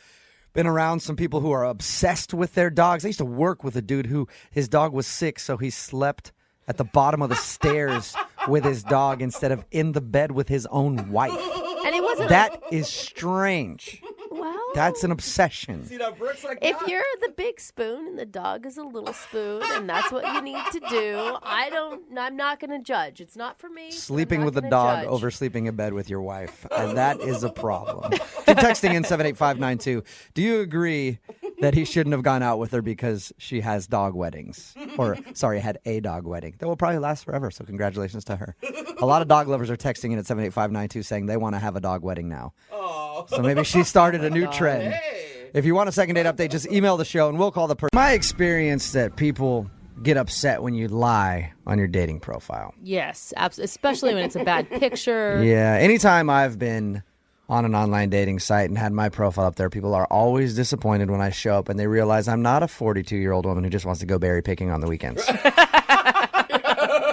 been around some people who are obsessed with their dogs. I used to work with a dude who his dog was sick, so he slept at the bottom of the stairs with his dog instead of in the bed with his own wife. And it wasn't. That is strange. Well, That's an obsession. See, now Brooke's like, if you're the big spoon and the dog is a little spoon and that's what you need to do, I'm not going to judge. It's not for me. Sleeping with a dog over sleeping in bed with your wife. And that is a problem. Keep texting in 78592. Do you agree that he shouldn't have gone out with her because she has dog weddings? Or, sorry, had a dog wedding. That will probably last forever, so congratulations to her. A lot of dog lovers are texting in at 78592 saying they want to have a dog wedding now. So maybe she started a new trend. Hey. If you want a second date update, just email the show and we'll call the person. My experience that people get upset when you lie on your dating profile. Yes, absolutely. Especially when it's a bad picture. Yeah, anytime I've been on an online dating site and had my profile up there, people are always disappointed when I show up and they realize I'm not a 42-year-old woman who just wants to go berry picking on the weekends.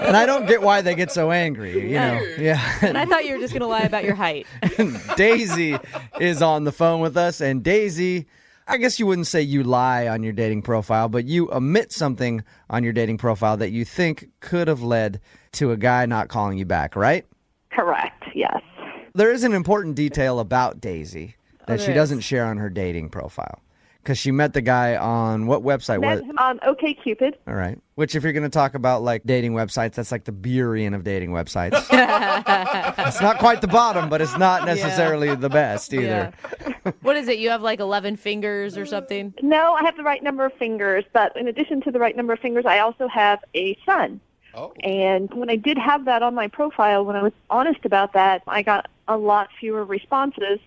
And I don't get why they get so angry, you know. Yeah. And I thought you were just going to lie about your height. Daisy is on the phone with us. And Daisy, I guess you wouldn't say you lie on your dating profile, but you omit something on your dating profile that you think could have led to a guy not calling you back, right? Correct, yes. There is an important detail about Daisy that she there doesn't share on her dating profile. Because she met the guy on what website? Met him on OkCupid. All right. Which, if you're going to talk about like dating websites, that's like the Burien of dating websites. It's not quite the bottom, but it's not necessarily the best either. Yeah. What is it? You have like 11 fingers or something? No, I have the right number of fingers, but in addition to the right number of fingers, I also have a son. Oh. And when I did have that on my profile, when I was honest about that, I got a lot fewer responses.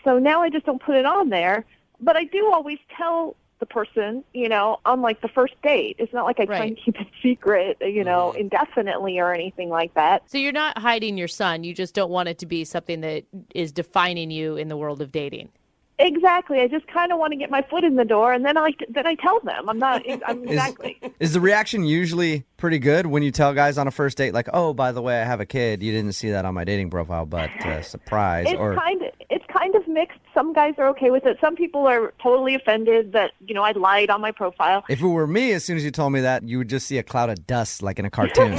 So now I just don't put it on there. But I do always tell the person, you know, on like the first date. It's not like I try and keep it secret, you know, indefinitely or anything like that. So you're not hiding your son. You just don't want it to be something that is defining you in the world of dating. Exactly. I just kind of want to get my foot in the door, and then I tell them. Exactly. Is the reaction usually pretty good when you tell guys on a first date, like, oh, by the way, I have a kid. You didn't see that on my dating profile, but surprise. It's kind of mixed. Some guys are okay with it. Some people are totally offended that, you know, I lied on my profile. If it were me, as soon as you told me that, you would just see a cloud of dust like in a cartoon.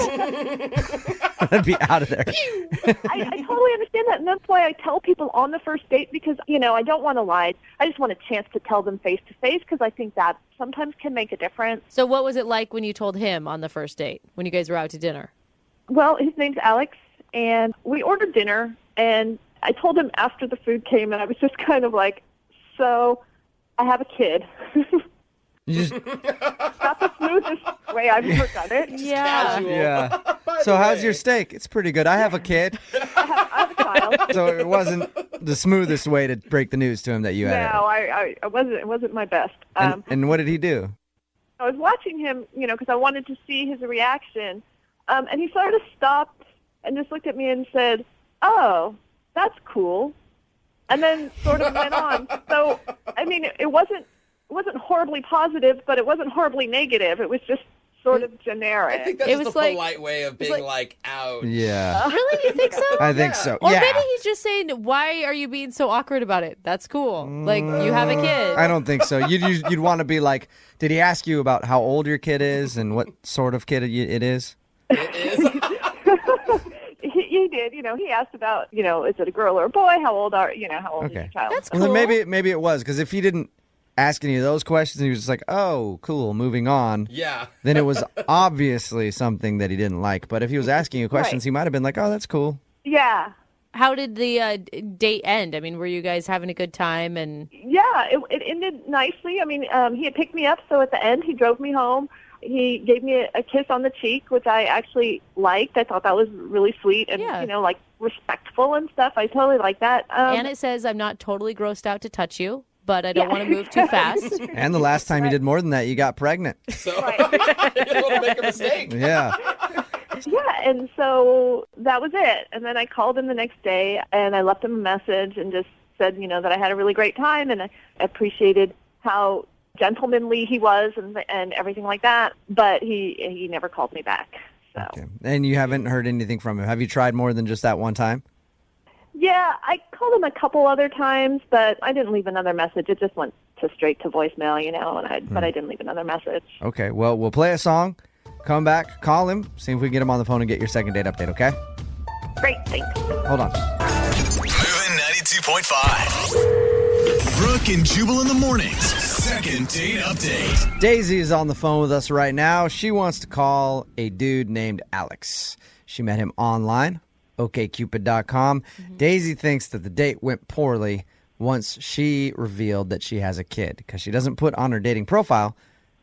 I'd be out of there. I totally understand that, and that's why I tell people on the first date, because, you know, I don't want to lie. I just want a chance to tell them face to face, because I think that sometimes can make a difference. So what was it like when you told him on the first date, when you guys were out to dinner? Well, his name's Alex, and we ordered dinner, and I told him after the food came, and I was just kind of like, so I have a kid. Not the smoothest way I've ever done it. Yeah. So how's your steak? It's pretty good. I have a kid. I have a child. So it wasn't the smoothest way to break the news to him that you had. No, I wasn't. It wasn't my best. And what did he do? I was watching him, you know, because I wanted to see his reaction, and he sort of stopped and just looked at me and said, "Oh, that's cool," and then sort of went on. So, I mean, it wasn't horribly positive, but it wasn't horribly negative. It was just sort of generic. I think that's just a polite way of being like, ouch. Yeah. Really? You think so? I think so. Or Yeah. maybe he's just saying, why are you being so awkward about it? That's cool. Like, you have a kid. I don't think so. You'd want to be like, did he ask you about how old your kid is and what sort of kid it is? He did. You know, he asked about, you know, is it a girl or a boy? How old is your child? That's Well, then maybe it was, because if he didn't ask any of those questions, he was just like, oh, cool, moving on. Yeah. Then it was obviously something that he didn't like. But if he was asking you questions, he might have been like, oh, that's cool. Yeah. How did the date end? I mean, were you guys having a good time? And Yeah, it ended nicely. I mean, he had picked me up, so at the end he drove me home. He gave me a kiss on the cheek, which I actually liked. I thought that was really sweet and, you know, like respectful and stuff. I totally like that. and it says, I'm not totally grossed out to touch you, but I don't want to move too fast. And the last time you did more than that, you got pregnant. So you don't want to make a mistake. Yeah. Yeah, and so that was it. And then I called him the next day, and I left him a message and just said, you know, that I had a really great time, and I appreciated how gentlemanly he was and everything like that. But he never called me back. So. Okay. And you haven't heard anything from him. Have you tried more than just that one time? Yeah, I called him a couple other times, but I didn't leave another message. It just went straight to voicemail, you know, but I didn't leave another message. Okay, well, we'll play a song, come back, call him, see if we can get him on the phone and get your second date update, okay? Great, thanks. Hold on. Moving 92.5. Brooke and Jubal in the mornings. Second date update. Daisy is on the phone with us right now. She wants to call a dude named Alex. She met him online, okcupid.com. Daisy thinks that the date went poorly once she revealed that she has a kid, because she doesn't put on her dating profile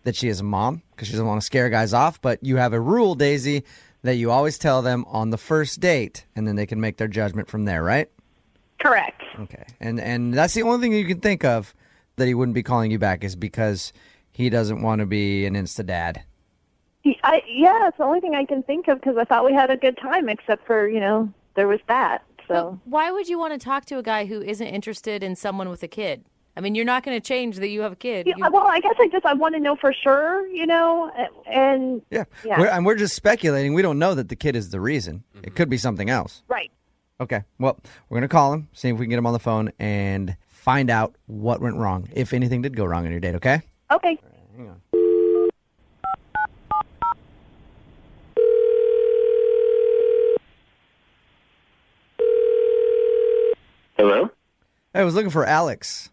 that she is a mom because she doesn't want to scare guys off. But you have a rule, Daisy, that you always tell them on the first date, and then they can make their judgment from there, right? Correct. Okay. And that's the only thing you can think of that he wouldn't be calling you back, is because he doesn't want to be an insta-dad. Yeah, it's the only thing I can think of, because I thought we had a good time, except for, you know, there was that. So Why would you want to talk to a guy who isn't interested in someone with a kid? I mean, you're not going to change that you have a kid. yeah, well, I guess I want to know for sure, and We're just speculating. We don't know that the kid is the reason. It could be something else. Right. Okay. Well, we're going to call him, see if we can get him on the phone, and find out what went wrong, if anything did go wrong on your date, okay? Okay. Hang on. Hello? Hey, I was looking for Alex.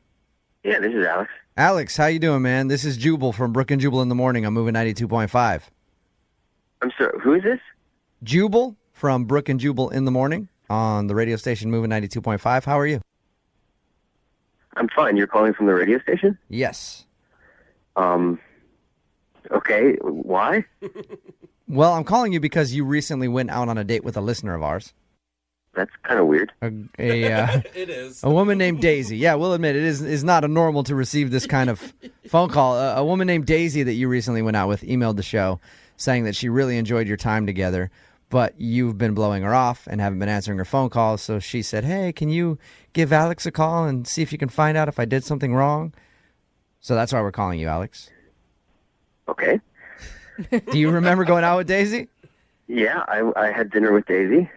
Yeah, this is Alex. Alex, how you doing, man? This is Jubal from Brooke and Jubal in the Morning. I'm moving 92.5. I'm sorry, who is this? Jubal from Brooke and Jubal in the Morning on the radio station moving 92.5. How are you? I'm fine. You're calling from the radio station? Yes. Okay, why? Well, I'm calling you because you recently went out on a date with a listener of ours. That's kind of weird. It is. A woman named Daisy. Yeah, we'll admit it is not a normal to receive this kind of phone call. A woman named Daisy that you recently went out with emailed the show saying that she really enjoyed your time together, but you've been blowing her off and haven't been answering her phone calls. So she said, hey, can you give Alex a call and see if you can find out if I did something wrong? So that's why we're calling you, Alex. Okay. Do you remember going out with Daisy? Yeah, I had dinner with Daisy.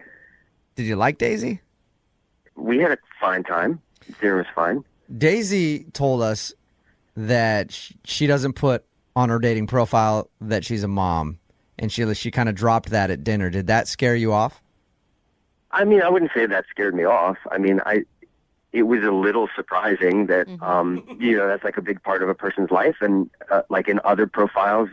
Did you like Daisy? We had a fine time. Dinner was fine. Daisy told us that she doesn't put on her dating profile that she's a mom, and she kind of dropped that at dinner. Did that scare you off? I mean, I wouldn't say that scared me off. I mean, it was a little surprising that, that's like a big part of a person's life. And like in other profiles,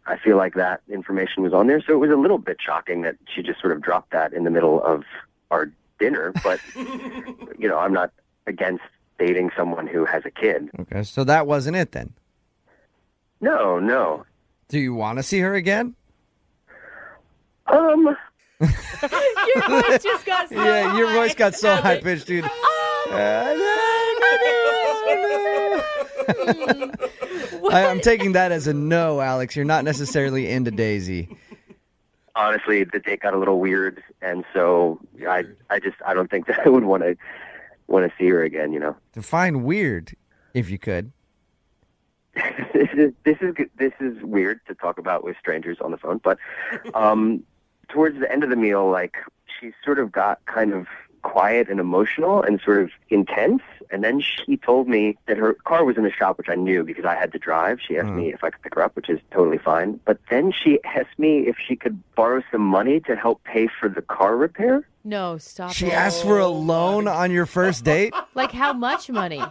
I feel like that information was on there. So it was a little bit shocking that she just sort of dropped that in the middle of our dinner. But, I'm not against dating someone who has a kid. Okay, so that wasn't it then? No. Do you want to see her again? Your voice just got so Yeah, your high. voice got so high-pitched, dude. I'm taking that as a no, Alex. You're not necessarily into Daisy. Honestly, the date got a little weird, and so I don't think that I would want to see her again. Define weird, if you could. This is weird to talk about with strangers on the phone, but towards the end of the meal, like she sort of got kind of quiet and emotional and sort of intense. And then she told me that her car was in the shop, which I knew because I had to drive. She asked me if I could pick her up, which is totally fine. But then she asked me if she could borrow some money to help pay for the car repair. No, stop She it. asked for a loan on your first date? Like how much money?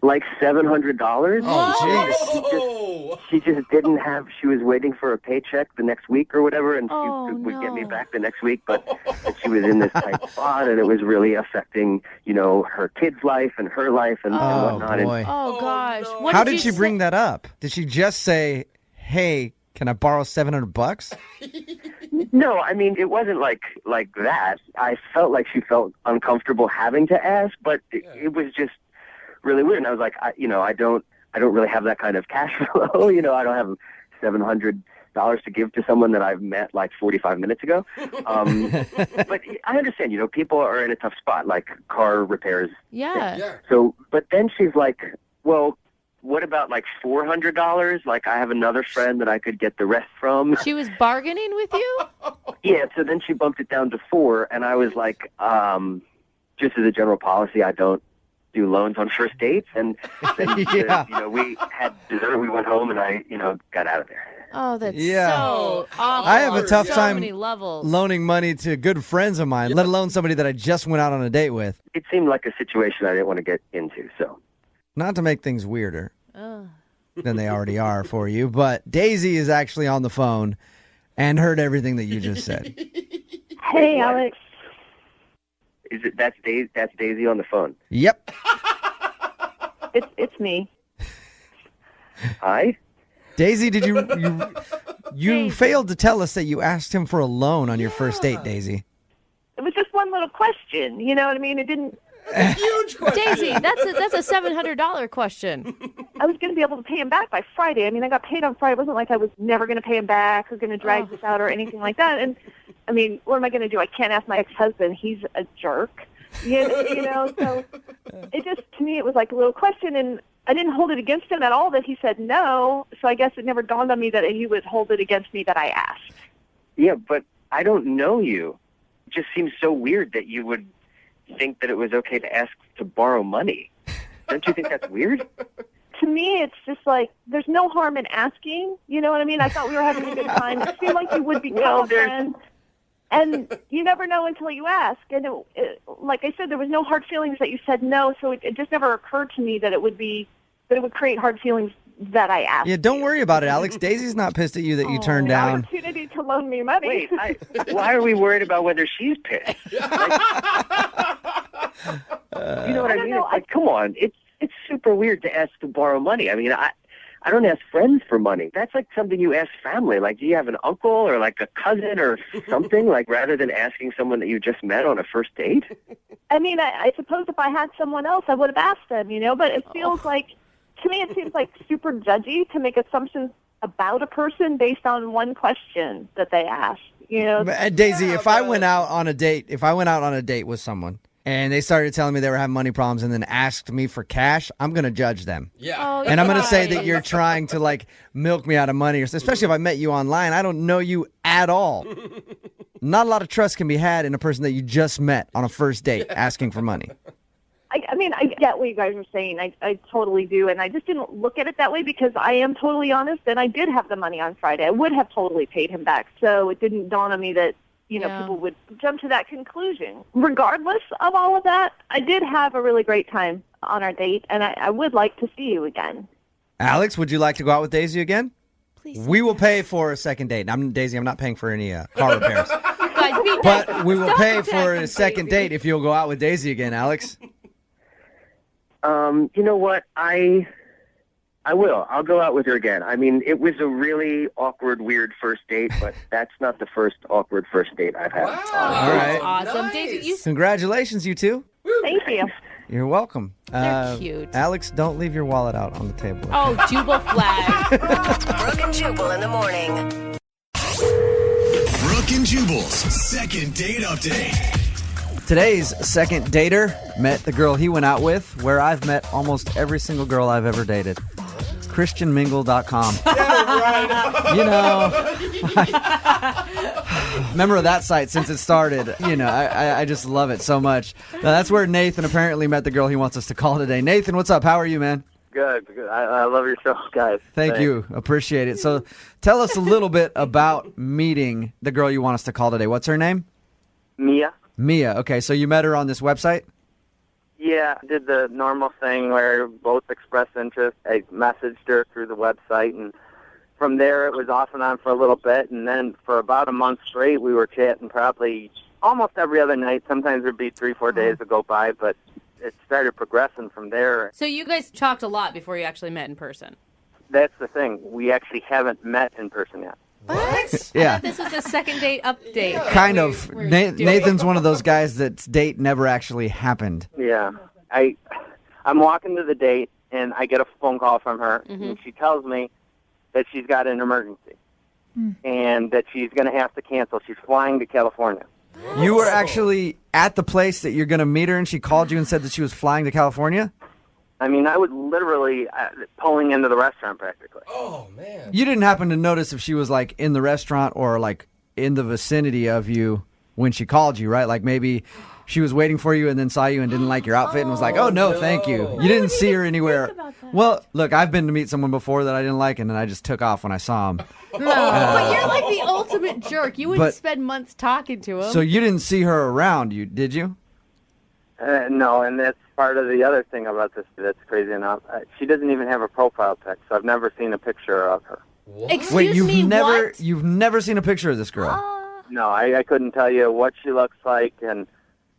Like $700. Oh, She just didn't have. She was waiting for a paycheck the next week or whatever, and she would get me back the next week. But she was in this tight spot, and it was really affecting, her kid's life and her life and whatnot. Boy. Oh gosh. What How did did she bring that up? Did she just say, "Hey, can I borrow $700?" No, I mean it wasn't like that. I felt like she felt uncomfortable having to ask, but it was just really weird. And I was like, I don't really have that kind of cash flow. I don't have $700 to give to someone that I've met like 45 minutes ago. But I understand, people are in a tough spot, like car repairs. Yeah. So, but then she's like, well, what about like $400? Like I have another friend that I could get the rest from. She was bargaining with you? Yeah. So then she bumped it down to $4, and I was like, just as a general policy, I don't do loans on first dates. And then, we had dessert, we went home, and I, got out of there. Oh, that's Yeah. so awful. I have a tough so time many levels. loaning money to good friends of mine, let alone somebody that I just went out on a date with. It seemed like a situation I didn't want to get into, so. Not to make things weirder Oh. than they already are for you, but Daisy is actually on the phone and heard everything that you just said. Hey, Alex. Is it that's Daisy on the phone? Yep. It's me. Hi? Daisy, did you failed to tell us that you asked him for a loan on your first date, Daisy. It was just one little question. You know what I mean? It didn't. Huge question. Daisy, that's a $700 question. I was going to be able to pay him back by Friday. I mean, I got paid on Friday. It wasn't like I was never going to pay him back or going to drag this out or anything like that. And I mean, what am I going to do? I can't ask my ex-husband. He's a jerk. You know, so it just, to me, it was like a little question, and I didn't hold it against him at all that he said no, so I guess it never dawned on me that he would hold it against me that I asked. Yeah, but I don't know you. It just seems so weird that you would think that it was okay to ask to borrow money. Don't you think that's weird? To me, it's just like, there's no harm in asking, you know what I mean? I thought we were having a good time. It seemed like you would become a friend. And you never know until you ask. And like I said, there was no hard feelings that you said no, so it just never occurred to me that it would create hard feelings that I asked. Yeah, don't worry about it, Alex. Daisy's not pissed at you that you turned down. Opportunity to loan me money. Wait, why are we worried about whether she's pissed? You know what I mean? It's like, come on, it's super weird to ask to borrow money. I mean, I don't ask friends for money. That's like something you ask family. Like, do you have an uncle or like a cousin or something? Like, rather than asking someone that you just met on a first date? I mean, I suppose if I had someone else, I would have asked them, you know, but it feels like, to me, it seems like super judgy to make assumptions about a person based on one question that they asked, you know? Daisy, if I went out on a date with someone, and they started telling me they were having money problems and then asked me for cash, I'm going to judge them. Yeah. Oh, And I'm going to say that you're trying to, like, milk me out of money, especially if I met you online. I don't know you at all. Not a lot of trust can be had in a person that you just met on a first date asking for money. I mean, I get what you guys are saying. I totally do. And I just didn't look at it that way because I am totally honest, and I did have the money on Friday. I would have totally paid him back. So it didn't dawn on me that, you know, people would jump to that conclusion. Regardless of all of that, I did have a really great time on our date, and I would like to see you again. Alex, would you like to go out with Daisy again? Please. We will pay for a second date. Daisy, I'm not paying for any car repairs. But we will pay for a second date if you'll go out with Daisy again, Alex. You know what? I will. I'll go out with her again. I mean, it was a really awkward, weird first date, but that's not the first awkward first date I've had. All right. Awesome. Nice. Daisy, Congratulations, you two. Thank you. You're welcome. They're cute. Alex, don't leave your wallet out on the table. Oh, Jubal flag. Brooke and Jubal in the morning. Brooke and Jubal's second date update. Today's second dater met the girl he went out with, where I've met almost every single girl I've ever dated. ChristianMingle.com. You know, remember that site since it started. You know, I just love it so much. Now, that's where Nathan apparently met the girl he wants us to call today. Nathan, what's up? How are you, man? Good. I love your show, guys. Thank you. Appreciate it. So tell us a little bit about meeting the girl you want us to call today. What's her name? Mia. Okay, so you met her on this website? Yeah, I did the normal thing where both expressed interest. I messaged her through the website, and from there it was off and on for a little bit, and then for about a month straight we were chatting probably almost every other night. Sometimes there'd be 3-4 days would go by, but it started progressing from there. So you guys talked a lot before you actually met in person? That's the thing. We actually haven't met in person yet. What? Yeah. I thought this was a second date update. Kind of. Nathan's one of those guys that's date never actually happened. Yeah. I'm walking to the date, and I get a phone call from her, and she tells me that she's got an emergency and that she's going to have to cancel. She's flying to California. You were actually at the place that you're going to meet her, and she called you and said that she was flying to California? I mean, I was literally pulling into the restaurant practically. Oh, man. You didn't happen to notice if she was, like, in the restaurant or, like, in the vicinity of you when she called you, right? Like, maybe she was waiting for you and then saw you and didn't like your outfit and was like, oh, no, thank you. You didn't see her anywhere. Well, look, I've been to meet someone before that I didn't like, and then I just took off when I saw him. No, but you're like the ultimate jerk. You wouldn't spend months talking to him. So you didn't see her around, did you? No, and that's part of the other thing about this that's crazy enough. She doesn't even have a profile pic, so I've never seen a picture of her. Excuse me, what? You've never seen a picture of this girl? No, I couldn't tell you what she looks like, and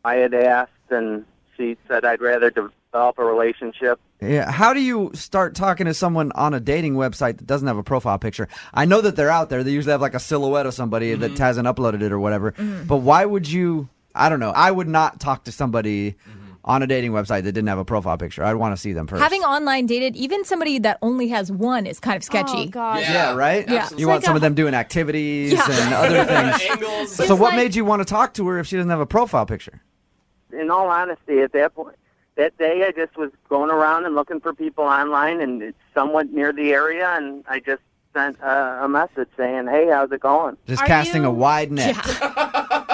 I had asked, and she said I'd rather develop a relationship. Yeah. How do you start talking to someone on a dating website that doesn't have a profile picture? I know that they're out there. They usually have like a silhouette of somebody that hasn't uploaded it or whatever. But why would you... I don't know. I would not talk to somebody on a dating website that didn't have a profile picture. I'd want to see them first. Having online dated, even somebody that only has one is kind of sketchy. Oh, gosh. Yeah, right? Yeah. You want some of them doing activities and other things. Angles. So what made you want to talk to her if she doesn't have a profile picture? In all honesty, at that point, that day I just was going around and looking for people online, and it's somewhat near the area, and I just sent a message saying, "Hey, how's it going?" Just casting a wide net.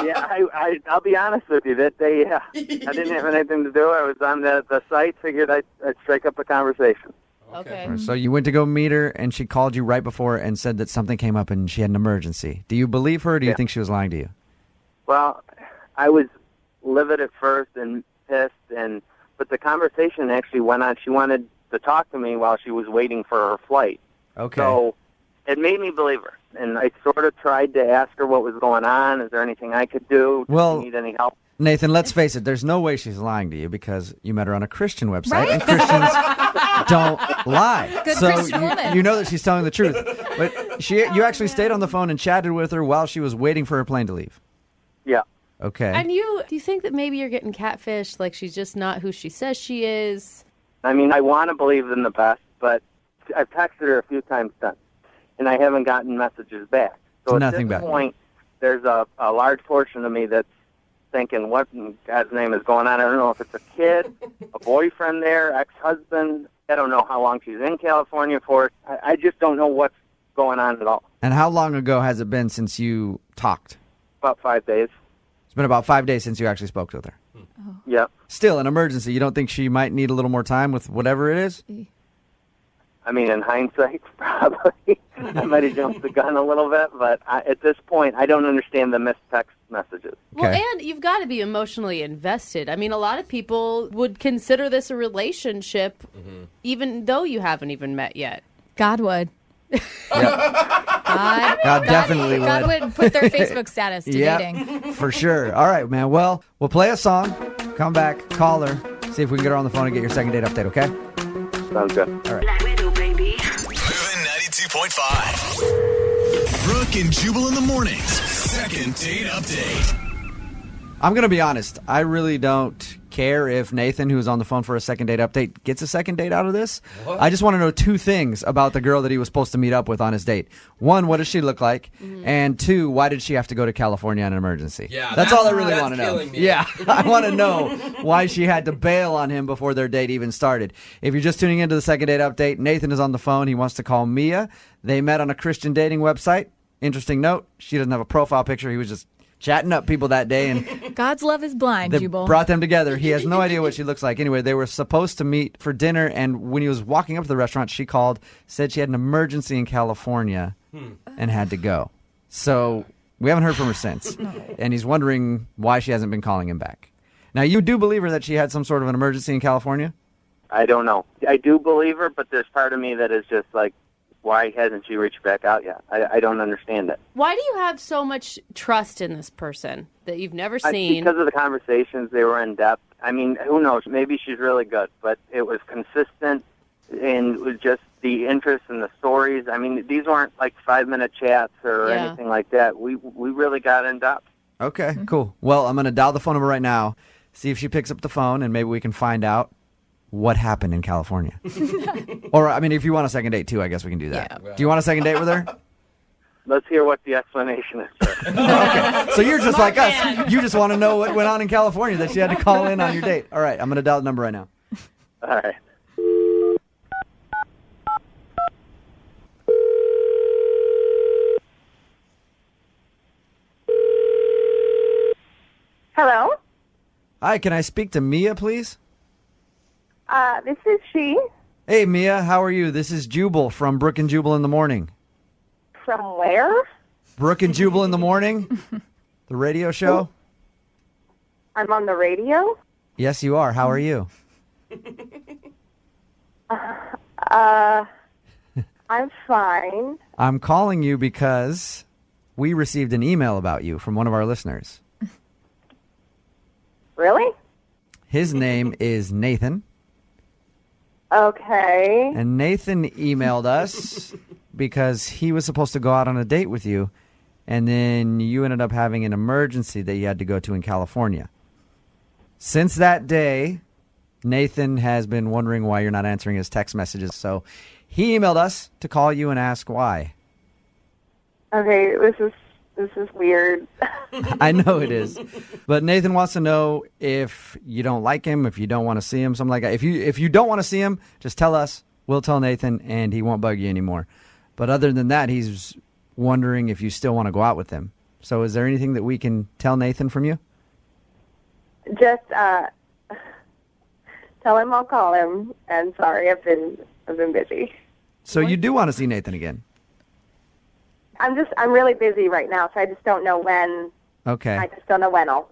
Yeah, I'll be honest with you. That day, I didn't have anything to do. I was on the site, figured I'd strike up a conversation. Okay. So you went to go meet her, and she called you right before and said that something came up and she had an emergency. Do you believe her, or do you think she was lying to you? Well, I was livid at first and pissed, but the conversation actually went on. She wanted to talk to me while she was waiting for her flight. Okay. So it made me believe her. And I sort of tried to ask her what was going on. Is there anything I could do? Well, Do you need any help? Nathan, let's face it. There's no way she's lying to you because you met her on a Christian website, and Christians don't lie. Good so Christian woman. you know that she's telling the truth. But you actually stayed on the phone and chatted with her while she was waiting for her plane to leave. Yeah. Okay. And do you think that maybe you're getting catfished? Like she's just not who she says she is? I mean, I want to believe in the best, but I've texted her a few times since, and I haven't gotten messages back. So Nothing at this back. point, there's a large portion of me that's thinking, what in God's name is going on? I don't know if it's a kid, a boyfriend there, ex-husband. I don't know how long she's in California for. I just don't know what's going on at all. And how long ago has it been since you talked? About 5 days. It's been about 5 days since you actually spoke with her. Yep. Still, an emergency. You don't think she might need a little more time with whatever it is? I mean, in hindsight, probably I might have jumped the gun a little bit, but at this point, I don't understand the missed text messages. Well, and you've got to be emotionally invested. I mean, a lot of people would consider this a relationship, even though you haven't even met yet. God would. God definitely would. God would put their Facebook status to dating. For sure. All right, man. Well, we'll play a song, come back, call her, see if we can get her on the phone and get your second date update, okay? Sounds good. All right. Moving 92.5. Brooke and Jubal in the mornings. Second date update. I'm going to be honest. I really don't care if Nathan, who's on the phone for a second date update, gets a second date out of this. What? I just want to know two things about the girl that he was supposed to meet up with on his date. One, what does she look like? And two, why did she have to go to California on an emergency? Yeah, that's all I really that's want to know. killing me. Yeah, I want to know why she had to bail on him before their date even started. If you're just tuning into the second date update, Nathan is on the phone. He wants to call Mia. They met on a Christian dating website. Interesting note, she doesn't have a profile picture. He was just chatting up people that day, and God's love is blind, that Jubal. brought them together. He has no idea what she looks like. Anyway, they were supposed to meet for dinner, and when he was walking up to the restaurant, she called, said she had an emergency in California and had to go. So we haven't heard from her since, and he's wondering why she hasn't been calling him back. Now, you do believe her that she had some sort of an emergency in California? I don't know. I do believe her, but there's part of me that is just like, why hasn't she reached back out yet? I don't understand it. Why do you have so much trust in this person that you've never seen? Because of the conversations, they were in depth. I mean, who knows? Maybe she's really good, but it was consistent, and it was just the interest in the stories. I mean, these weren't like 5-minute chats or anything like that. We really got in depth. Okay, cool. Well, I'm going to dial the phone number right now, see if she picks up the phone, and maybe we can find out what happened in California. Or, I mean, if you want a second date, too, I guess we can do that. Yeah. Do you want a second date with her? Let's hear what the explanation is. Okay, so you're just like us. You just want to know what went on in California that she had to call in on your date. All right, I'm going to dial the number right now. All right. Hello? Hi, can I speak to Mia, please? This is she. Hey, Mia, how are you? This is Jubal from Brooke and Jubal in the Morning. From where? Brooke and Jubal in the Morning? The radio show? I'm on the radio. Yes, you are. How are you? I'm fine. I'm calling you because we received an email about you from one of our listeners. Really? His name is Nathan. Okay. And Nathan emailed us because he was supposed to go out on a date with you, and then you ended up having an emergency that you had to go to in California. Since that day, Nathan has been wondering why you're not answering his text messages. So he emailed us to call you and ask why. Okay, this is weird. I know it is. But Nathan wants to know if you don't like him, if you don't want to see him, something like that. If you don't want to see him, just tell us. We'll tell Nathan, and he won't bug you anymore. But other than that, he's wondering if you still want to go out with him. So is there anything that we can tell Nathan from you? Just tell him I'll call him. And sorry, I've been busy. So you do want to see Nathan again? I'm really busy right now, so I just don't know when. Okay. I just don't know when I'll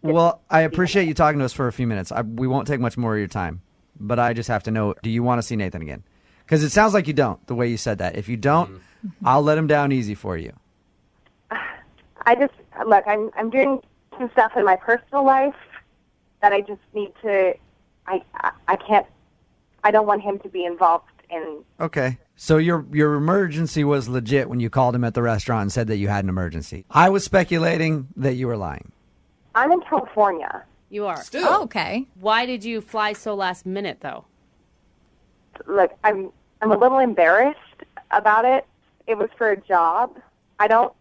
Well, I appreciate you talking to us for a few minutes. We won't take much more of your time, but I just have to know, do you want to see Nathan again? Because it sounds like you don't, the way you said that. If you don't, I'll let him down easy for you. Look, I'm doing some stuff in my personal life that I just need to, I don't want him to be involved in. Okay. So your emergency was legit when you called him at the restaurant and said that you had an emergency. I was speculating that you were lying. I'm in California. You are. Still. Oh, okay. Why did you fly so last minute, though? Look, I'm a little embarrassed about it. It was for a job. I don't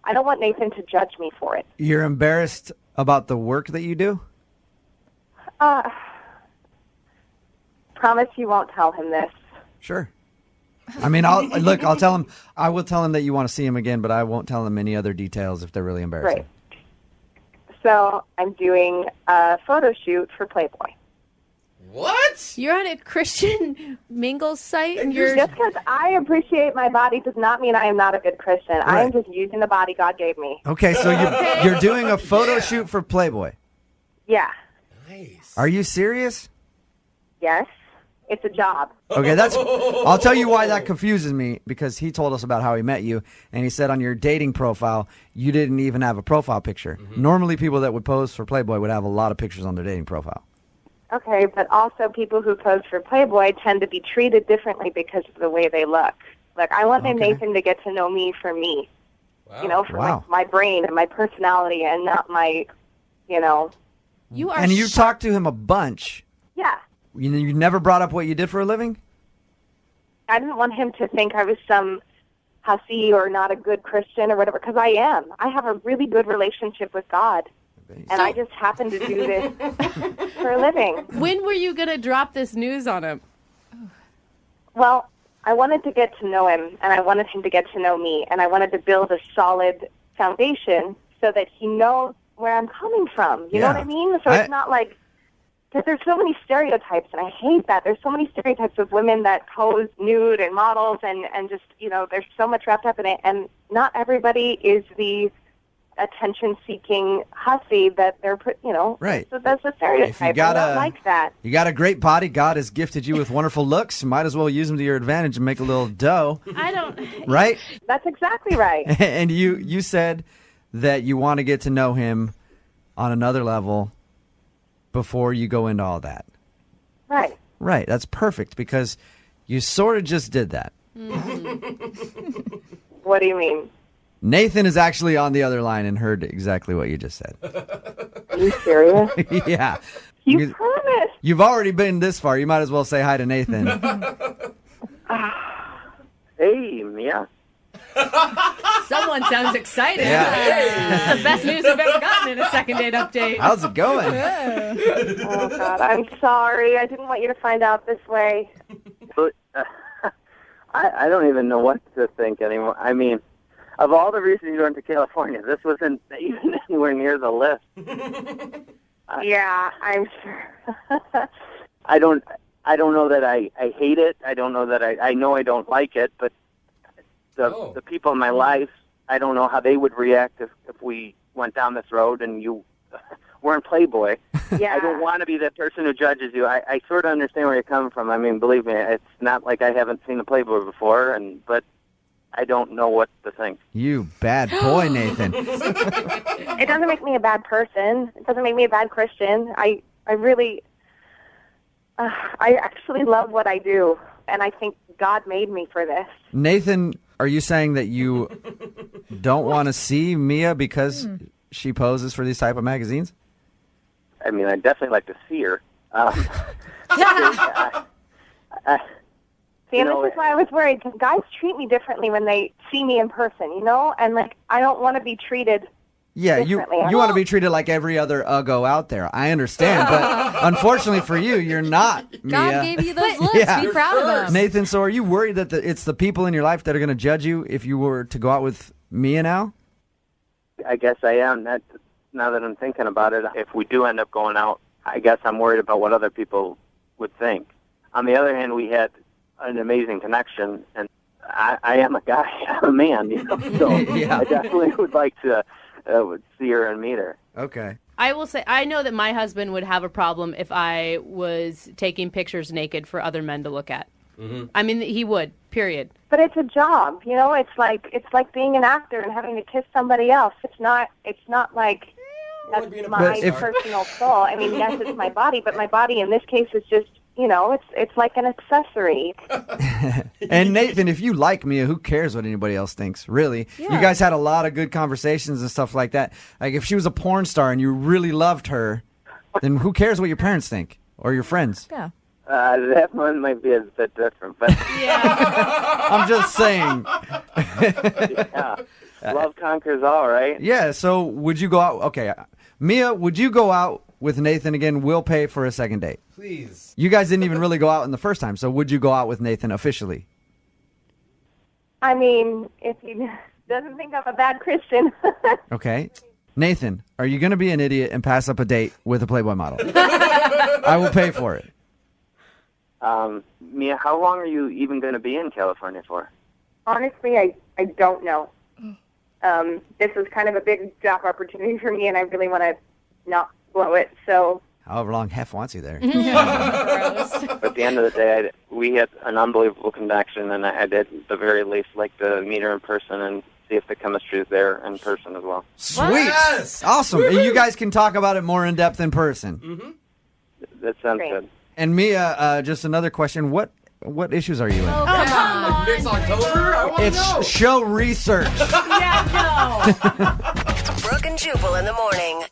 want Nathan to judge me for it. You're embarrassed about the work that you do? Promise you won't tell him this. Sure. I mean, I'll tell him. I will tell him that you want to see him again, but I won't tell him any other details if they're really embarrassing. Right. So I'm doing a photo shoot for Playboy. What? You're on a Christian mingles site, and you're just because I appreciate my body does not mean I am not a good Christian. Right. I am just using the body God gave me. Okay, so you're doing a photo shoot for Playboy. Yeah. Nice. Are you serious? Yes. It's a job. Okay, I'll tell you why that confuses me, because he told us about how he met you, and he said on your dating profile, you didn't even have a profile picture. Mm-hmm. Normally, people that would pose for Playboy would have a lot of pictures on their dating profile. Okay, but also people who pose for Playboy tend to be treated differently because of the way they look. Like, I want Nathan to get to know me for me. Wow. You know, for like, my brain and my personality and not my, you know. You are. And you talked to him a bunch. Yeah. You never brought up what you did for a living? I didn't want him to think I was some hussy or not a good Christian or whatever, because I am. I have a really good relationship with God, and I just happen to do this for a living. When were you going to drop this news on him? Well, I wanted to get to know him, and I wanted him to get to know me, and I wanted to build a solid foundation so that he knows where I'm coming from. You know what I mean? So it's not like... Because there's so many stereotypes, and I hate that. There's so many stereotypes of women that pose nude and models and just, you know, there's so much wrapped up in it. And not everybody is the attention-seeking hussy that they're, you know. Right. So that's a stereotype. I don't like that. You got a great body. God has gifted you with wonderful looks. You might as well use them to your advantage and make a little dough. I don't. Right? That's exactly right. And you said that you want to get to know him on another level before you go into all that. Right. Right. That's perfect, because you sort of just did that. What do you mean? Nathan is actually on the other line and heard exactly what you just said. Are you serious? Yeah. You promised. You've already been this far. You might as well say hi to Nathan. Hey, Mia. Someone sounds excited. Yeah. That's the best news I've ever gotten in a second date update. How's it going? Oh, God, I'm sorry. I didn't want you to find out this way. But, I don't even know what to think anymore. I mean, of all the reasons you went to California, this wasn't even anywhere near the list. Yeah, I'm sure. I don't know that I hate it. I don't know that I know I don't like it, but the people in my life, I don't know how they would react if we went down this road and you were in Playboy. Yeah. I don't want to be that person who judges you. I sort of understand where you're coming from. I mean, believe me, it's not like I haven't seen a Playboy before, but I don't know what to think. You bad boy, Nathan. It doesn't make me a bad person. It doesn't make me a bad Christian. I really, I actually love what I do, and I think God made me for this. Nathan, are you saying that you don't want to see Mia because she poses for these type of magazines? I mean, I'd definitely like to see her. See, and this is why I was worried, because guys treat me differently when they see me in person, you know? And, like, I don't want to be treated Yeah, you differently. want to be treated like every other uggo out there. I understand, but unfortunately for you, you're not, God Mia. gave you those lips. Be proud of them. Nathan, so are you worried that it's the people in your life that are going to judge you if you were to go out with Mia now? I guess I am. Now that I'm thinking about it, if we do end up going out, I guess I'm worried about what other people would think. On the other hand, we had an amazing connection, and I am a guy, I'm a man, you know, so I definitely would like to see her and meet her. Okay. I will say, I know that my husband would have a problem if I was taking pictures naked for other men to look at. Mm-hmm. I mean, he would, period. But it's a job, you know? It's like being an actor and having to kiss somebody else. It's not like that's my personal soul. I mean, yes, it's my body, but my body in this case is just, you know, it's like an accessory. And Nathan, if you like Mia, who cares what anybody else thinks, really? Yeah. You guys had a lot of good conversations and stuff like that. Like, if she was a porn star and you really loved her, then who cares what your parents think or your friends? Yeah. That one might be a bit different, but I'm just saying. yeah, love conquers all, right? Yeah, so would you go out? Okay, Mia, would you go out with Nathan again? We'll pay for a second date. Please. You guys didn't even really go out in the first time, so would you go out with Nathan officially? I mean, if he doesn't think I'm a bad Christian. Okay. Nathan, are you going to be an idiot and pass up a date with a Playboy model? I will pay for it. Mia, how long are you even going to be in California for? Honestly, I don't know. This is kind of a big job opportunity for me, and I really want to not blow it, so... However long Hef wants you there. At the end of the day, we had an unbelievable connection, and I did, at the very least, like to meet her in person and see if the chemistry is there in person as well. Sweet. Yes! Awesome. And you guys can talk about it more in depth in person. Mm-hmm. That sounds good. And Mia, just another question. What issues are you in? Oh, come on. It's October? I want to know. It's show research. Brooke and Jubal in the morning.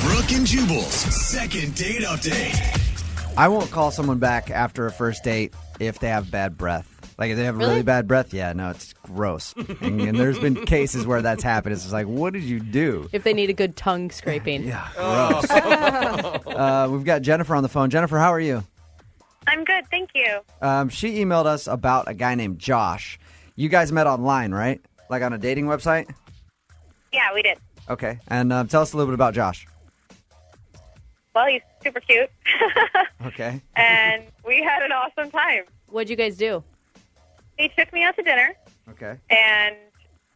Brooke and Jubal's second date update. I won't call someone back after a first date if they have bad breath. Like, if they have really bad breath, yeah, no, it's gross. and there's been cases where that's happened. It's just like, what did you do? If they need a good tongue scraping. Yeah, gross. We've got Jennifer on the phone. Jennifer, how are you? I'm good, thank you. She emailed us about a guy named Josh. You guys met online, right? Like on a dating website? Yeah, we did. Okay. And tell us a little bit about Josh. Well, he's super cute. Okay. And we had an awesome time. What'd you guys do? He took me out to dinner, Okay. and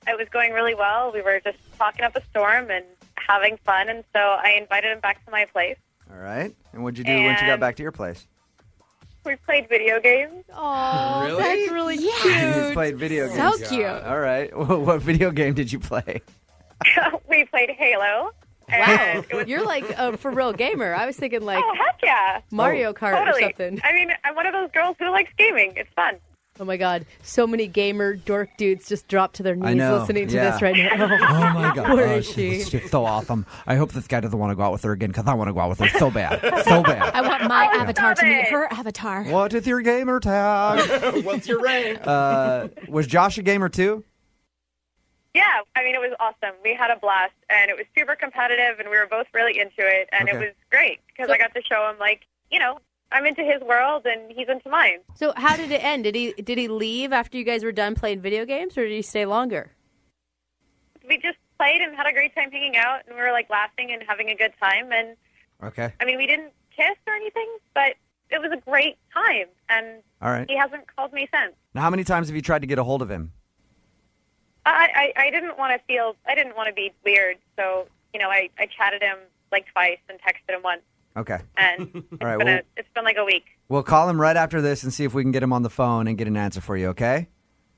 it was going really well. We were just talking up a storm and having fun, and so I invited him back to my place. All right. And what'd you do once you got back to your place? We played video games. Oh, Really? that's really You cute. played video games. So cute. All right. What video game did you play? We played Halo. Wow, And it was, you're like a for real gamer. I was thinking like oh, heck yeah. Mario Kart Totally. or something. I mean, I'm one of those girls who likes gaming. It's fun. Oh my God, so many gamer dork dudes just dropped to their knees know, listening to yeah. this right now. Oh my God. Where is she? She's so awesome. I hope this guy doesn't want to go out with her again because I want to go out with her so bad. So bad. I want my avatar to meet her avatar. What is your gamer tag? What's your rank? Was Josh a gamer too? Yeah, I mean, it was awesome. We had a blast, and it was super competitive, and we were both really into it, and it Okay. was great because I got to show him, like, you know, I'm into his world, and he's into mine. So how did it end? Did he leave after you guys were done playing video games, or did he stay longer? We just played and had a great time hanging out, and we were, like, laughing and having a good time, and, Okay. I mean, we didn't kiss or anything, but it was a great time, and All right. he hasn't called me since. Now, how many times have you tried to get a hold of him? I didn't want to be weird, so, you know, I chatted him, like, twice and texted him once, Okay. and All right. it's been like a week. We'll call him right after this and see if we can get him on the phone and get an answer for you, okay?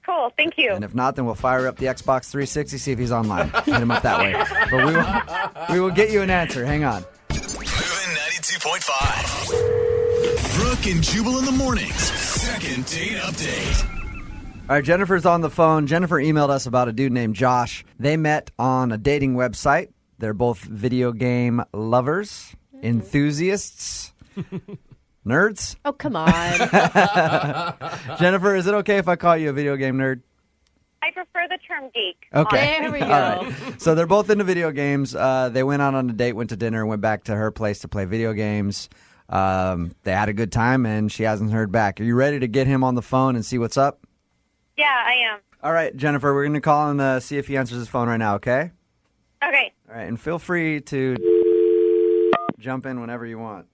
Cool, thank you. And if not, then we'll fire up the Xbox 360, see if he's online. Hit him up that way. But we will get you an answer. Hang on. Moving 92.5. Brooke and Jubal in the mornings. Second date update. All right, Jennifer's on the phone. Jennifer emailed us about a dude named Josh. They met on a dating website. They're both video game lovers. enthusiasts, nerds. Oh, come on. Jennifer, is it okay if I call you a video game nerd? I prefer the term geek. Okay. There we go. All right. So they're both into video games. They went out on a date, went to dinner, and went back to her place to play video games. They had a good time, and she hasn't heard back. Are you ready to get him on the phone and see what's up? Yeah, I am. All right, Jennifer, we're going to call and see if he answers his phone right now, okay? Okay. All right, and feel free to jump in whenever you want.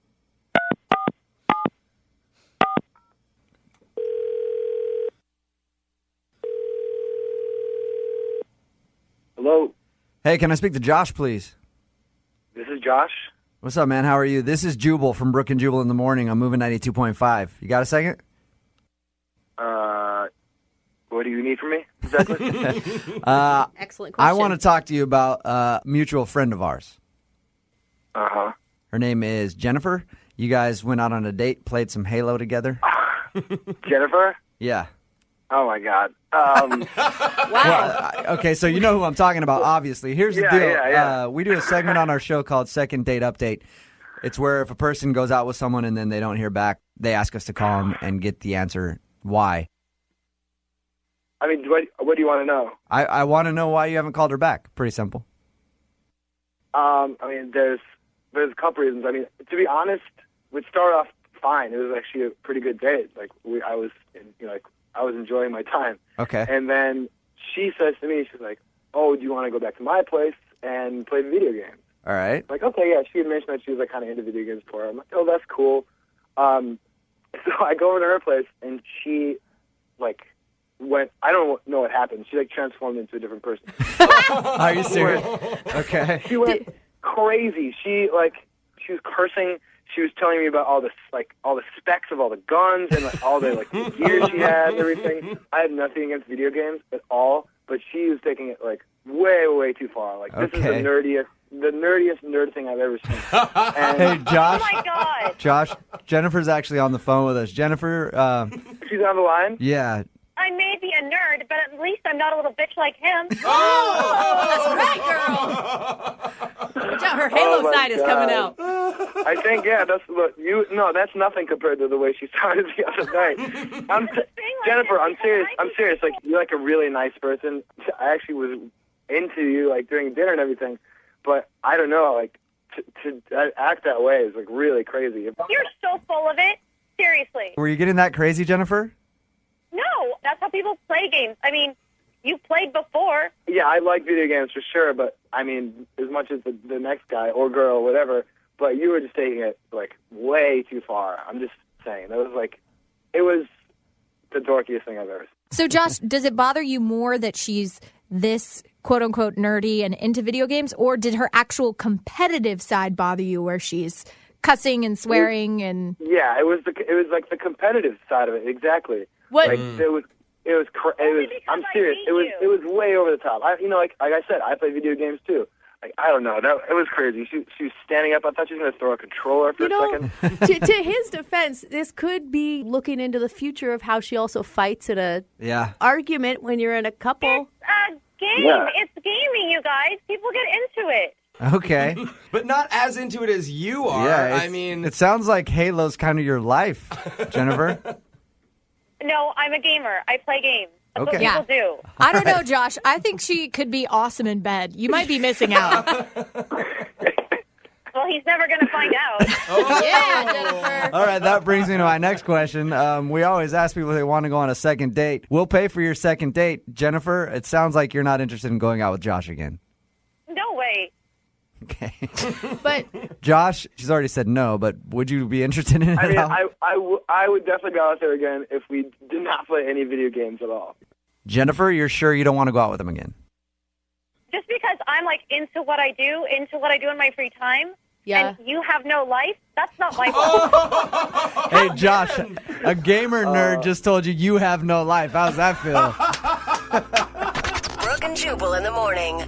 Hello. Hey, can I speak to Josh, please? This is Josh. What's up, man? How are you? This is Jubal from Brooke and Jubal in the morning. I'm moving 92.5. You got a second? What do you need from me exactly? Excellent question. I want to talk to you about a mutual friend of ours. Uh-huh. Her name is Jennifer. You guys went out on a date, played some Halo together. Jennifer? Yeah. Oh my God. Well, okay, so you know who I'm talking about, obviously. Here's the deal. Yeah. We do a segment on our show called Second Date Update. It's where if a person goes out with someone and then they don't hear back, they ask us to call them and get the answer why. I mean, what do you want to know? I want to know why you haven't called her back. Pretty simple. I mean, there's a couple reasons. I mean, to be honest, we'd start off fine. It was actually a pretty good date. Like I was enjoying my time. Okay. And then she says to me, she's like, "Oh, do you want to go back to my place and play video games?" All right. I'm like, okay, yeah. She had mentioned that she was like kind of into video games before. I'm like, oh, that's cool. So I go over to her place and she went. I don't know what happened. She transformed into a different person. Are you serious? Okay. She went crazy. She was cursing. She was telling me about all the specs of all the guns and all the gear she had and everything. I have nothing against video games at all, but she was taking it way, way too far. This is the nerdiest nerd thing I've ever seen. And, hey, Josh. Oh my God. Josh, Jennifer's actually on the phone with us. Jennifer. She's on the line? Yeah. I may be a nerd, but at least I'm not a little bitch like him. Oh, that's right, girl. Watch out, her Halo side is coming out. I think, that's nothing compared to the way she started the other night. Jennifer, I'm serious. You're a really nice person. I actually was into you during dinner and everything, but I don't know, to act that way is really crazy. You're so full of it. Seriously. Were you getting that crazy, Jennifer? No, that's how people play games. I mean, you played before. Yeah, I like video games for sure, but I mean, as much as the next guy or girl, whatever, but you were just taking it way too far. I'm just saying. It was the dorkiest thing I've ever seen. So, Josh, does it bother you more that she's this quote-unquote nerdy and into video games, or did her actual competitive side bother you where she's cussing and swearing and... Yeah, it was the competitive side of it, exactly. What? I'm serious. It was way over the top. Like I said, I play video games too. I don't know. It was crazy. She was standing up. I thought she was going to throw a controller for a second. To his defense, this could be looking into the future of how she also fights in a argument when you're in a couple. It's a game. Yeah. It's gaming, you guys. People get into it. Okay. But not as into it as you are. Yeah, I mean... It sounds like Halo's kind of your life, Jennifer. No, I'm a gamer. I play games. That's what people do. I don't know, Josh. I think she could be awesome in bed. You might be missing out. Well, he's never going to find out. Yeah, Jennifer. All right, that brings me to my next question. We always ask people if they want to go on a second date. We'll pay for your second date. Jennifer, it sounds like you're not interested in going out with Josh again. No way. Okay. But Josh, she's already said no, but would you be interested in it? I mean, I would definitely go out there again if we did not play any video games at all. Jennifer, you're sure you don't want to go out with him again? Just because I'm into what I do in my free time, and you have no life, that's not my fault. Hey, Josh, a gamer nerd just told you have no life. How's that feel? Brooke and Jubal in the morning.